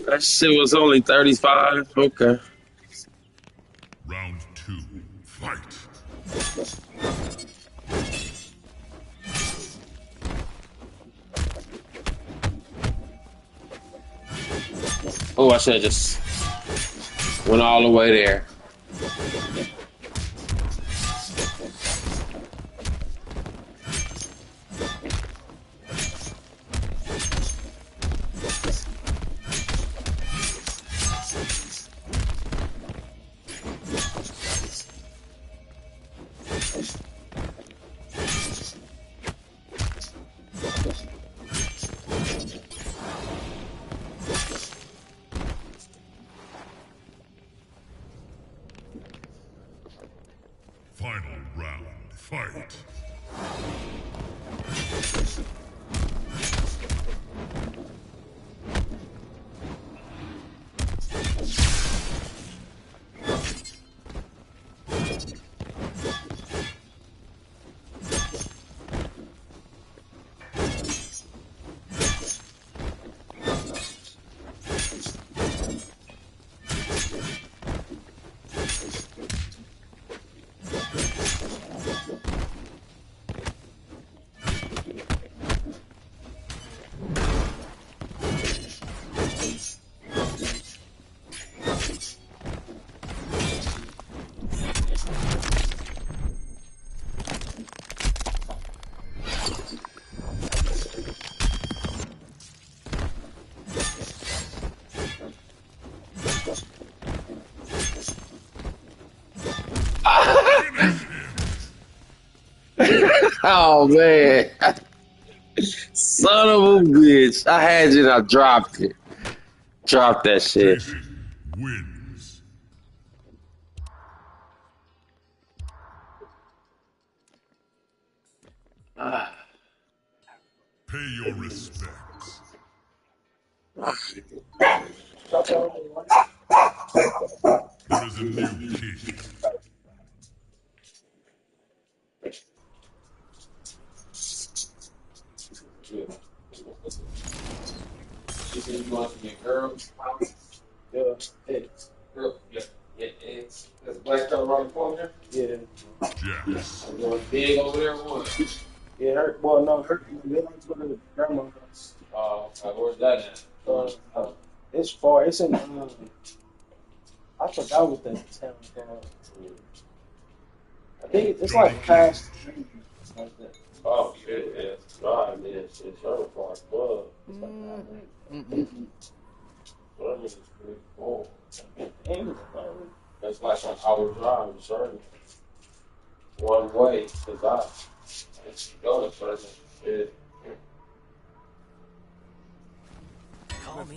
That shit was only 35. Okay. Round two, fight. Oh, I should have just went all the way there. Final round, fight. Oh, man. Son of a bitch. I had you and I dropped it. Dropped that shit. Jason wins. Pay your respects. There is a new king. You said you want to be a girl? Yeah. Hey, girl. Yeah. It's black color around the corner. Yeah. Jax. I'm going big over there. What? Yeah, her, well, no, her, they like to go to the grandma's house. Where's that at? It's far. It's in, I forgot what the town called. I think it's like past. Like that. Oh, shit, yeah. Drive, yeah, shit. Sherwood Park Club. Well, that means it's pretty cool. That's like an hour drive, Sherwood. One way, because I go to certain shit. Call me.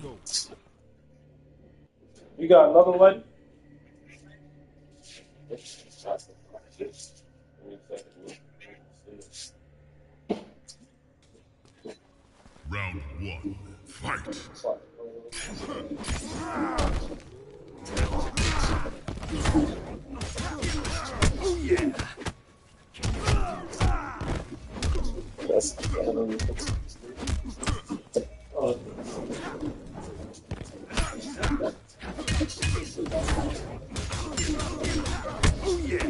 You got another one? Round one, fight. Oh yeah. That's Oh yeah.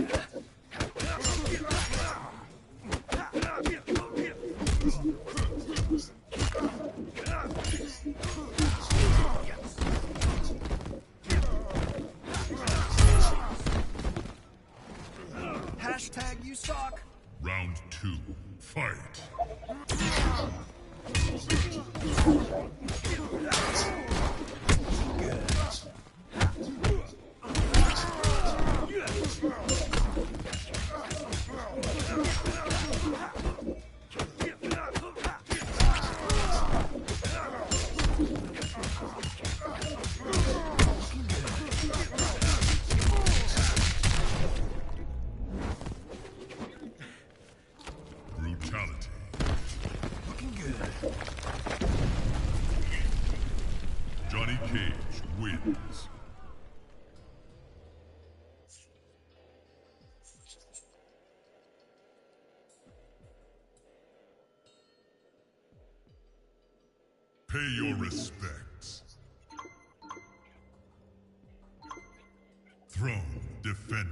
Hashtag you suck. Round 2. Fight. Brutality. Looking good. Johnny Cage wins. Pay your respects. Throne defended.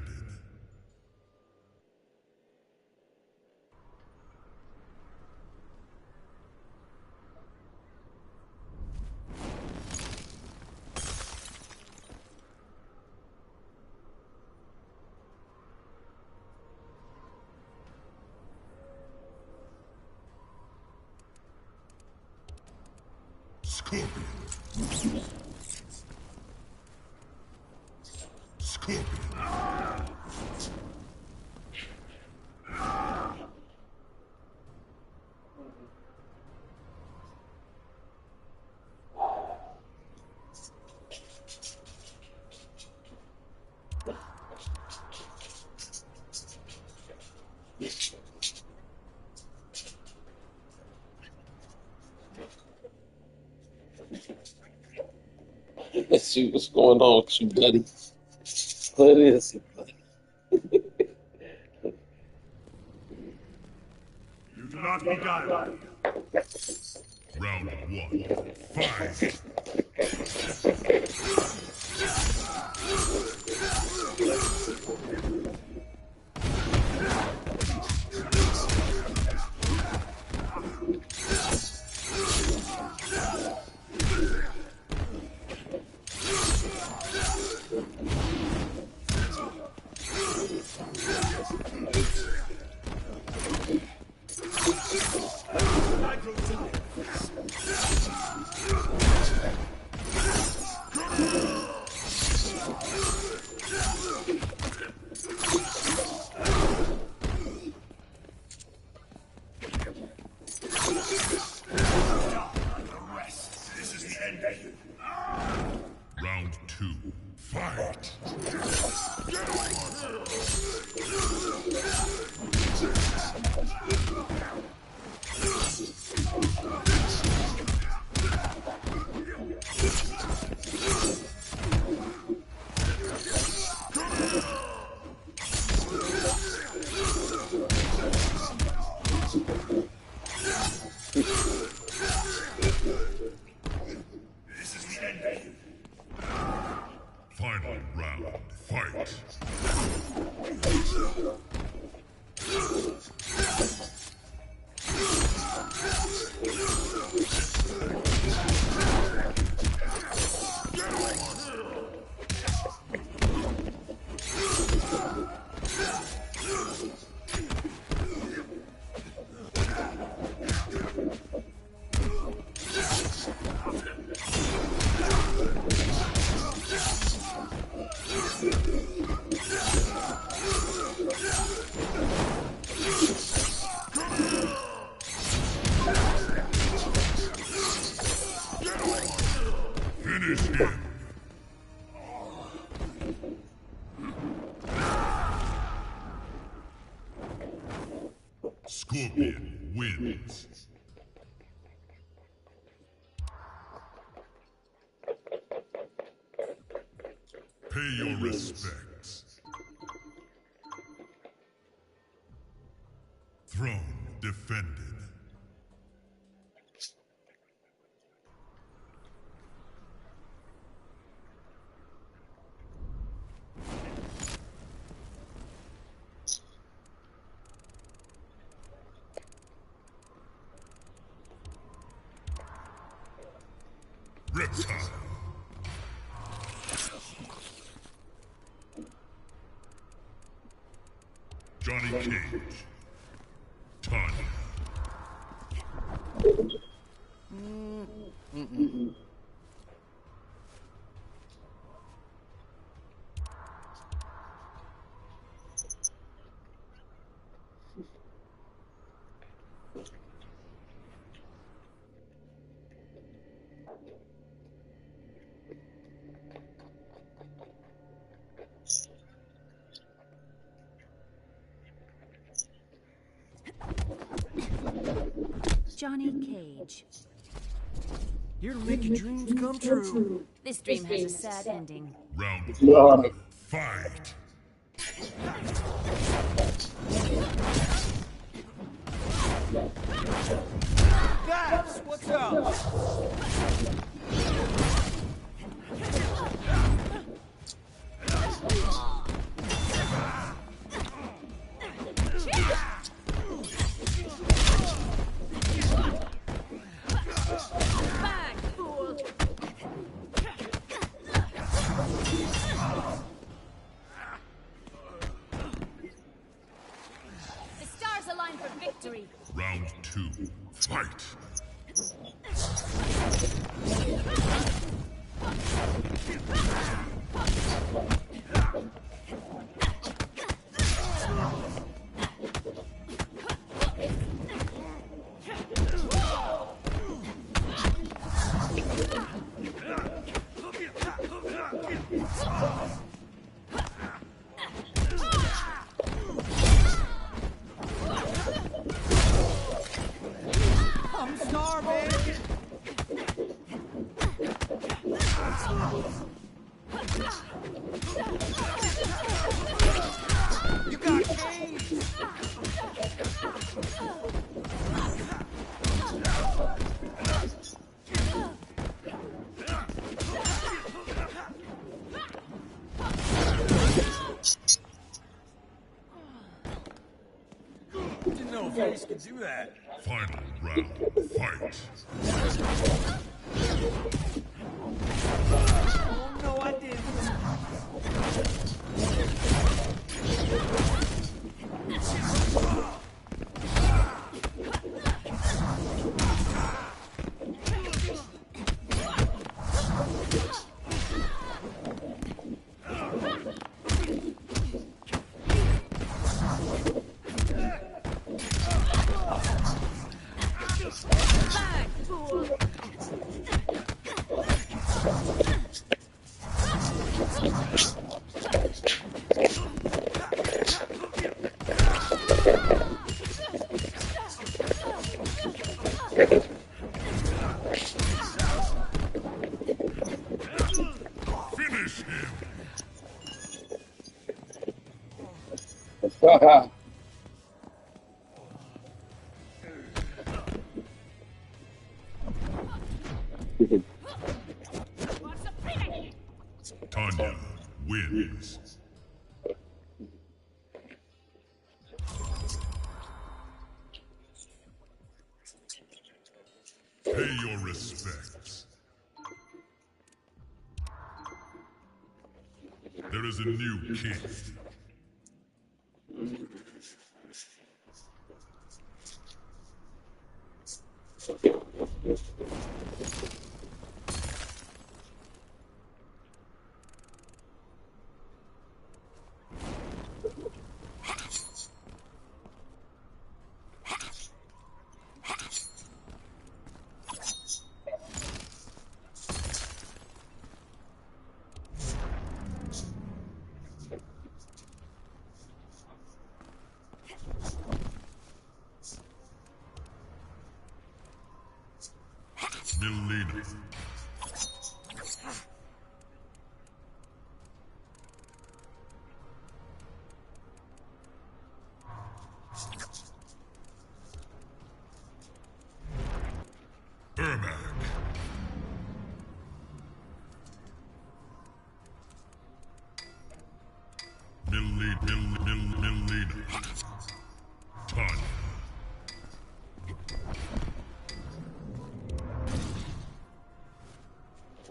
Scorpion. Scorpion. Let's see what's going on with you, buddy. What is it? You do not be done. Round 1. Fight. Round 2. Fight. Final round. Fight. Finish him. Scorpion wins. Pay your respects. Throne defended. Reptile. Johnny Cage. Tanya. Johnny Cage. Here to make your dreams come true. This dream has a sad ending. Round one. Fight. Guys, what's up? Bang, fool! The stars align for victory. Round two. Fight. I'm starving. You got Cage. Didn't know Face could do that. Final round. Fight. Oh no, I didn't. Bang, fool! Finish him. Tanya wins. Pay your respects. There is a new king. Milena. Ermac. Milena. Tanya.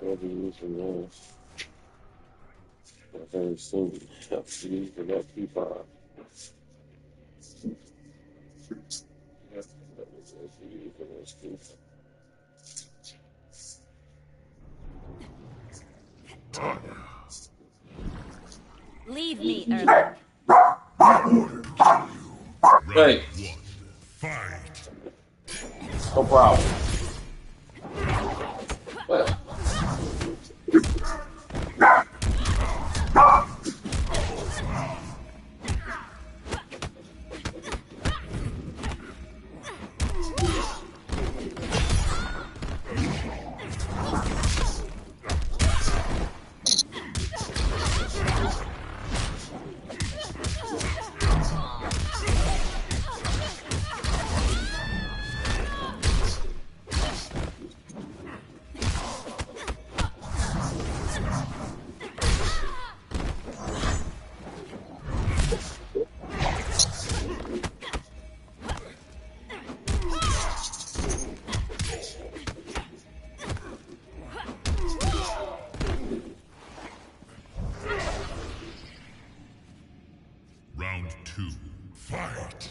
I'll be using this. Very soon. Have to use the P5. Leave me, Earthling. Hey, Fight. no problem. What? Round 2. Fight.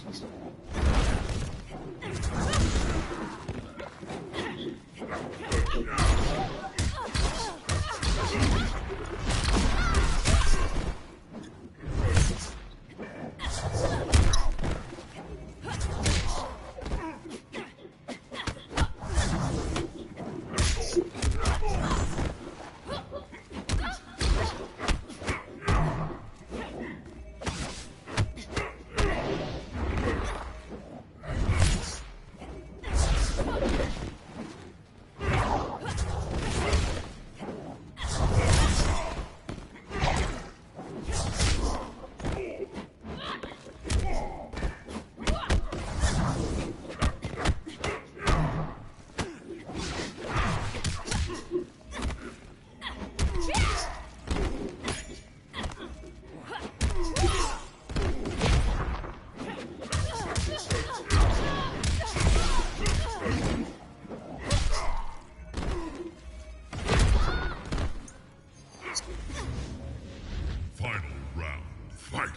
Final round. Fight.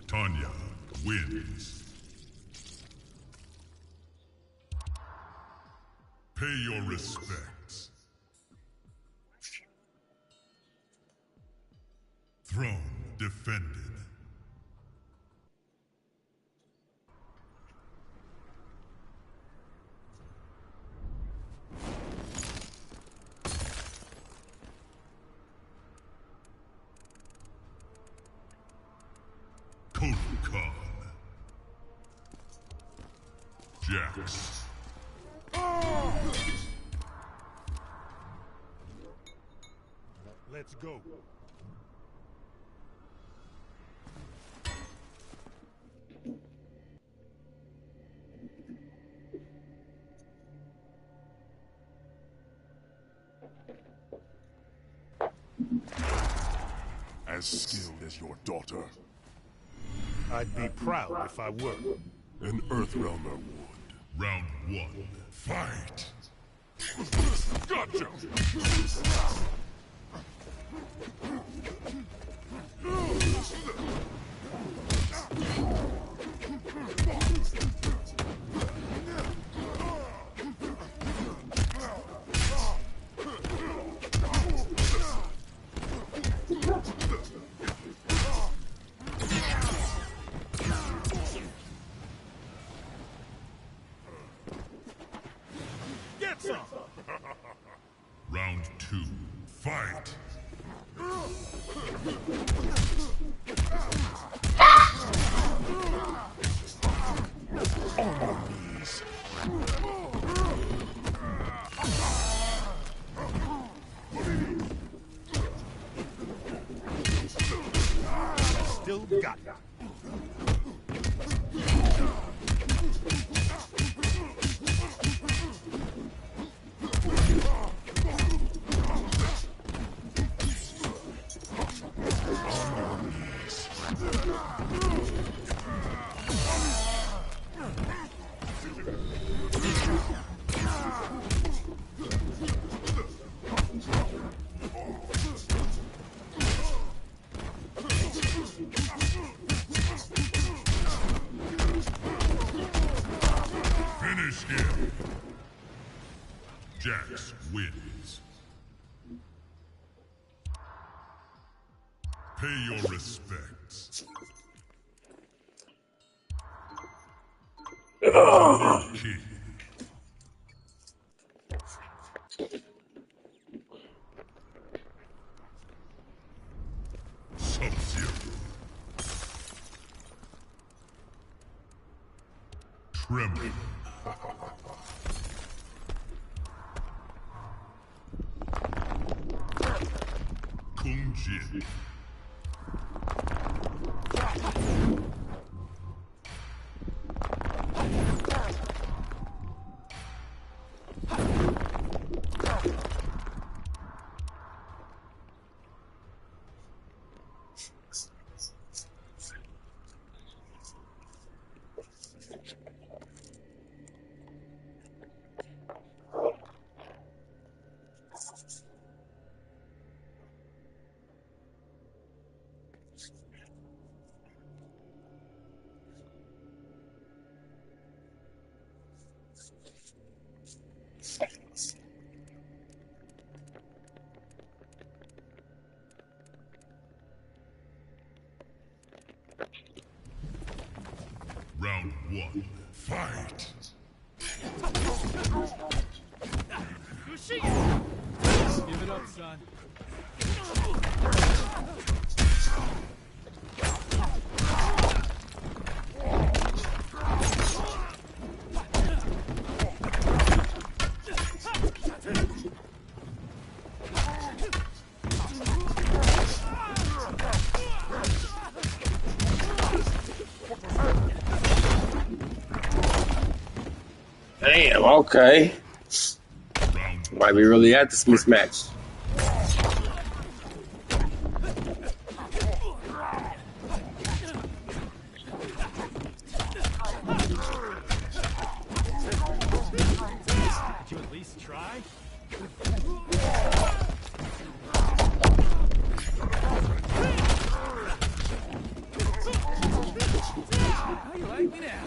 Tanya wins. Pay your respects. Throne defended. Total Khan. Jax. Let's go. As skilled as your daughter. I'd be proud if I were. An Earthrealmer would. Round 1. Fight! Gotcha! Get some! Fight. Still got it. Finish him. Jax wins. Pay your respects. King. Sub-Zero. Tremble. Kung Jin. Round one. Fight. Give it up, son. Damn, okay. Round Might be really at this mismatch. Did you at least try? How you like me now?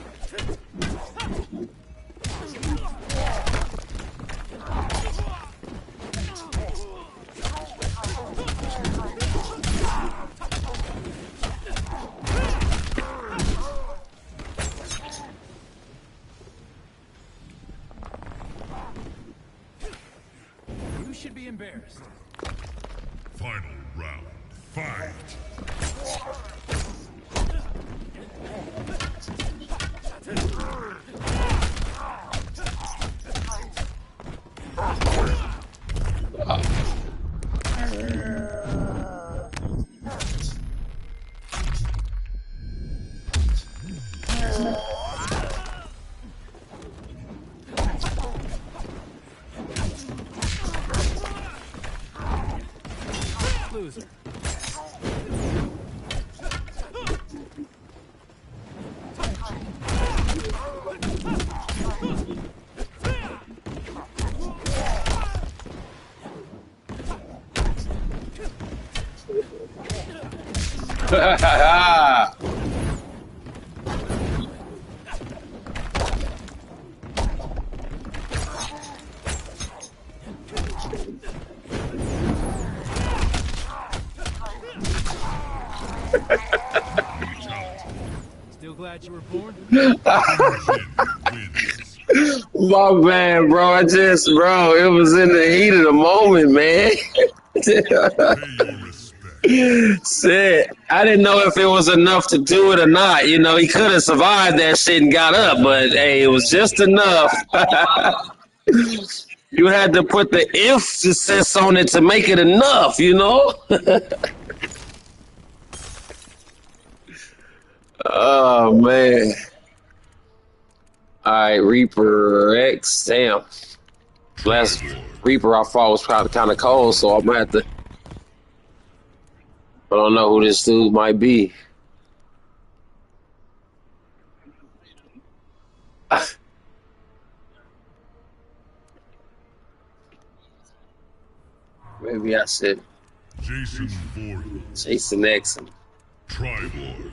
You should be embarrassed. final round. Fight. Loser. Still glad you were born? My man, bro. It was in the heat of the moment, man. Pay your respect. Shit, I didn't know if it was enough to do it or not. You know, he could have survived that shit and got up, but hey, it was just enough. You had to put the emphasis on it to make it enough, you know? Oh, man. All right, Reaper X. Damn. Last Reaper I fought was probably kind of cold, so I'm going to have to. I don't know who this dude might be. Maybe I said Jason Voorhees. Jason X. Triborg.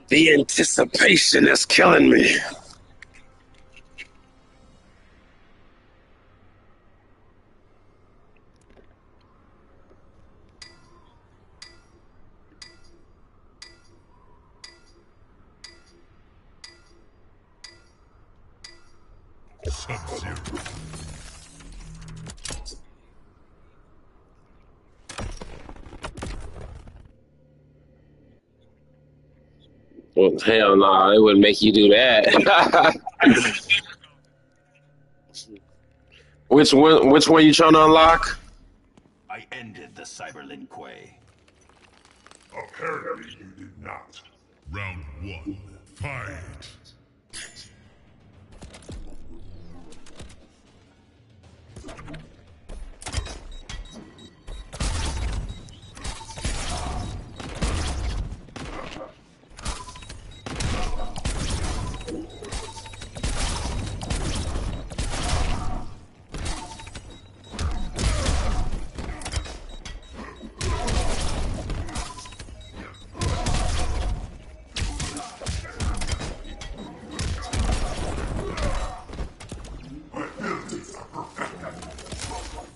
The anticipation is killing me. Sub-Zero. Well, hell no, it wouldn't make you do that. Which one? Which one you trying to unlock? I ended the Cyberlinque. Apparently you did not. Round 1. Fight.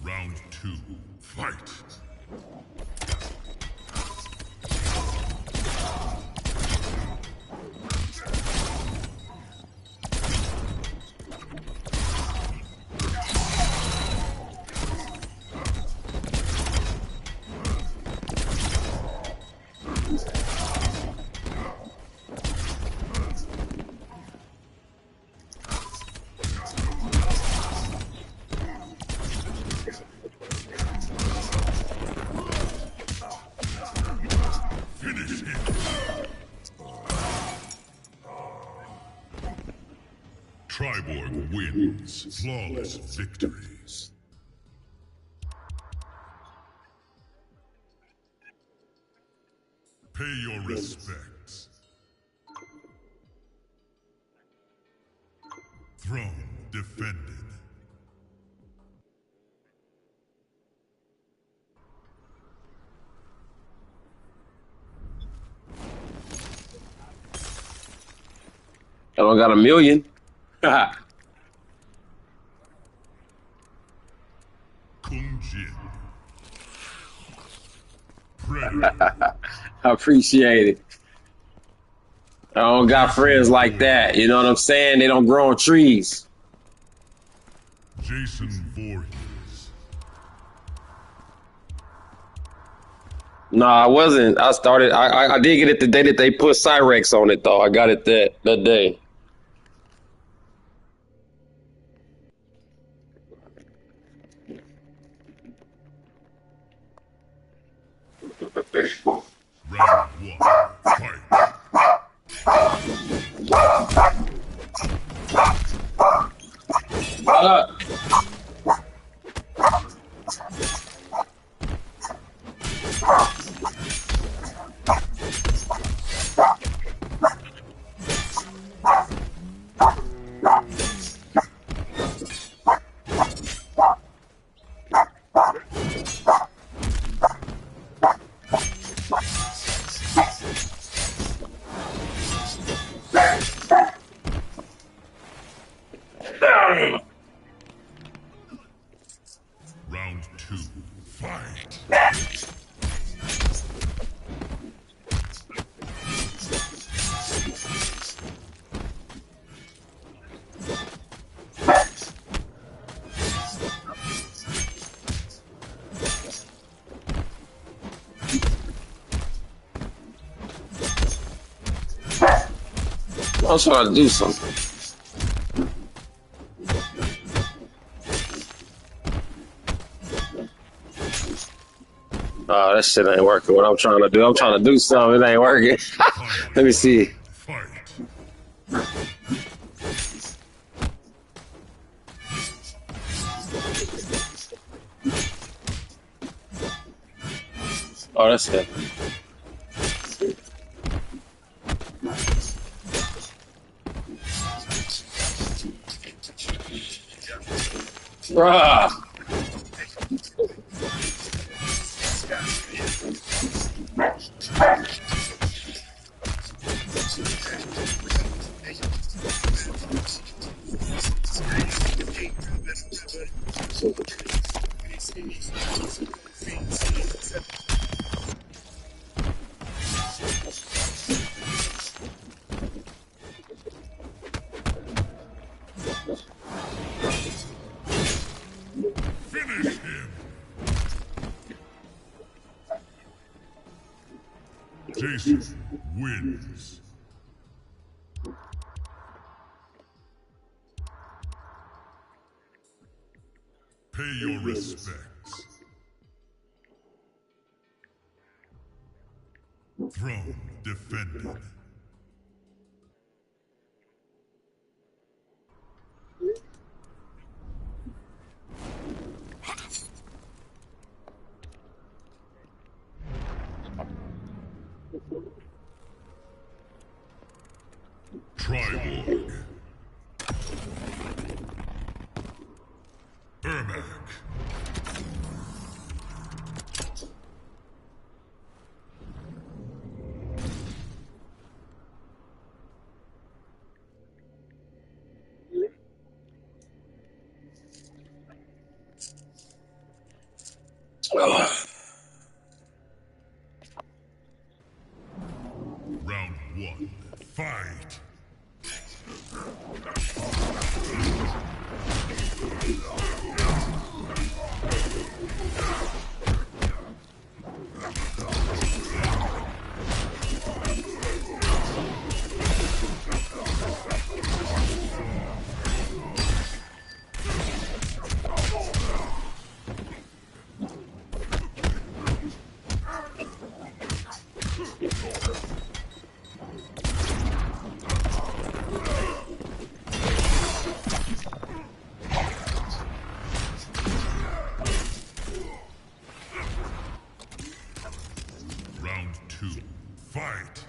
Round 2. Fight. Finish him. Triborg wins. Flawless victories. Pay your respects. Throne defended. I don't got a million. Kung Jin. Predator. I appreciate it. I don't got friends like that. You know what I'm saying? They don't grow on trees. Jason Voorhees. No, I wasn't. I started. I did get it the day that they put CYRAX on it, though. I got it that day. Round 1. Fight. I'm trying to do something. Oh, that shit ain't working. What I'm trying to do, I'm trying to do something. It ain't working. Let me see. Fight. Oh, that's it. Bruh. Finish him. Jason wins. Pay your respects. Throne defended. Triborg. Ermac. Round one. Fight. Round two. Fight.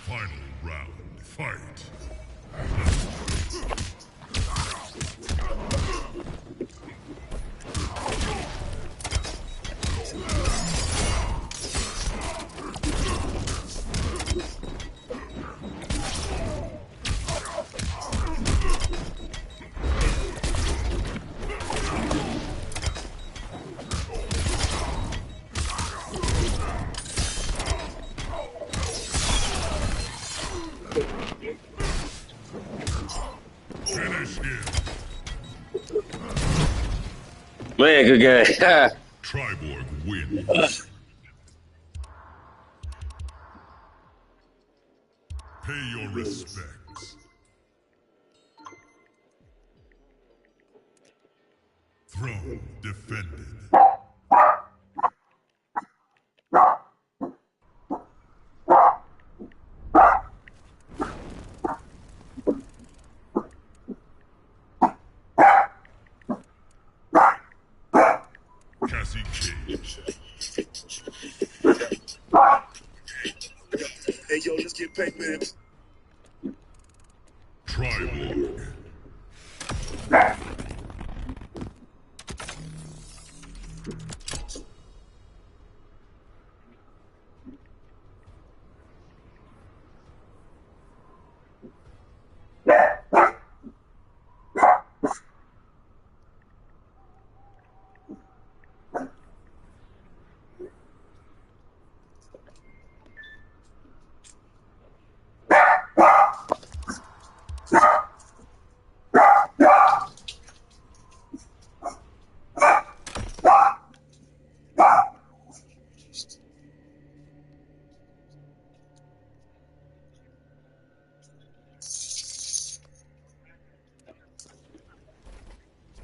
Final round. Fight. Finish him. Man, good game. Triborg wins. Pay your respects. Throne defended. Cassie Cage. Hey, yo, let's get paper. Triborg.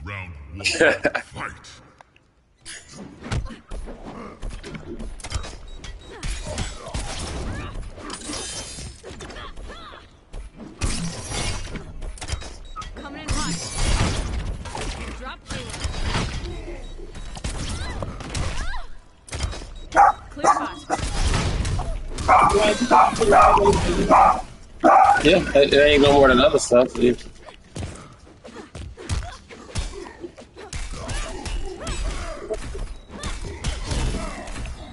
Round one. Fight. Coming in hot. Drop payload. Clear hot. Yeah, it ain't no more than other stuff.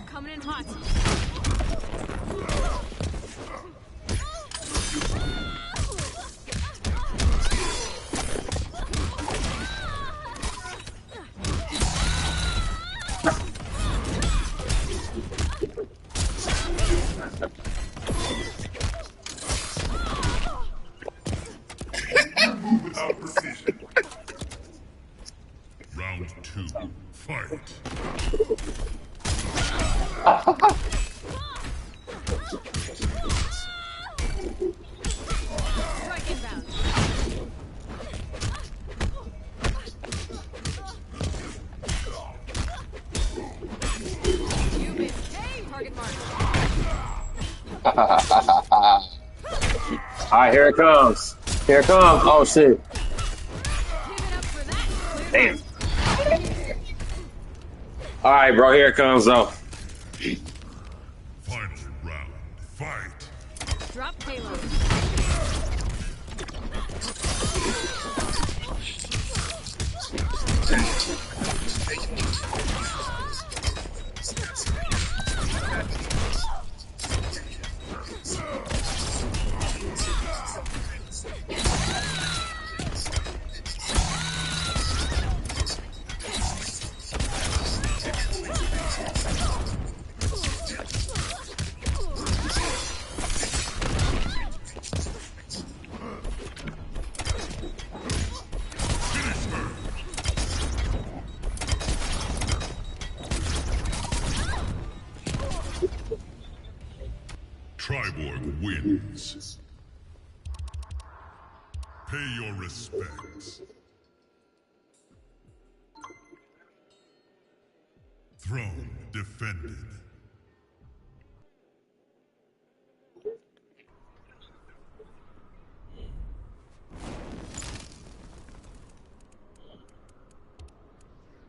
Coming in hot. Precision. Round two. Fight. Strike inbound. You've been K target mark. All right, here it comes. Here it comes. Oh shit! Give it up for that. Clear Damn. hot. All right, bro. Here it comes though. Final round. Fight. Drop payload. Triborg wins. Pay your respects. Throne defended.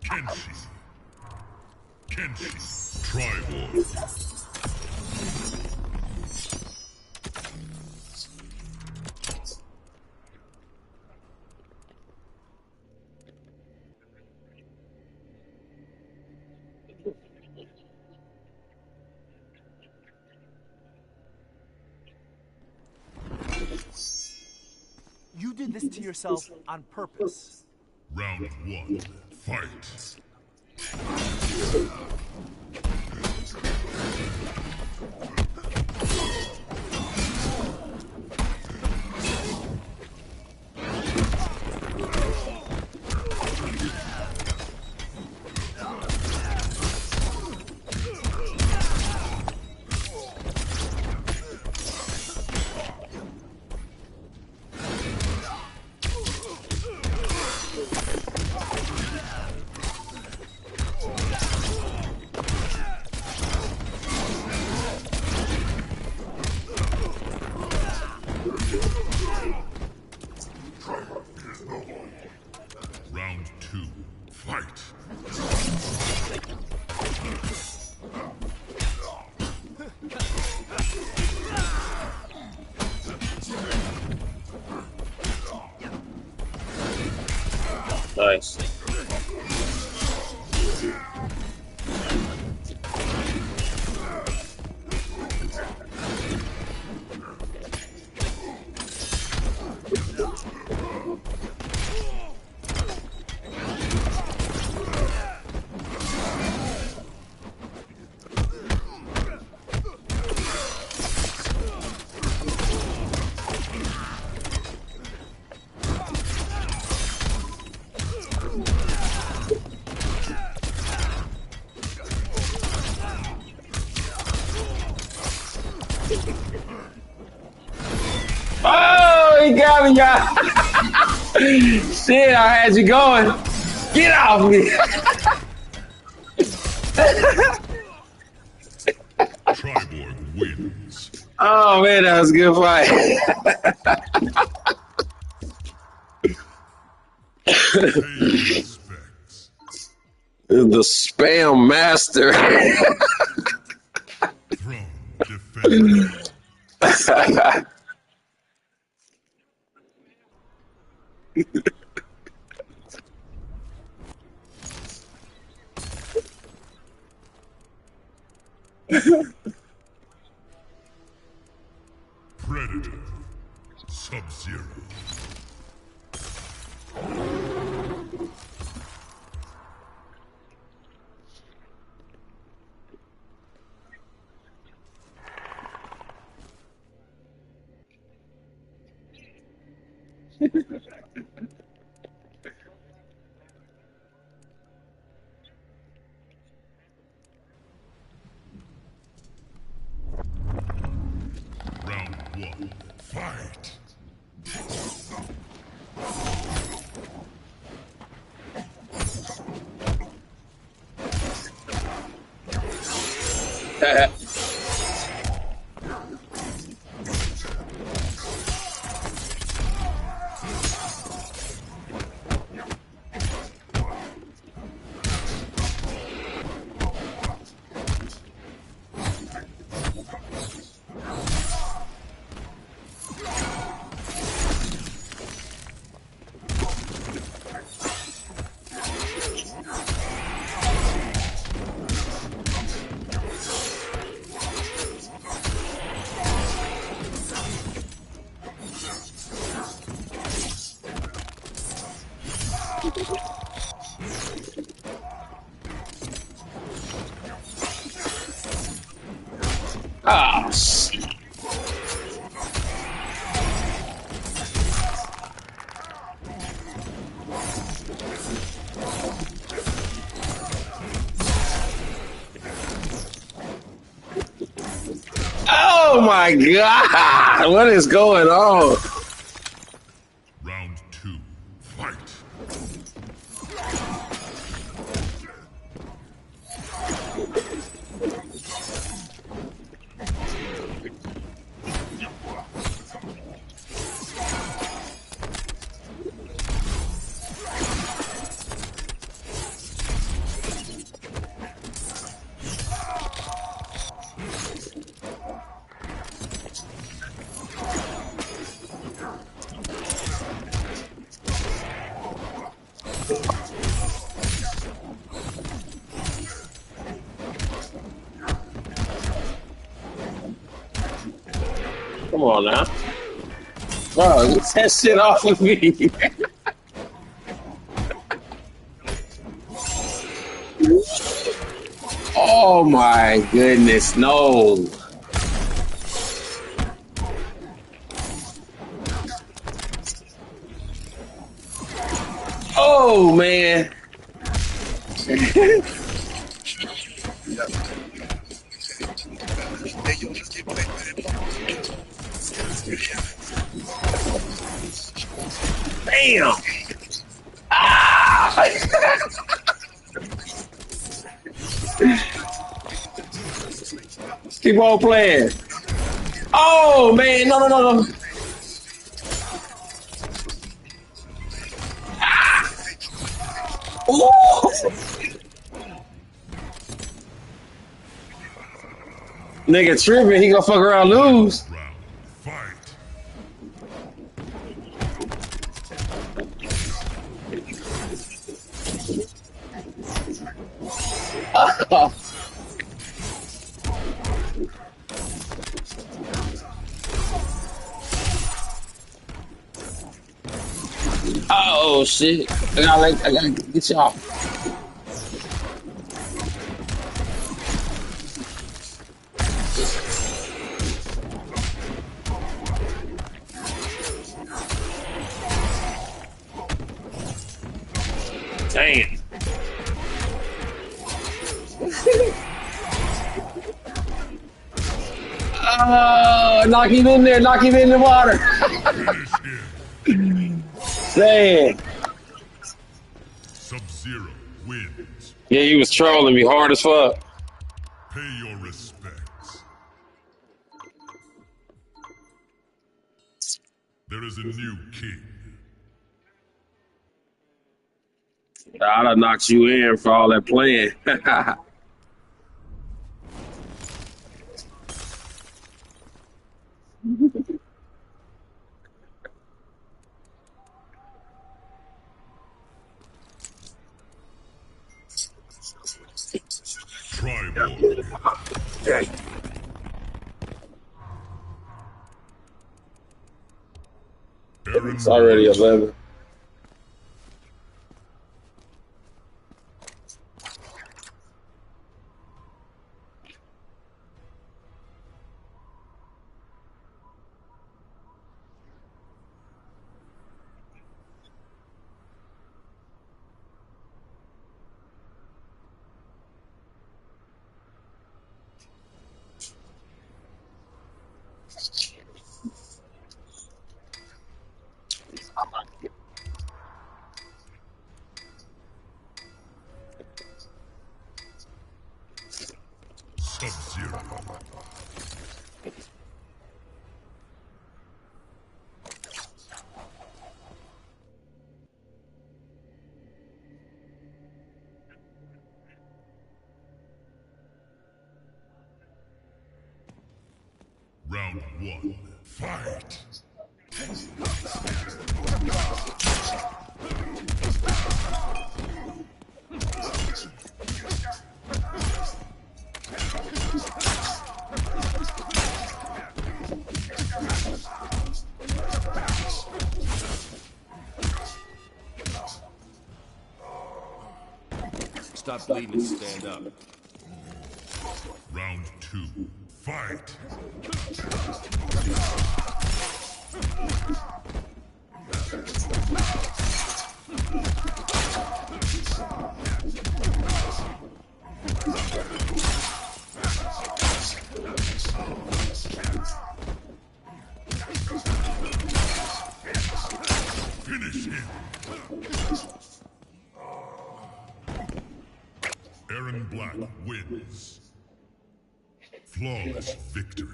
Kenshi. Kenshi. Triborg. You did this to yourself on purpose. Round one. Fight. Nice. Oh, he got me, y'all. Shit, I had you going. Get off me. Triborg wins. Oh, man, that was a good fight. Pay respects. The spam master. Throne defender. Predator. Sub-Zero. Round one. Fight. Oh, shit. Oh my God! What is going on? Round two. Fight. Come on now. Bro, get that shit off of me. Oh my goodness, no. Oh man. Damn. Ah. Keep on playing. Oh man, no, no, no, no. Ah. Ooh. Nigga tripping, he gonna fuck around lose. Round. Fight. Oh shit! I gotta get y'all. Damn. Knock him in there. Knock him in the water. Damn. Sub-Zero wins. Yeah, he was trolling me hard as fuck. Pay your respects. There is a new king. I done knocked you in for all that playing. Triborg. It's already 11. Sub-Zero. Round one. Fight. Stop bleeding and stand up. Round two. Fight. Finish him. Aaron Black wins. Flawless victory.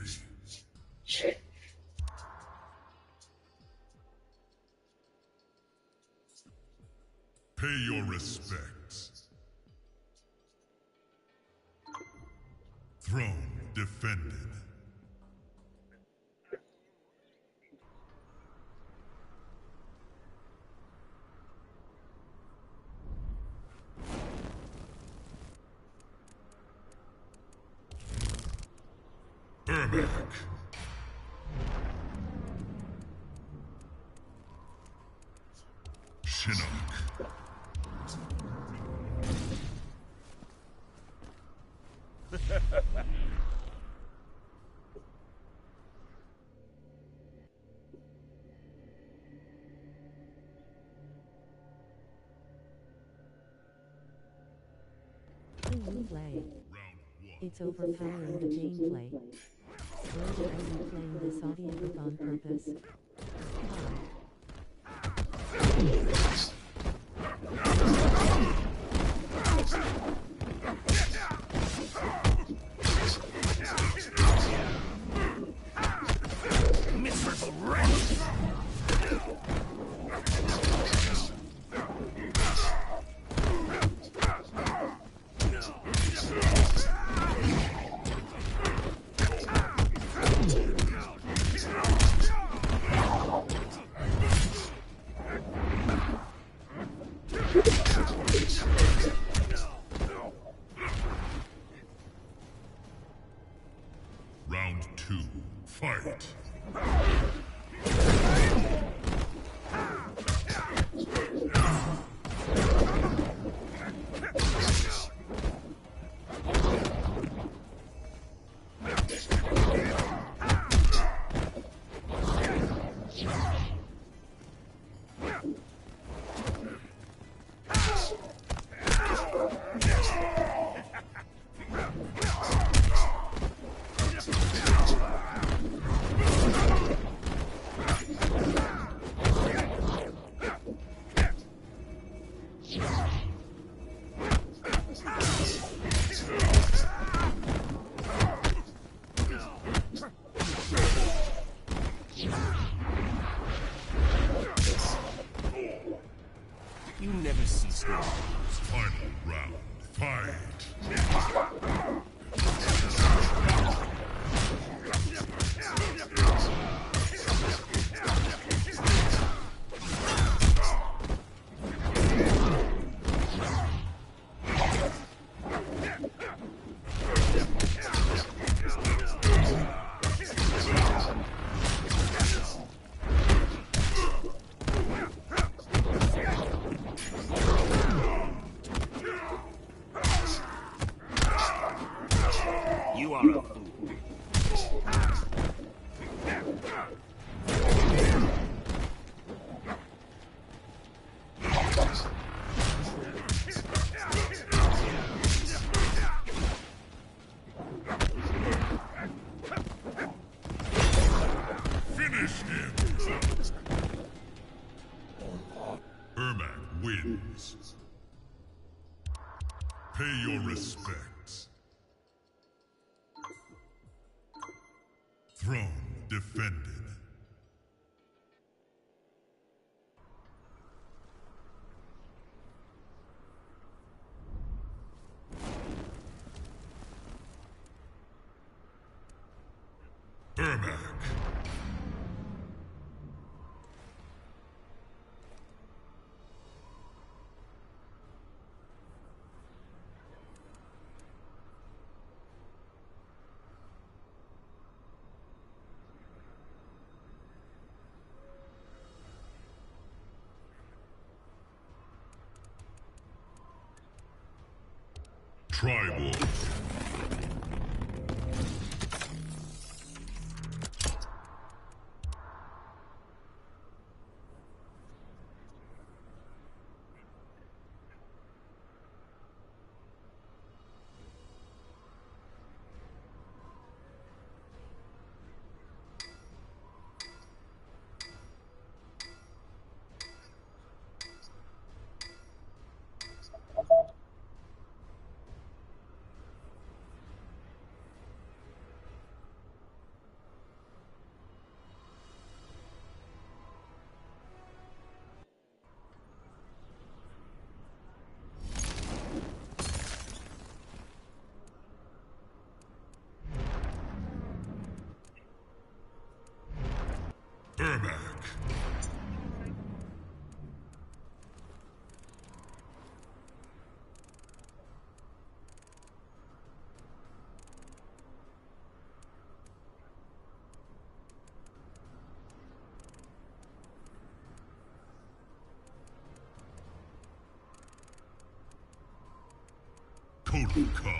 Pay your respects. Throne defended. Ermac. Shinnok. Play. It's overpowering the gameplay. Why are you playing this audiobook on purpose? Miserable wretch! storms. Final round. Fight. You are a fool. Finish him. Ermac wins. Pay your respects. Throne defended. Ermac. Tribal. Ermac. Total Khan.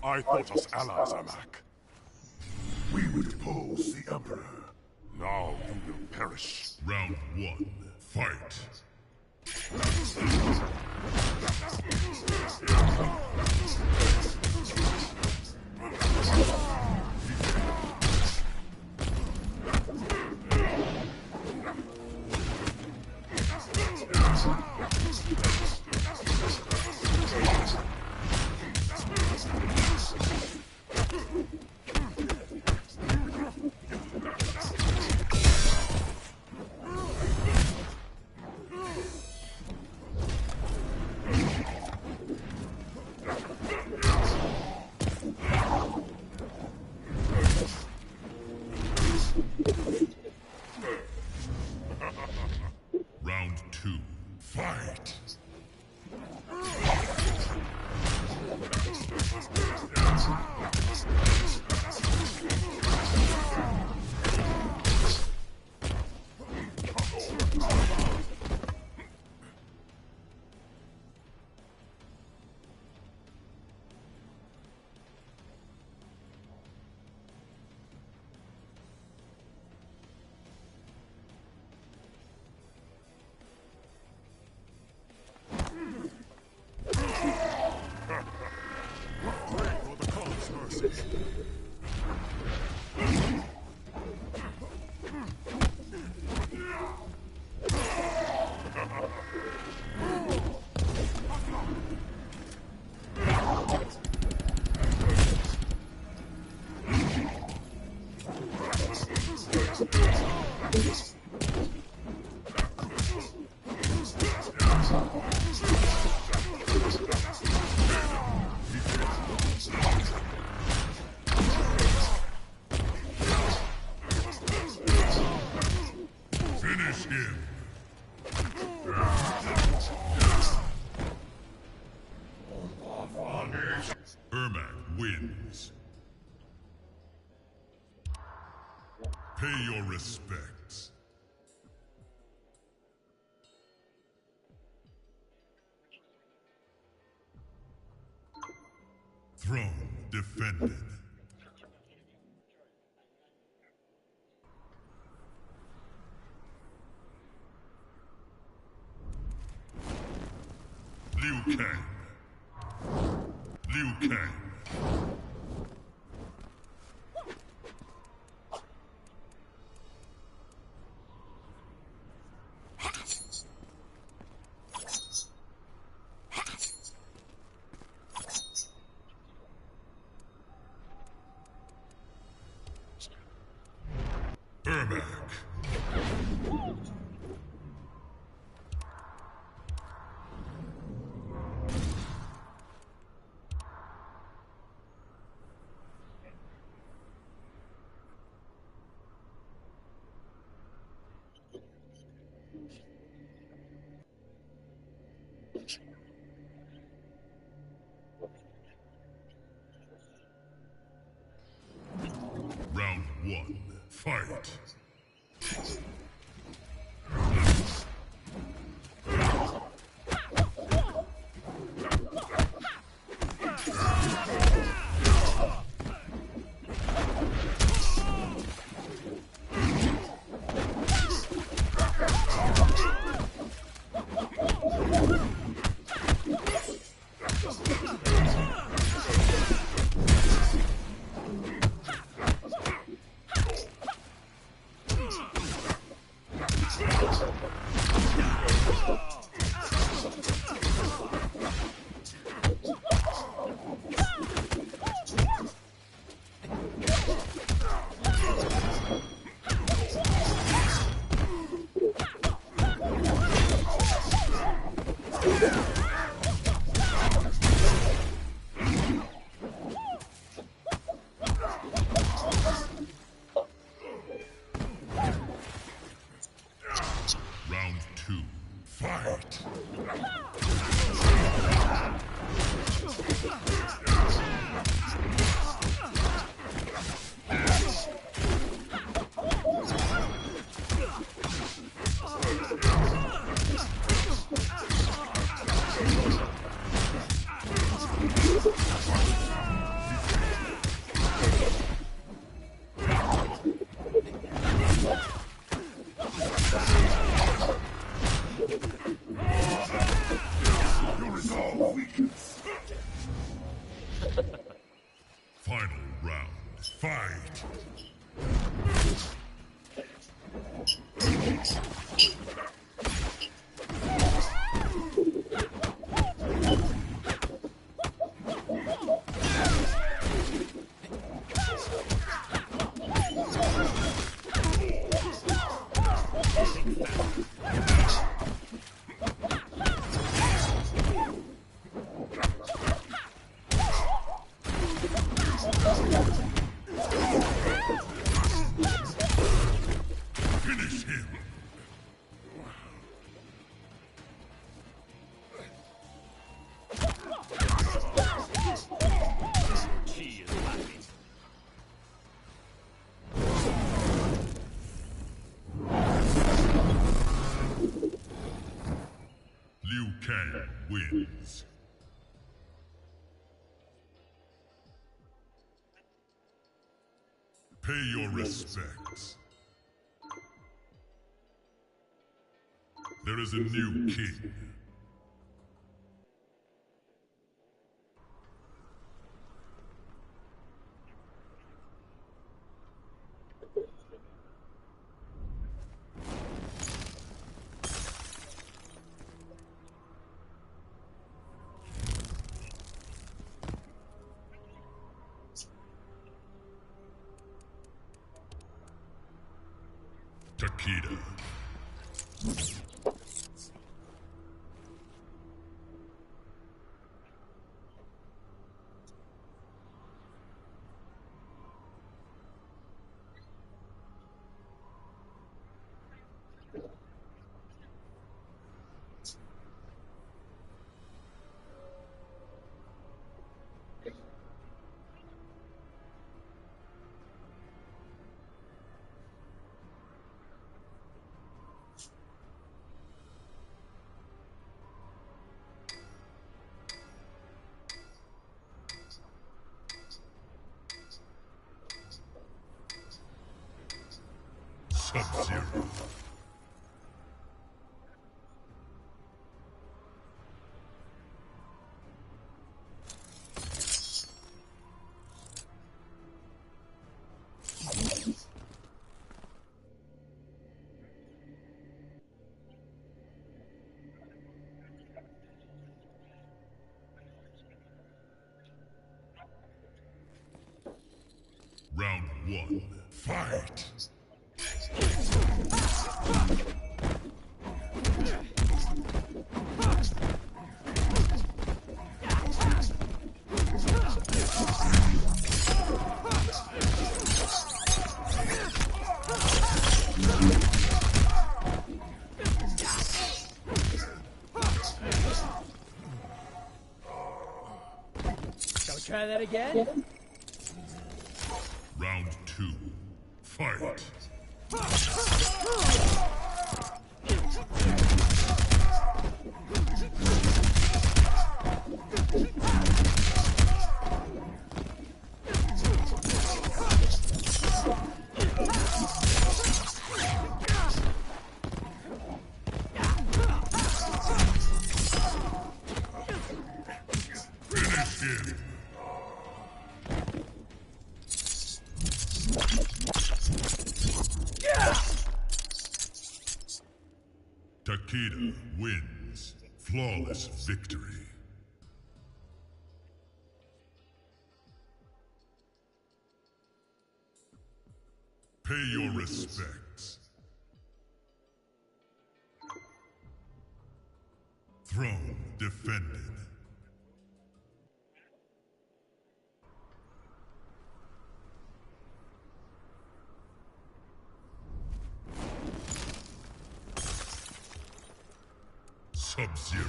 I thought us allies, Ermac. We would oppose the Emperor. Now you will perish. Round one. Fight. Round two. Fight. him. Ermac wins. Pay your respects. Throne defended. Liu Kang. Liu Kang. Ermac. Round one, fight. Round two, fight. Your resolve weakens. Final round, fight. Finish him. Key is lacking. Liu Kang wins. Pay your respects. There is a new king. Takeda. one, fight! Shall we try that again? Round two, fight! Finish him! Takeda wins. Flawless victory. Pay your respects. Throne defended. Sub-Zero.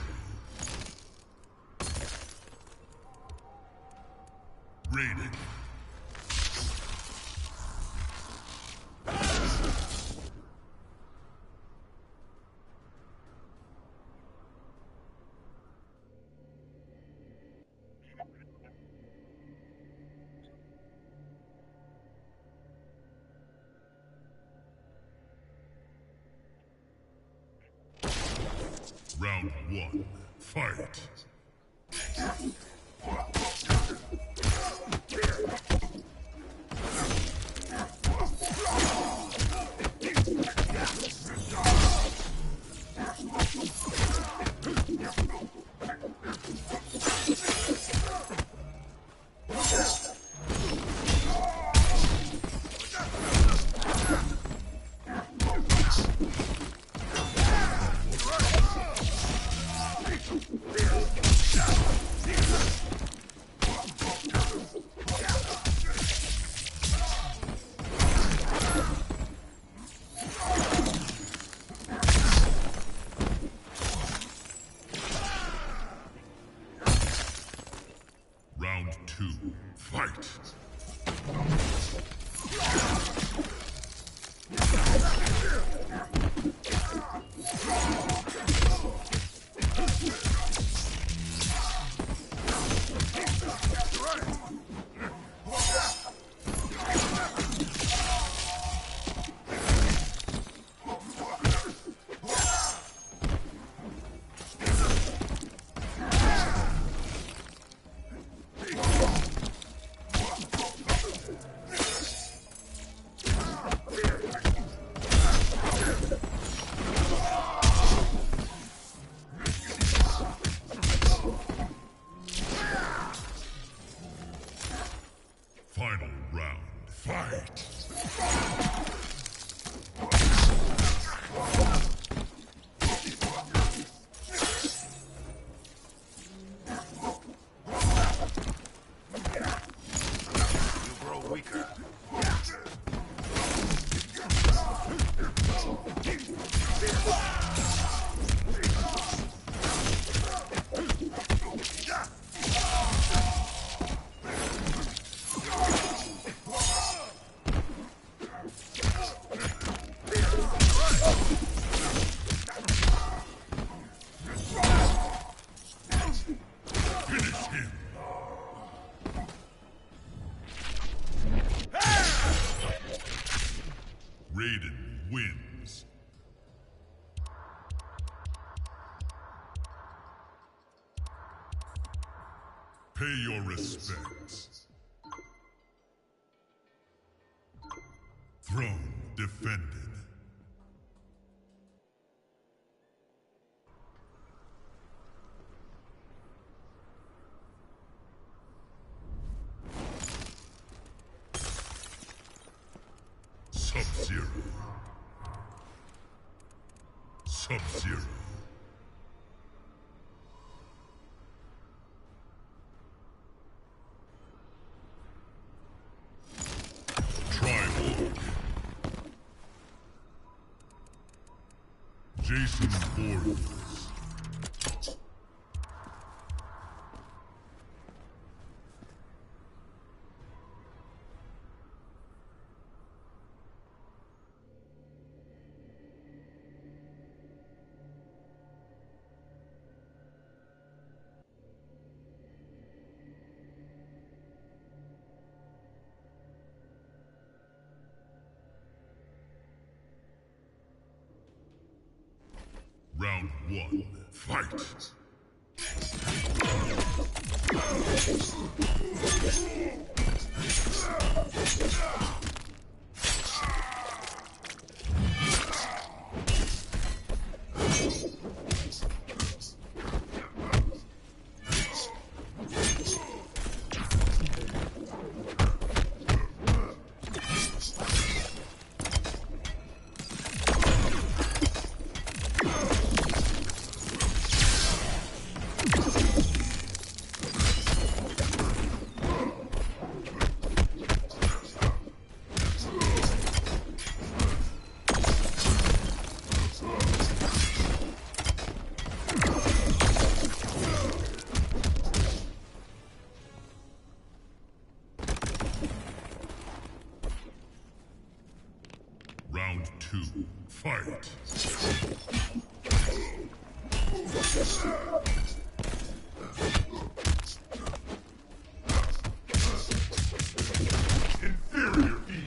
Raiden. Round one, fight! Round two, fight! Final round, fight! You grow weaker. Finish him! Raiden wins. Pay your respects. Throne defended. Sub-Zero. Triborg. Jason Voorhees. Round one, fight! Round two, fight! Inferior E!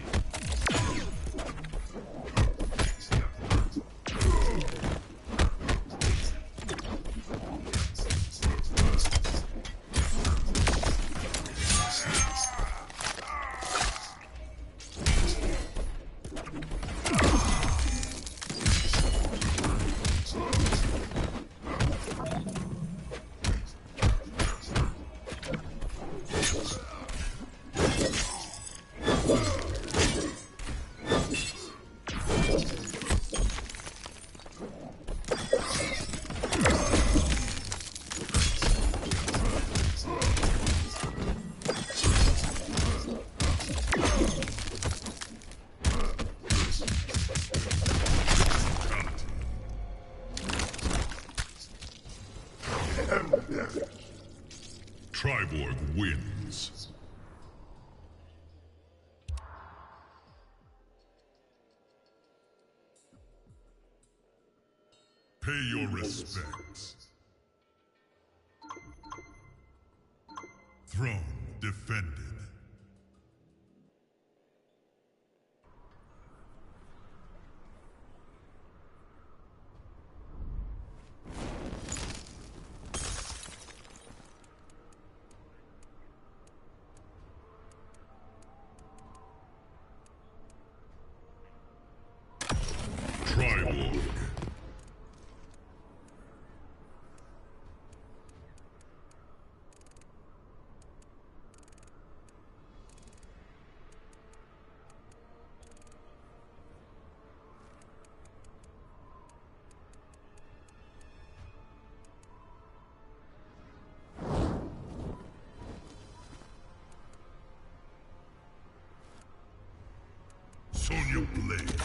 Triborg wins. Pay your respects. Throne defended. Triborg. Sonya Blade.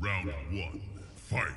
Round one, fight!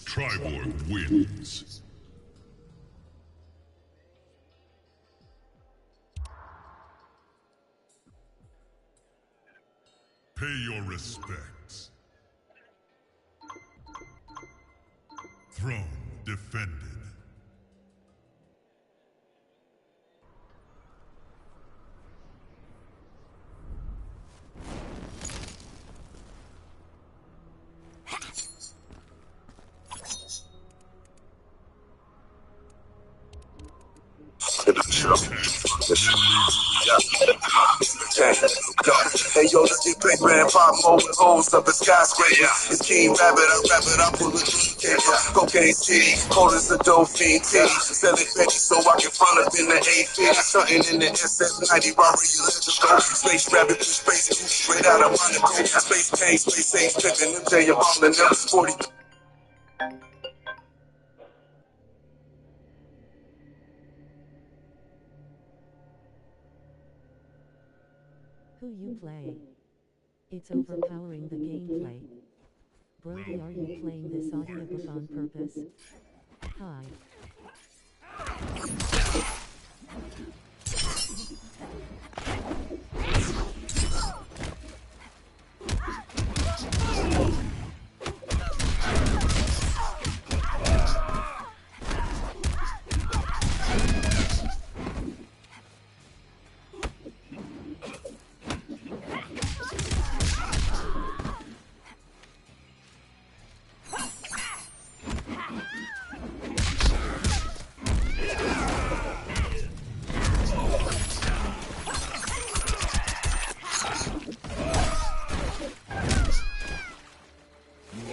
Triborg wins. Pay your respects. Throne defended. Hey yo, let's get paper and pop more with holes up a skyscraper. It's King Rabbit, I pull a cake. Cocaine City, cold as a dope fiend titty. Selling Betty so I can front up in the 850. Something in the SF90, robbery, electrical. Space Rabbit, push space, straight out of Monaco. Space Pain, Space Ace, pimpin' them, J, all in them 40. Who you play? It's overpowering the gameplay. Brody, are you playing this audiobook on purpose? Hi.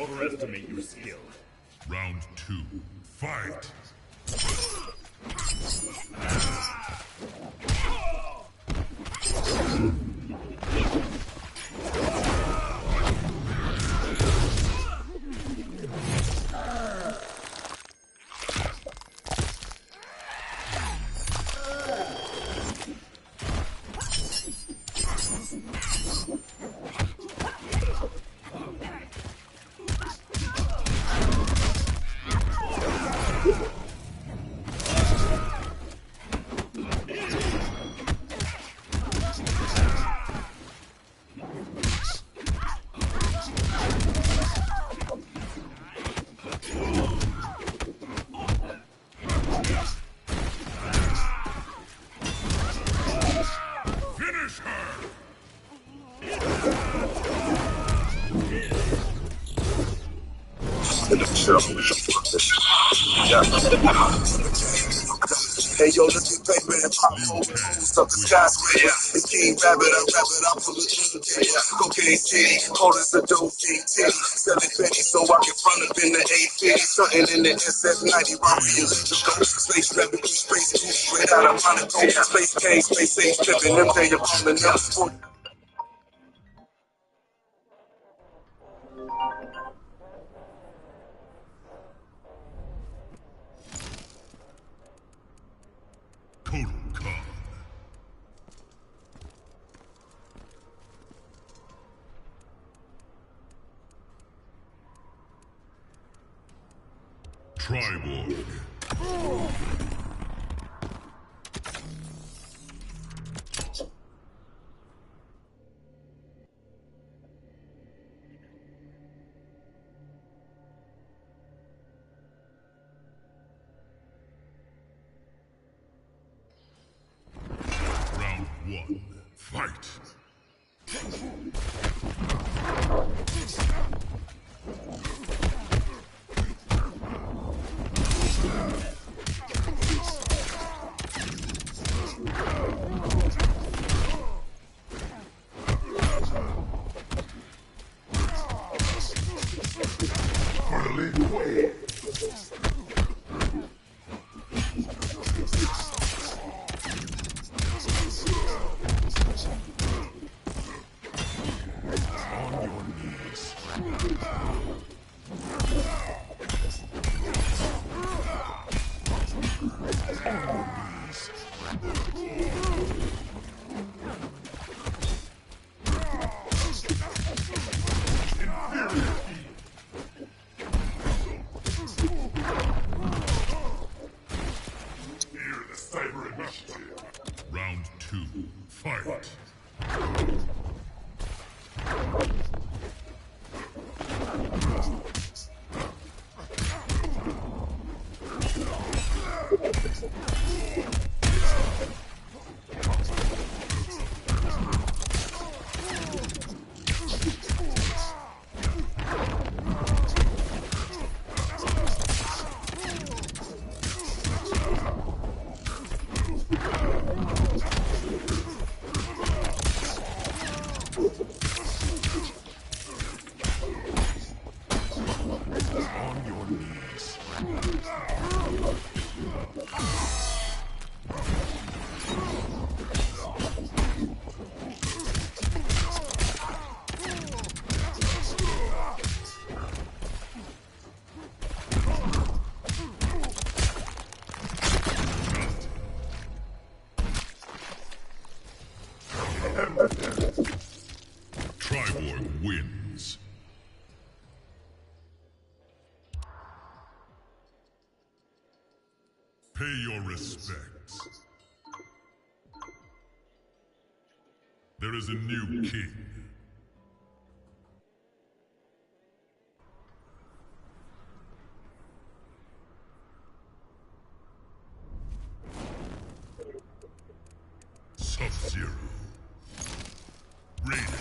Overestimate your skill. Round 2. Fight! Hey yo, let's get paper and pop more with holes up the skyscraper. It's King Rabbit, I pull a cake. Cocaine City, cold as a dope fiend titty. Selling Betty so I can front up in the 850. Something in the SF90, robbery, electrical. Space Rabbit, space goose, straight out of Monaco. Space King, Space Ace, pimpin' them, they up on the nuts. Total Con. Triborg. Round 1. Fight! Cyber initiative. Round 2. Fight. On your knees. Triborg wins. Pay your respects. There is a new king. Sub-Zero. Raiden.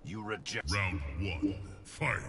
You reject. Round 1. Fight.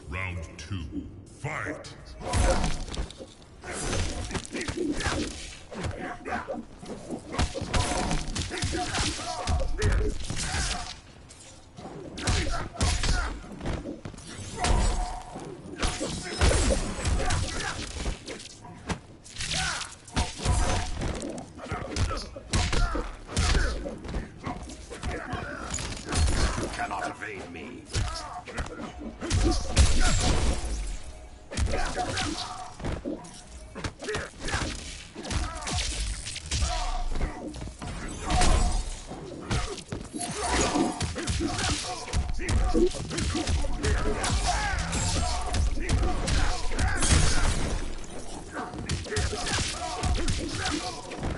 Round 2. Fight. You cannot evade me.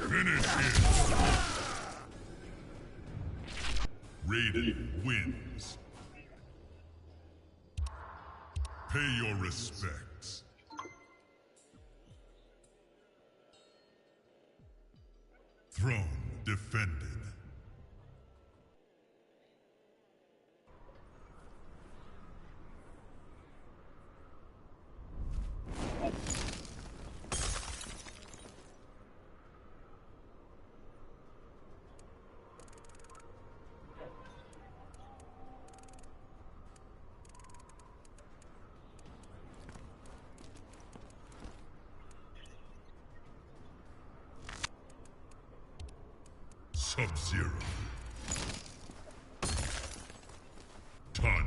Finish him. Raiden wins. Pay your respects. Throne defended. Sub-Zero. Tanya.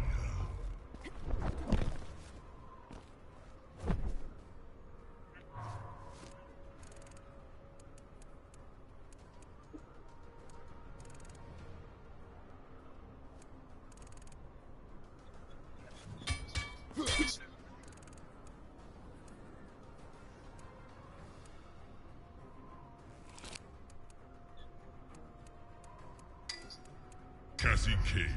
Cassie Cage.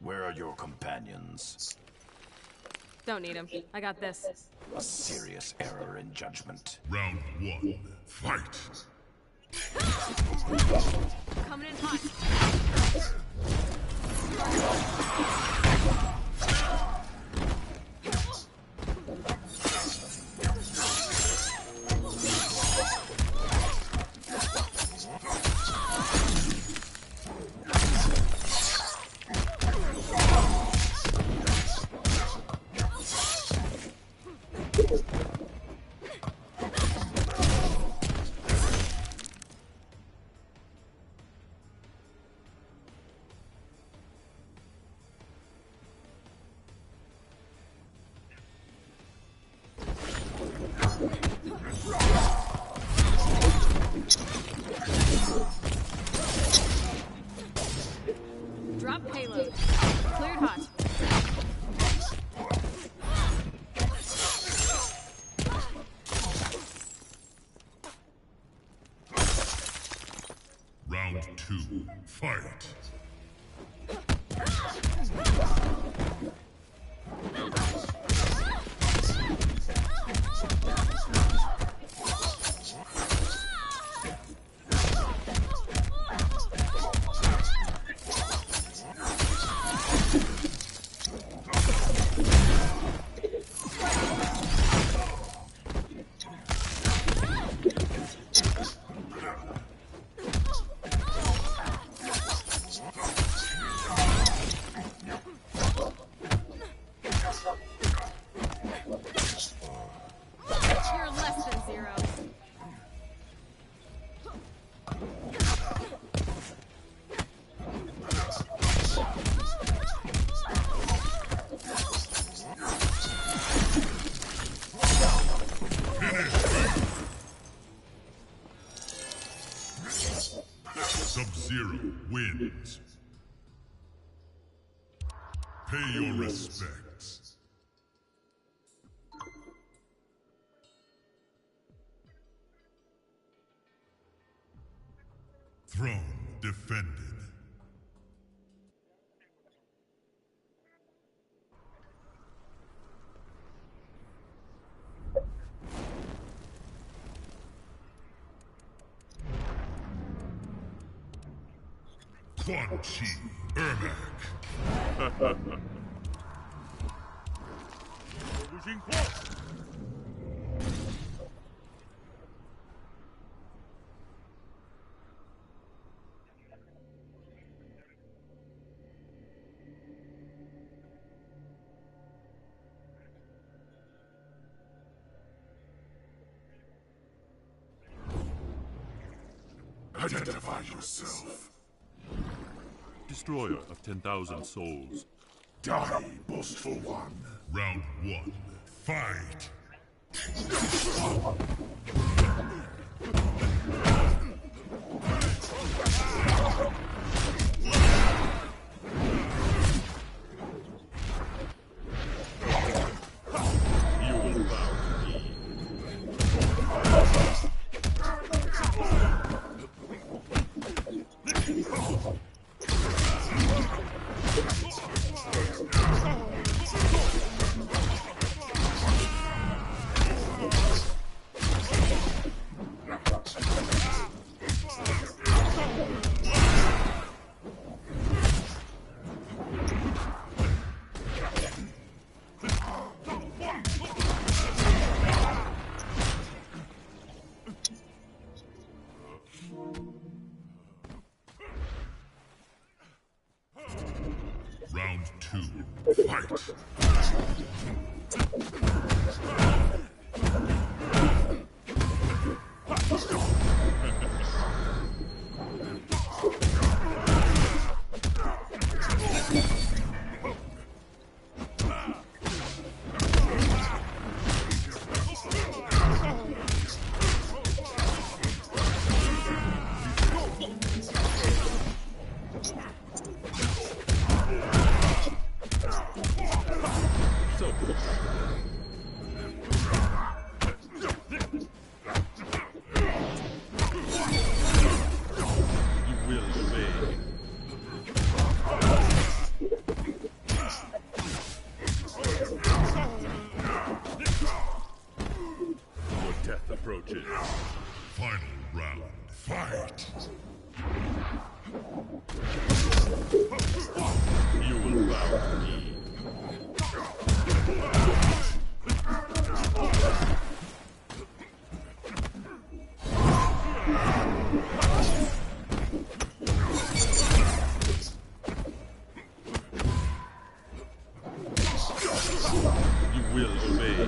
Where are your companions? Don't need him. I got this. A serious error in judgment. Round 1. Fight! Coming in hot. Drop payload. Cleared hot. Round 2. Fight! You're less than zero. Sub-Zero wins. Pay your respects. Throne defended. Quan Chi Ermac. Losing close. Identify yourself. Destroyer of 10,000 souls. Die, boastful one. Round 1. Fight! You will bow to me. Round 2. Fight! So good. You will obey. Your death approaches. Final round. Fight! You will bow to me. You will obey.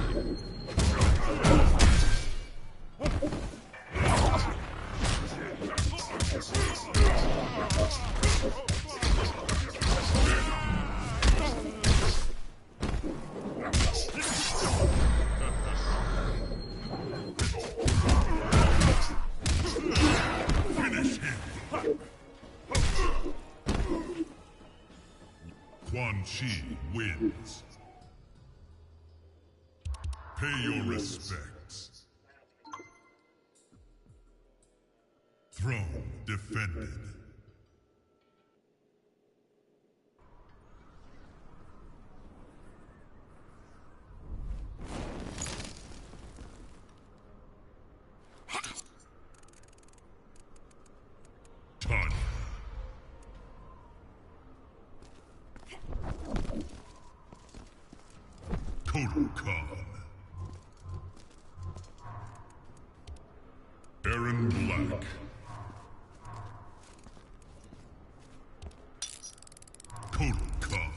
Quan Chi wins. Pay your respects. Throne defended. Tanya. Kotal Khan. Aaron Black. Kotal Khan.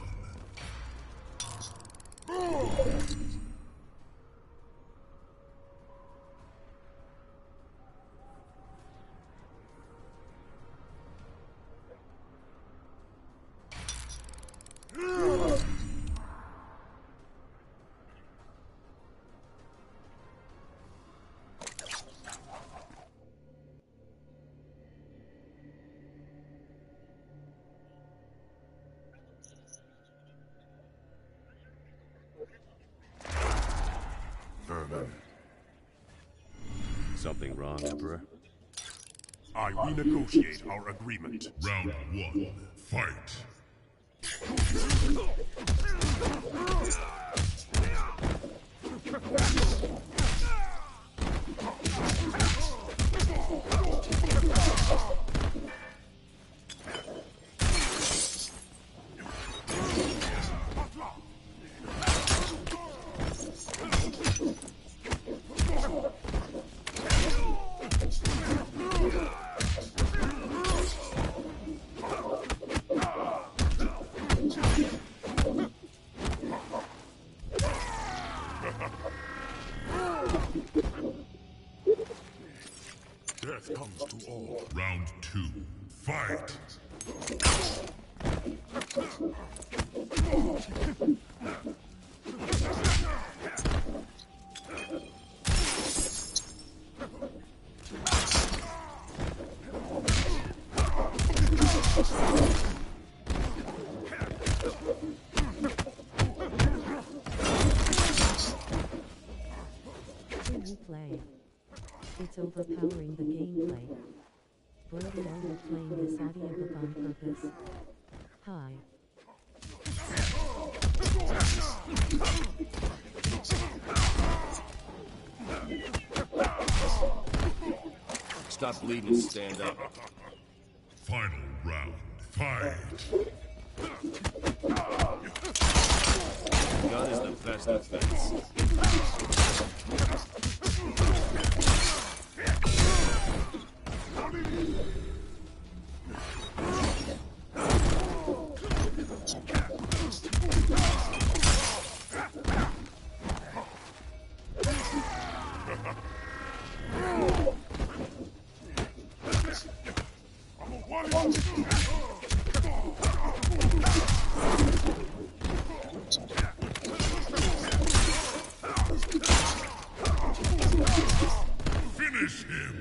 Something wrong, Emperor? I renegotiate our agreement. Round 1. Fight! Death comes to all. Round 2. Fight! Who you play? It's overpowering the gameplay. Brody, are you playing this audiobook on purpose? Hi. Stop bleeding and stand up. Final round. Fight! Gun is the best defense. Finish him!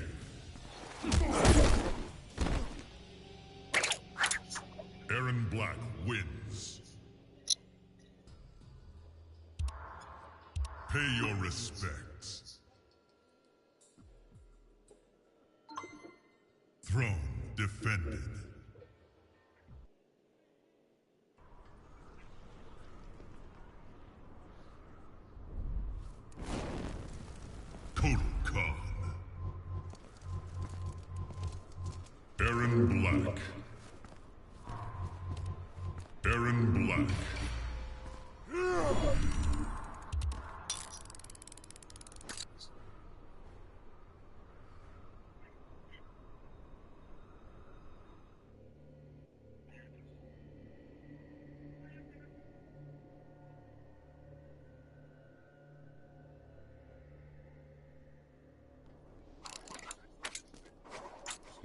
Pay your respects. Throne defended. Total Khan. Aaron Black. Aaron Black.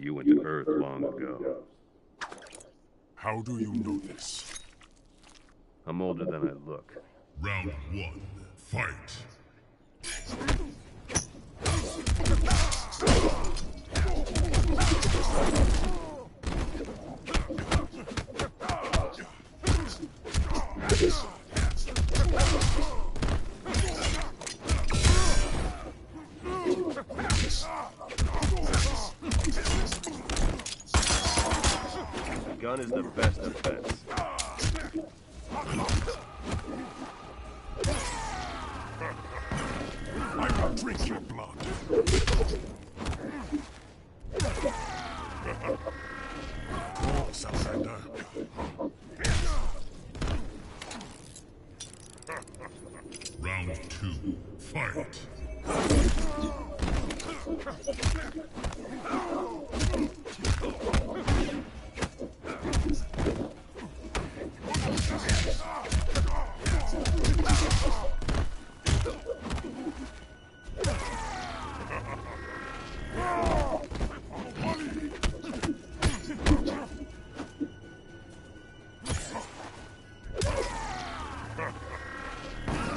You went to Earth long ago. How do you know this? I'm older than I look. Round 1. Fight. The gun is the best defense. I will drink your blood. Oh, surrender. Round 2. Fight.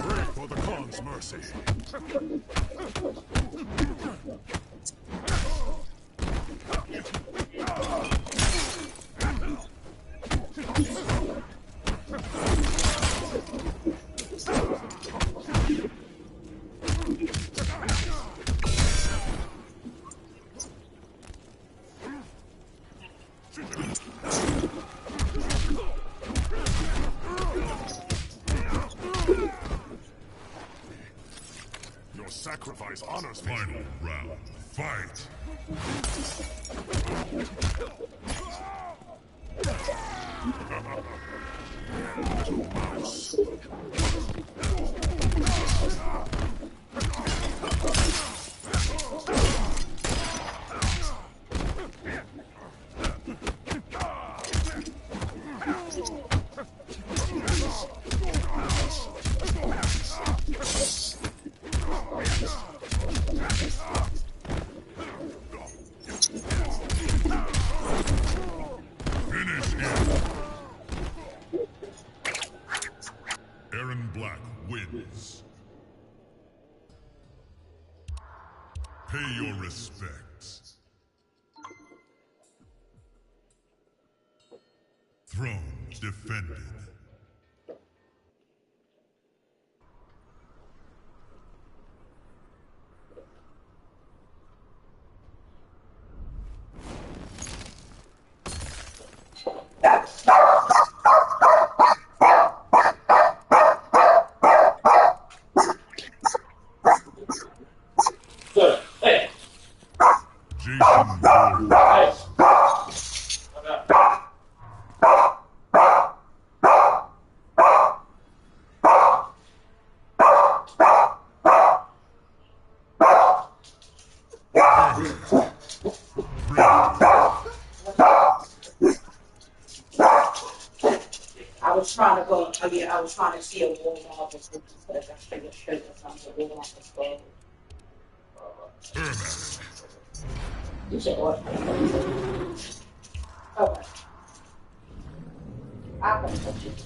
Pray for the Khan's mercy. Your sacrifice honors me. Final round. Fight. Little mouse. Finish him. Aaron Black wins. Pay your respects. Throne defended. Jason Bourne. I was trying to go, I was trying to see a wall wall before I should have straight or something, but off the scroll. You said what? Okay. I can touch it.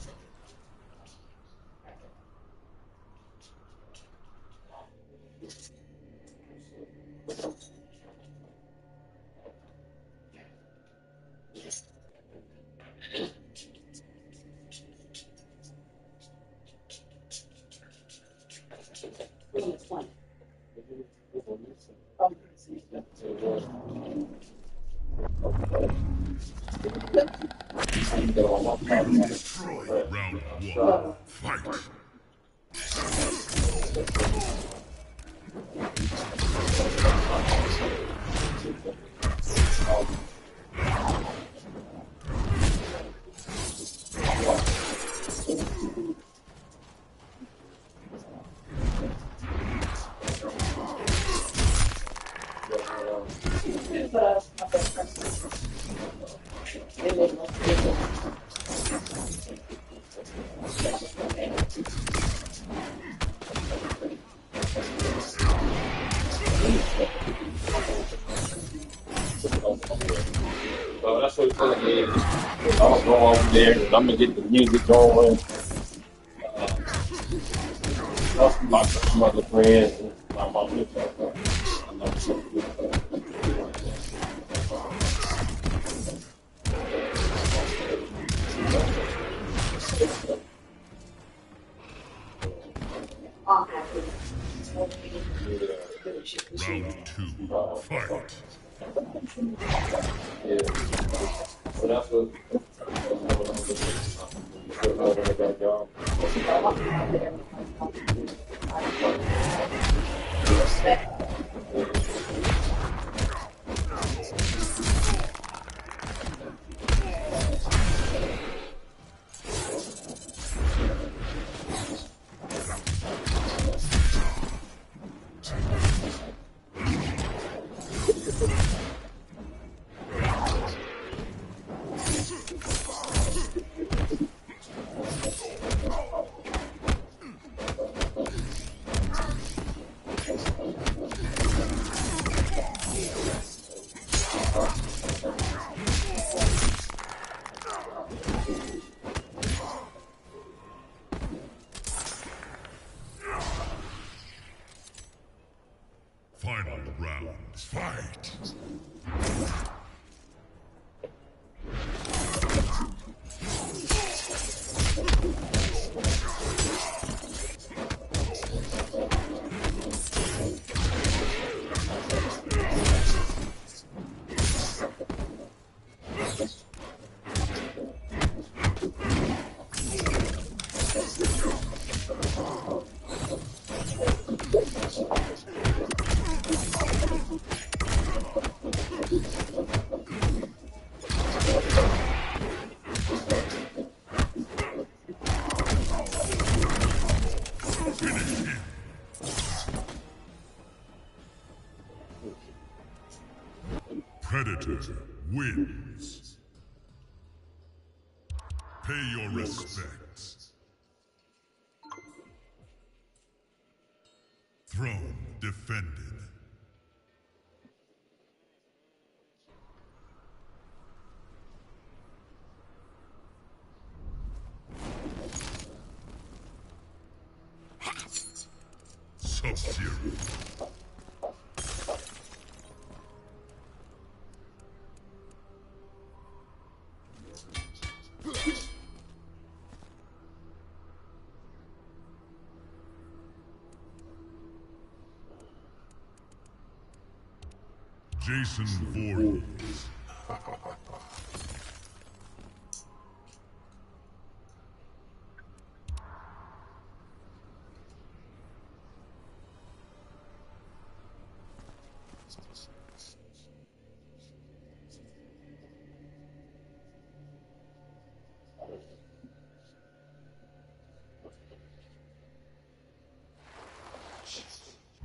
2020. Destroyed. Round one. Fight. So that's what it's gonna be. I'm gonna go over there. I'm gonna get the music going. That's some other friends. My mom. Round two. Fight. Yeah. So that's what. Final round. Fight. Predator wins. Pay your respects. Throne defended. Sub-Zero. Jason Voorhees.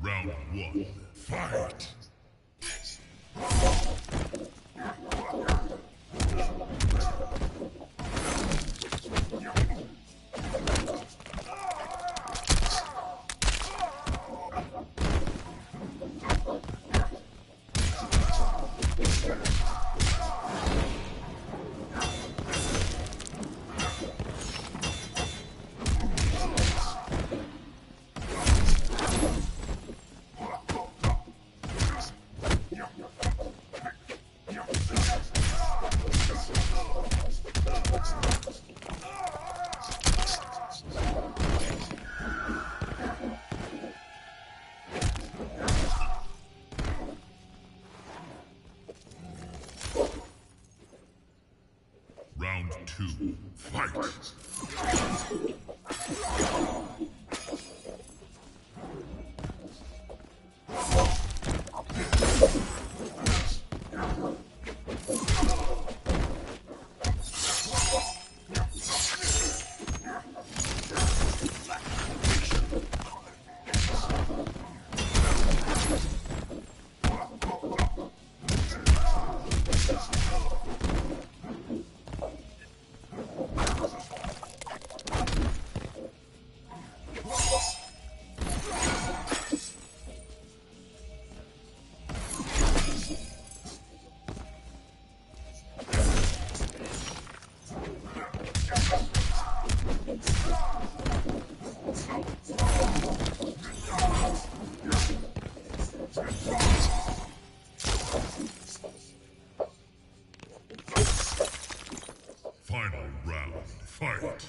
Round one. Fight. Final round, fight.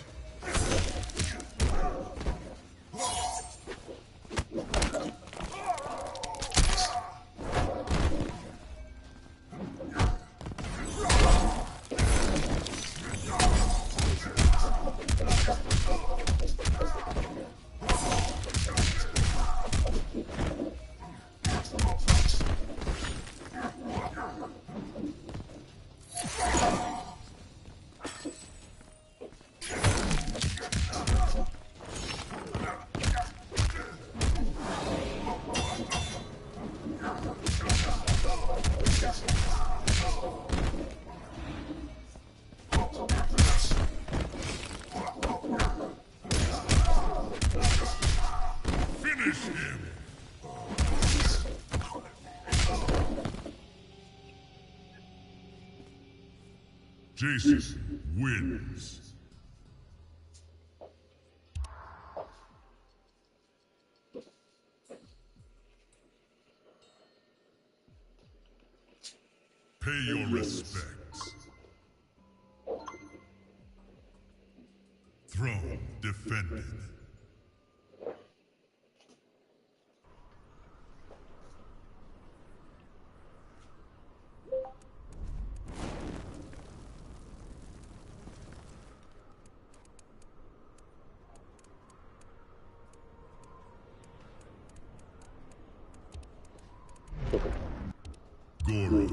Jason wins. Pay your respects. Throne defended. Goro.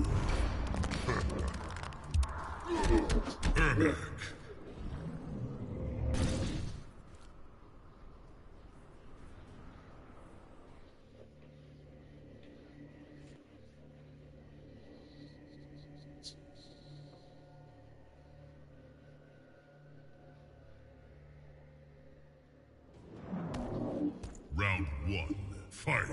Ermac. Round one, fight.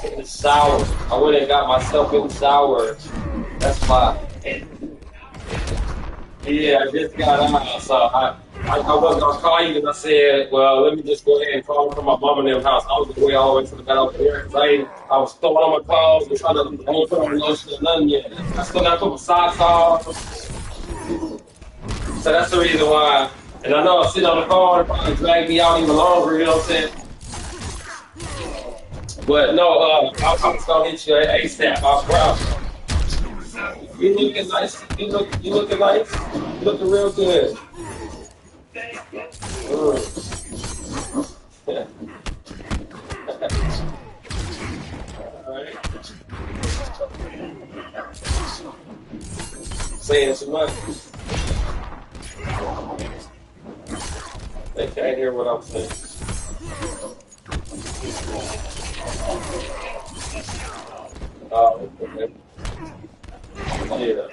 In the shower. I went and got myself in the shower. That's why. Yeah, I just got out, so I wasn't gonna call you because I said, well, let me just go ahead and call from my mom and them house. I was way all the way to the back over there because I was throwing on my clothes and trying to only put on lotion and nothing yet. I still gotta put my socks on. So that's the reason why. And I know I'm sitting on the phone and probably drag me out even longer, you know what I'm saying? But no, I was gonna hit you at ASAP. I'm proud. You looking nice. You looking nice. You looking real good. Yeah. All right. Saying too much. They can't hear what I'm saying. Oh, okay. Yeah.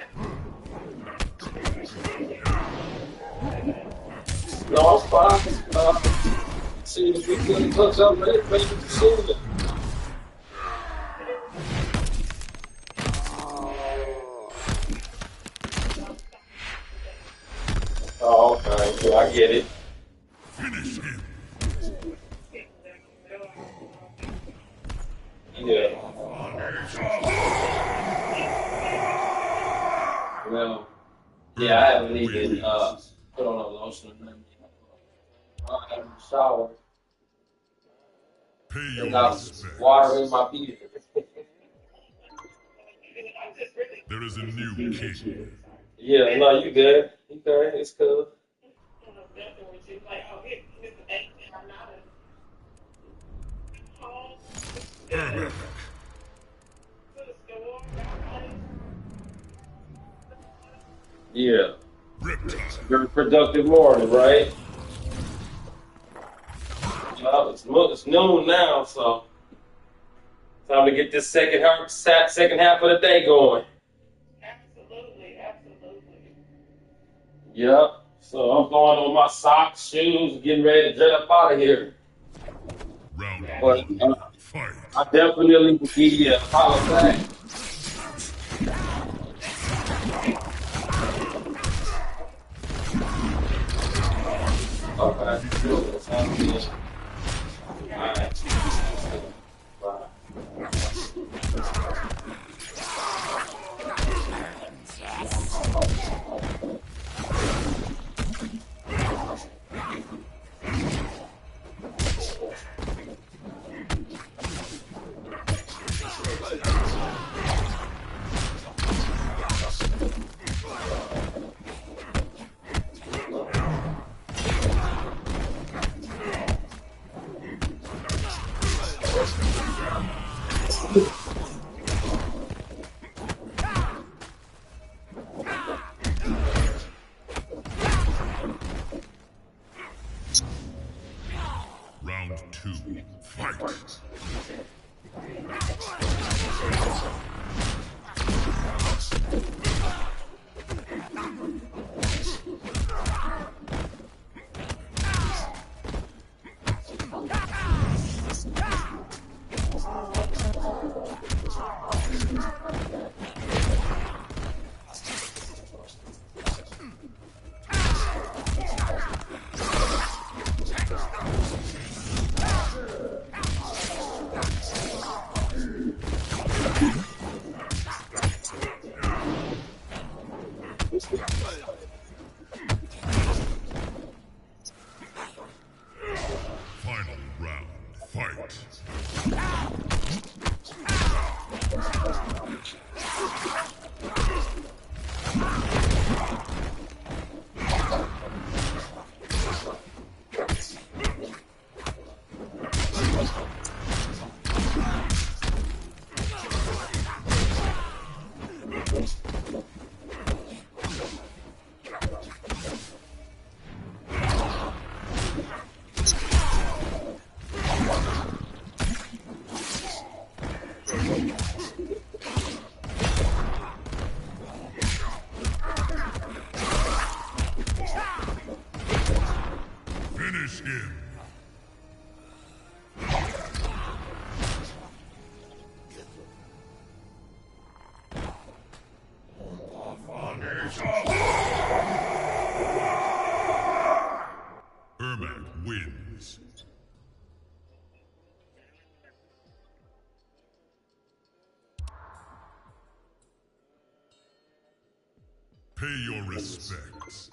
See if we can hook up with it, make it sooner. Oh, okay. Yeah, I get it. Finish him. Yeah. Well, yeah, I haven't even put on a lotion or nothing. I haven't showered. Pay I your got respects. water in my beard. There is a new king. Yeah, no, you good. You good. It's cool. Ermac. Yeah. Riptide. Very productive morning, right? Well, it's noon now, so time to get this second half of the day going. Yep. So I'm going on my socks, shoes, getting ready to jet up out of here. Round But one. Fight. I definitely will give you a holler back. Okay. That sounds good. All right. Bye. Round two. Fight. Final round. Fight. Finish him. Ermac wins. Pay your respects.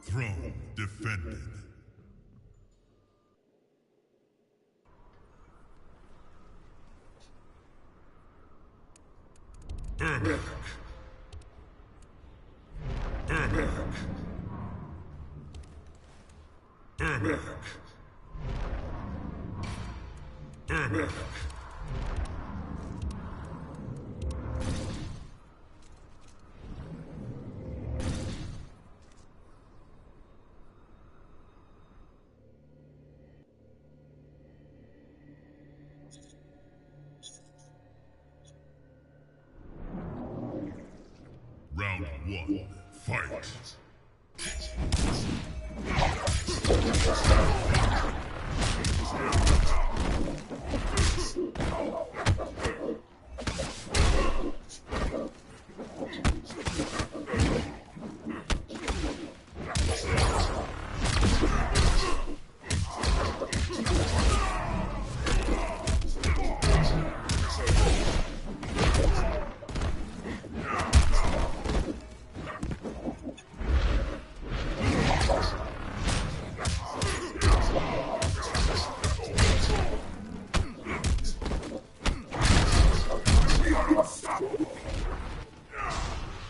Throne defended. Ermac. Ermac. Ermac. Ermac. Round one. Fight.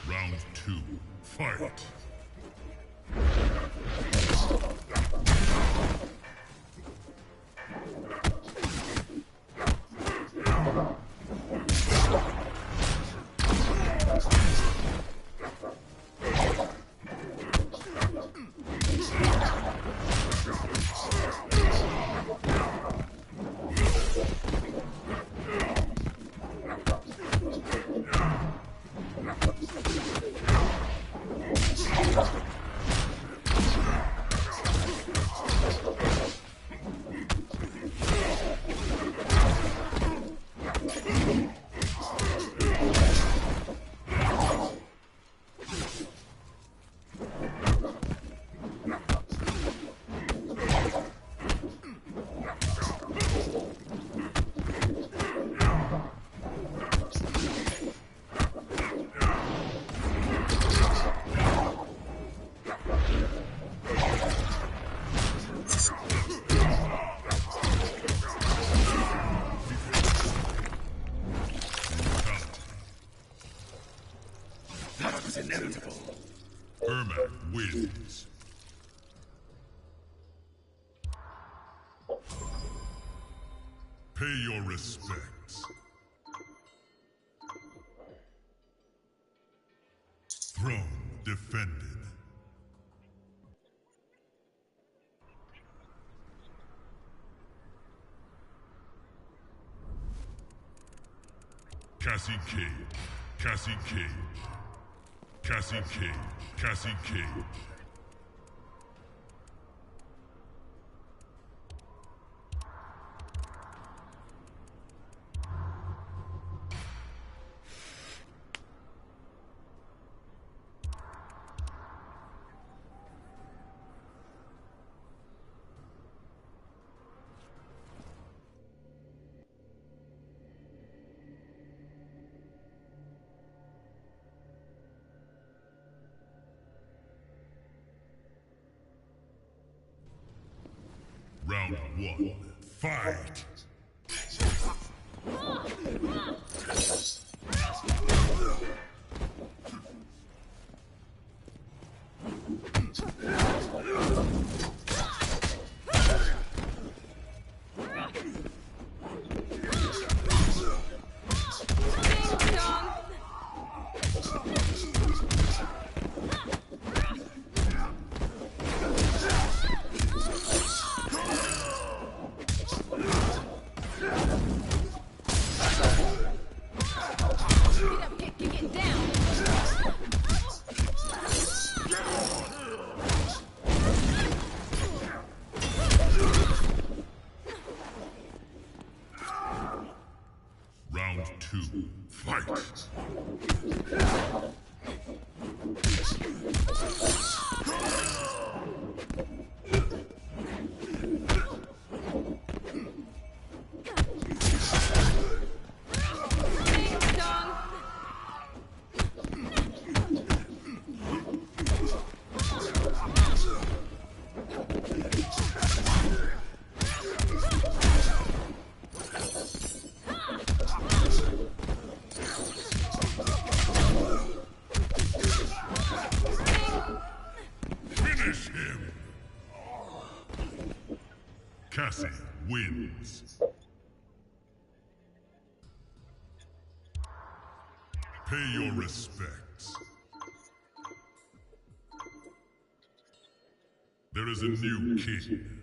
Round 2, fight. That was inevitable. Ermac wins. Pay your respects. Throne defended. Cassie Cage. Cassie Cage. Cassie Cage. Cassie Cage. Round 1, fight! Round 2, fight! Finish him! Cassie wins. Pay your respects. There is a new king.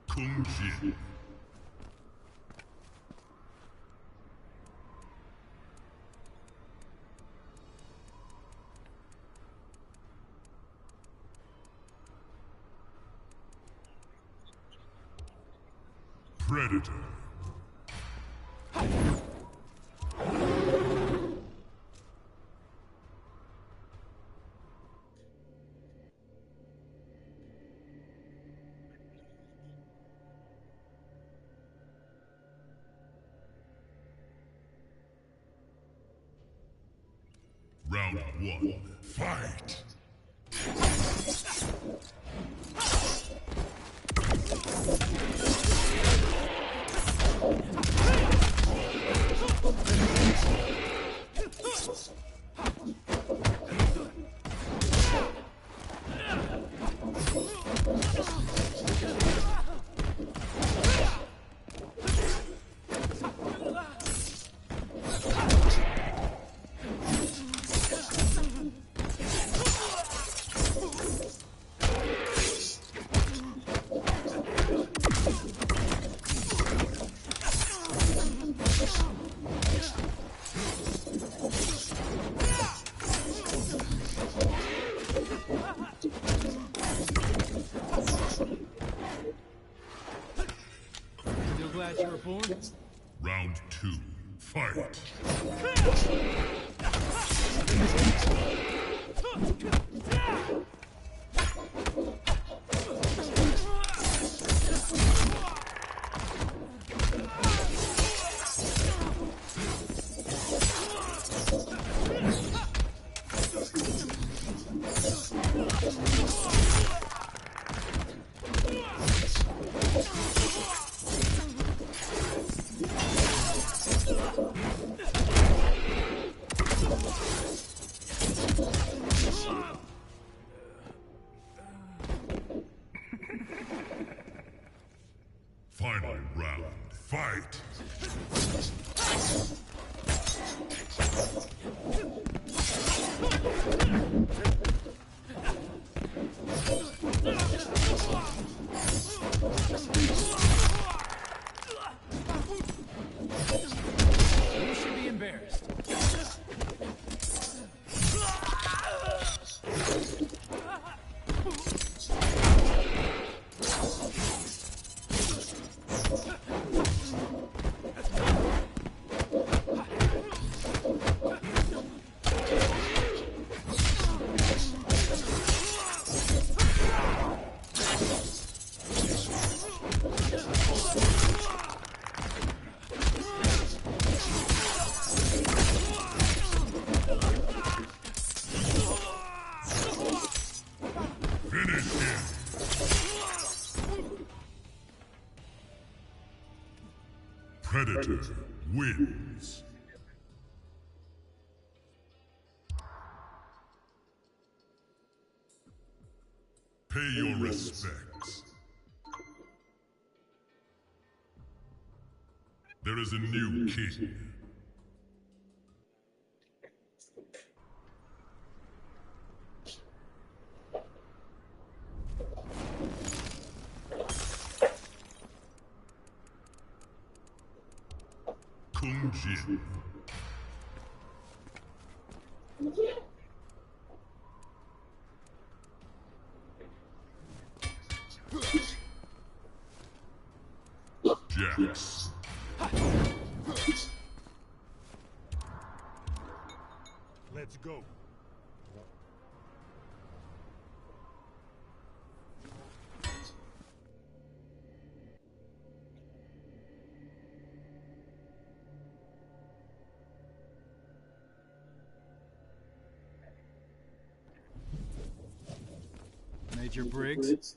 Kung Jin. Predator. Round 1, fight! Glad you were born. Round 2, fight! Final round, fight! You should be embarrassed. Predator wins. Pay your respects. There is a new king. Kung Jin. Jax. Let's go. Major Briggs?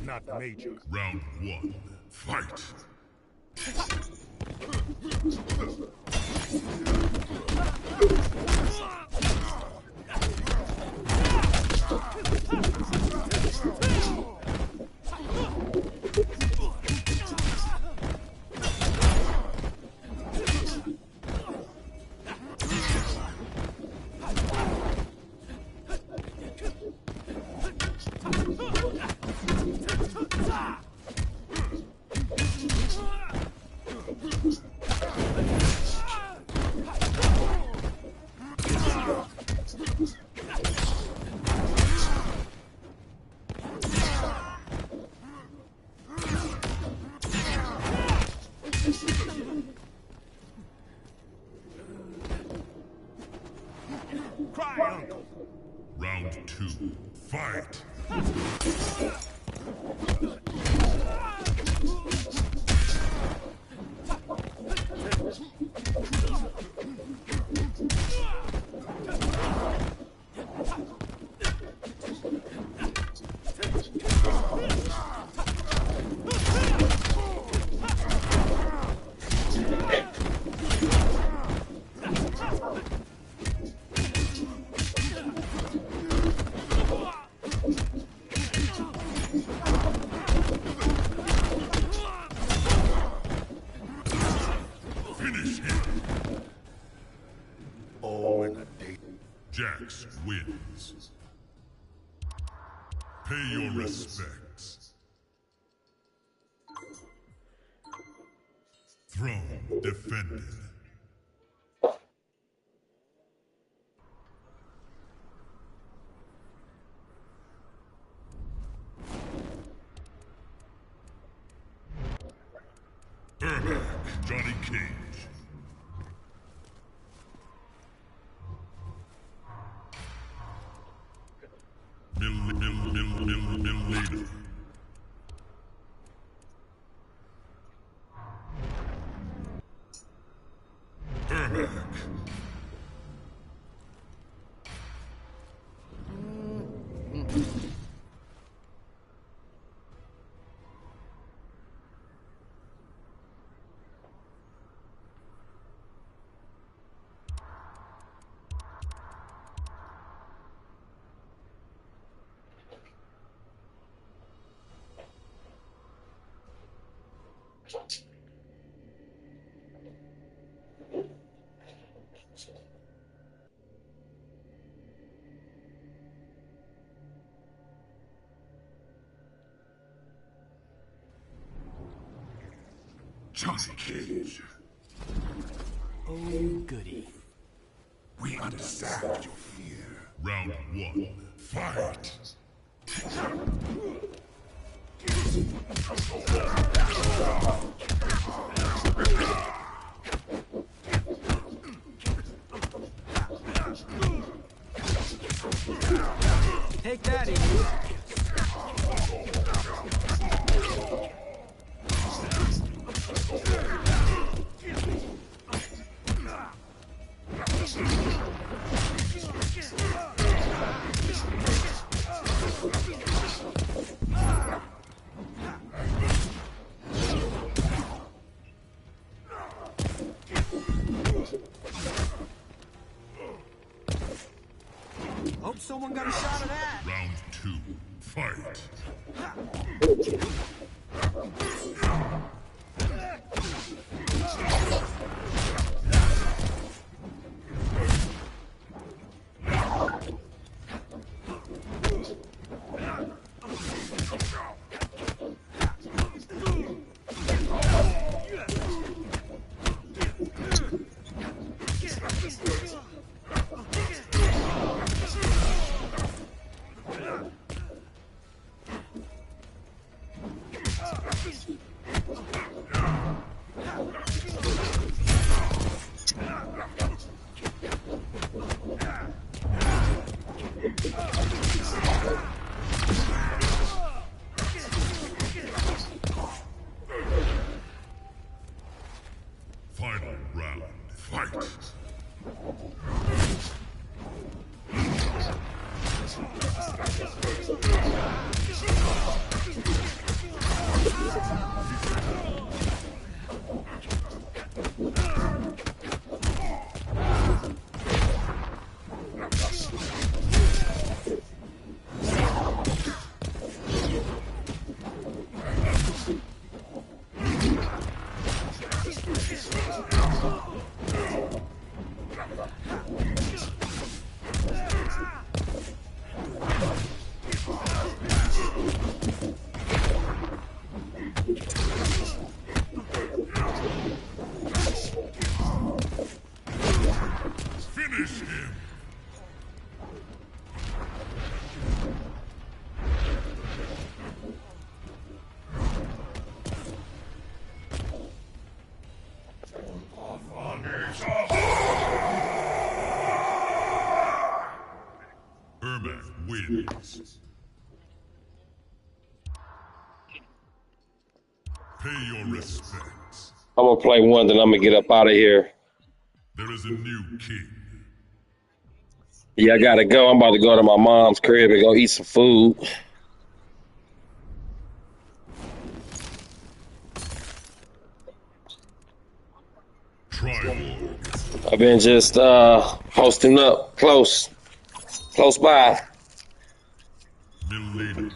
Not major. Round 1, fight! 2, fight! Jax wins. Pay your respects. Throne defended. Johnny Cage. Millada. Johnny Cage. Oh, goody. We understand your fear. Round 1, fight! Take that, easy. Hope someone got a shot of that. Round 2, fight! Final round, fight! begins. Pay your respects. I'm gonna play one, then I'm gonna get up out of here. There is a new king. Yeah, I gotta go. I'm about to go to my mom's crib and go eat some food. Triborg. I've been just posting up close by. Milady.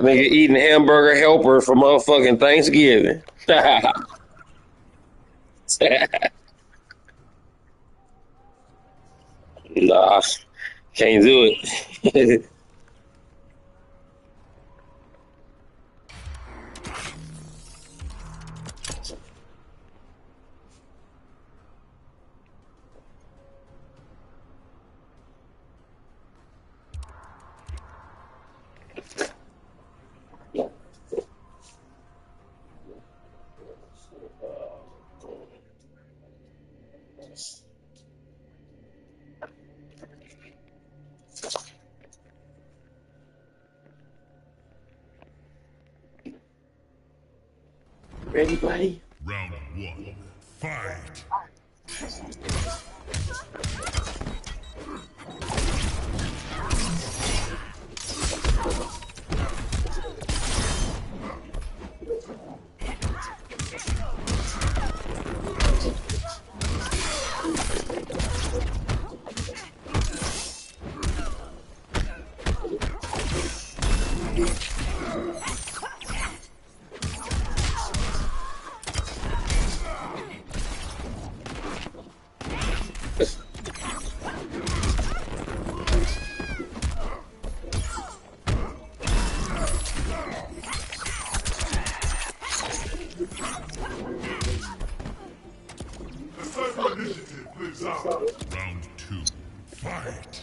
Nigga eating hamburger helper for motherfucking Thanksgiving. Nah, can't do it. Ready, buddy? Round one. Fight. Initiative lives out. Round two. Fight.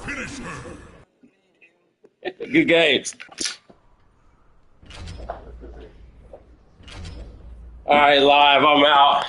Finish her. Good games. All right, live. I'm out.